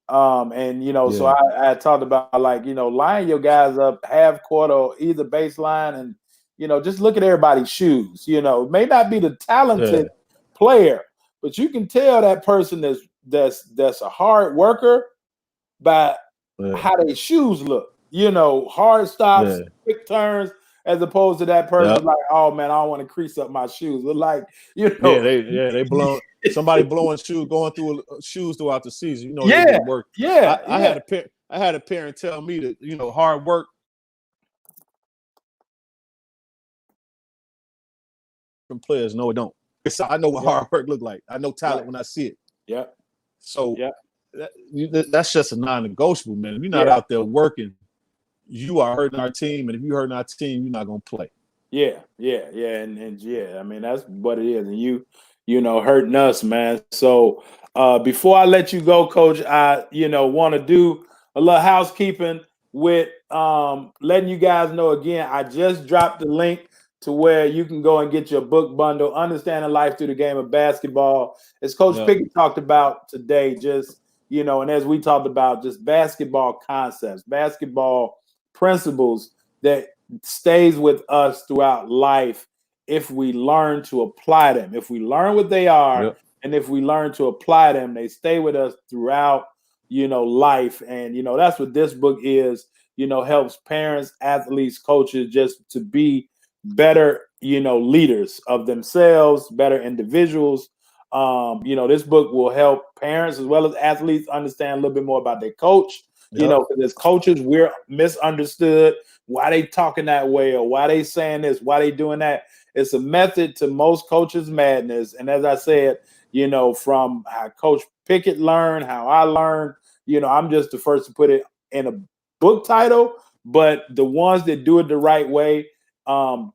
So I talked about line your guys up half court or either baseline, and just look at everybody's shoes. It may not be the talented player, but you can tell that person that's a hard worker by how their shoes look. Hard stops, quick turns, as opposed to that person like, oh man, I don't want to crease up my shoes. But like, they blow somebody blowing shoes, going through shoes throughout the season. They didn't work. I had a parent tell me that hard work. From players, no, it don't. I know what hard work look like. I know talent when I see it. Yeah. So that's just a non-negotiable, man. If you're not out there working, you are hurting our team, and if you're hurting our team, you're not gonna play. Yeah, and I mean that's what it is, and you hurting us, man. So before I let you go, Coach, I want to do a little housekeeping with letting you guys know again. I just dropped the link to where you can go and get your book bundle, Understanding Life Through the Game of Basketball. As Coach Pickett talked about today, just and as we talked about, just basketball concepts, basketball principles that stays with us throughout life if we learn to apply them. If we learn what they are, and if we learn to apply them, they stay with us throughout life. And that's what this book is. Helps parents, athletes, coaches just to be better leaders of themselves, better individuals. This book will help parents as well as athletes understand a little bit more about their coach. Because as coaches, we're misunderstood. Why they talking that way, or why they saying this, why they doing that. It's a method to most coaches' madness. And as I said, from how Coach Pickett learned, how I learned, I'm just the first to put it in a book title, but the ones that do it the right way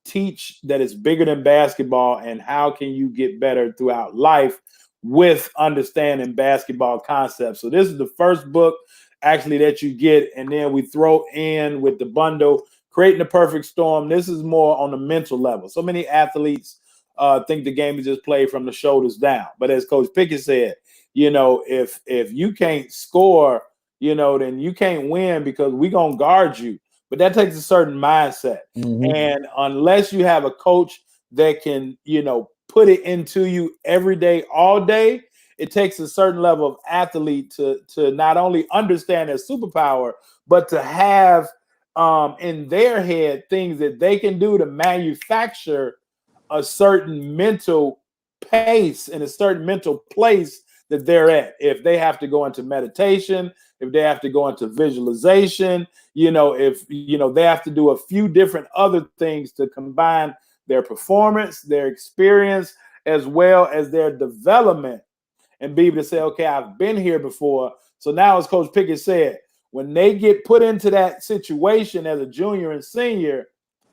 teach that it's bigger than basketball, and how can you get better throughout life with understanding basketball concepts. So this is the first book actually that you get, and then we throw in with the bundle Creating the Perfect Storm. This is more on the mental level. So many athletes think the game is just played from the shoulders down, but as Coach Pickett said, if you can't score, then you can't win, because we're gonna guard you. but that takes a certain mindset. And unless you have a coach that can, put it into you every day, all day, it takes a certain level of athlete to not only understand their superpower, but to have in their head things that they can do to manufacture a certain mental pace and a certain mental place that they're at. If they have to go into meditation, if they have to go into visualization, if they have to do a few different other things to combine their performance, their experience, as well as their development, and be able to say, okay, I've been here before. So now, as Coach Pickett said, when they get put into that situation as a junior and senior,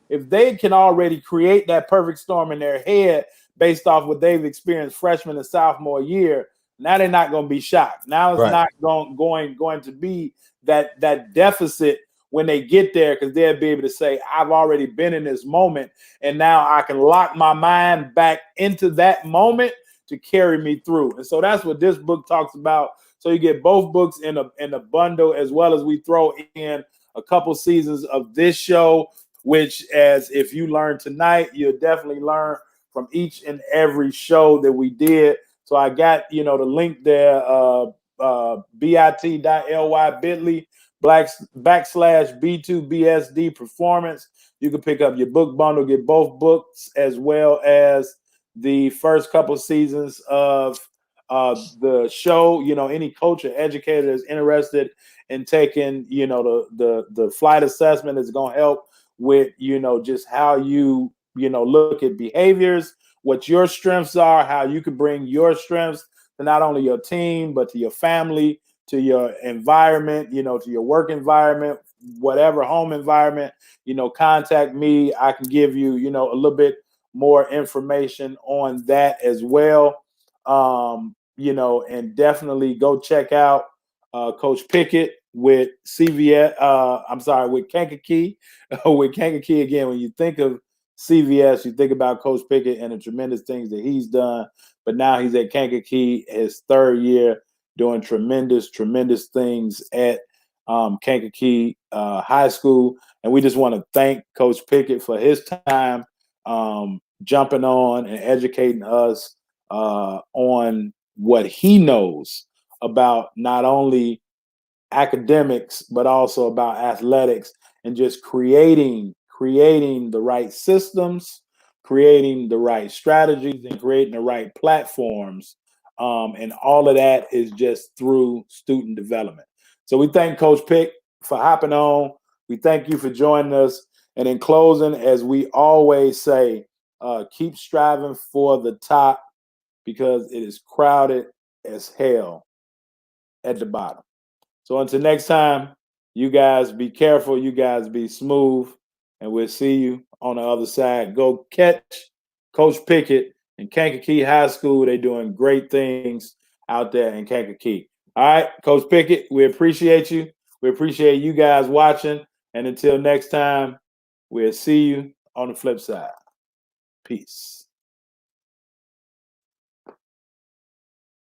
if they can already create that perfect storm in their head based off what they've experienced freshman and sophomore year, now they're not going to be shocked. Now it's not going to be that deficit when they get there, because they'll be able to say, I've already been in this moment, and now I can lock my mind back into that moment to carry me through. And so that's what this book talks about. So you get both books in a bundle, as well as we throw in a couple seasons of this show, which, as if you learn tonight, you'll definitely learn from each and every show that we did. So I got, the link there, bit.ly/B2BSD performance. You can pick up your book bundle, get both books, as well as the first couple seasons of the show. Any coach or educator that's interested in taking, the flight assessment is going to help with, just how you, look at behaviors, what your strengths are, how you can bring your strengths to not only your team, but to your family, to your environment, to your work environment, whatever home environment. Contact me. I can give you, a little bit more information on that as well. And definitely go check out Coach Pickett with CVS. With Kankakee. With Kankakee, again, when you think of CVS, you think about Coach Pickett and the tremendous things that he's done. But now he's at Kankakee, his third year, doing tremendous things at Kankakee High School. And we just want to thank Coach Pickett for his time jumping on and educating us on what he knows about not only academics, but also about athletics, and just creating the right systems, creating the right strategies, and creating the right platforms. And all of that is just through student development. So we thank Coach Pick for hopping on. We thank you for joining us. And in closing, as we always say, keep striving for the top, because it is crowded as hell at the bottom. So until next time, you guys be careful, you guys be smooth, and we'll see you on the other side. Go catch Coach Pickett in Kankakee High School. They're doing great things out there in Kankakee. All right, Coach Pickett, we appreciate you. We appreciate you guys watching. And until next time, we'll see you on the flip side. Peace.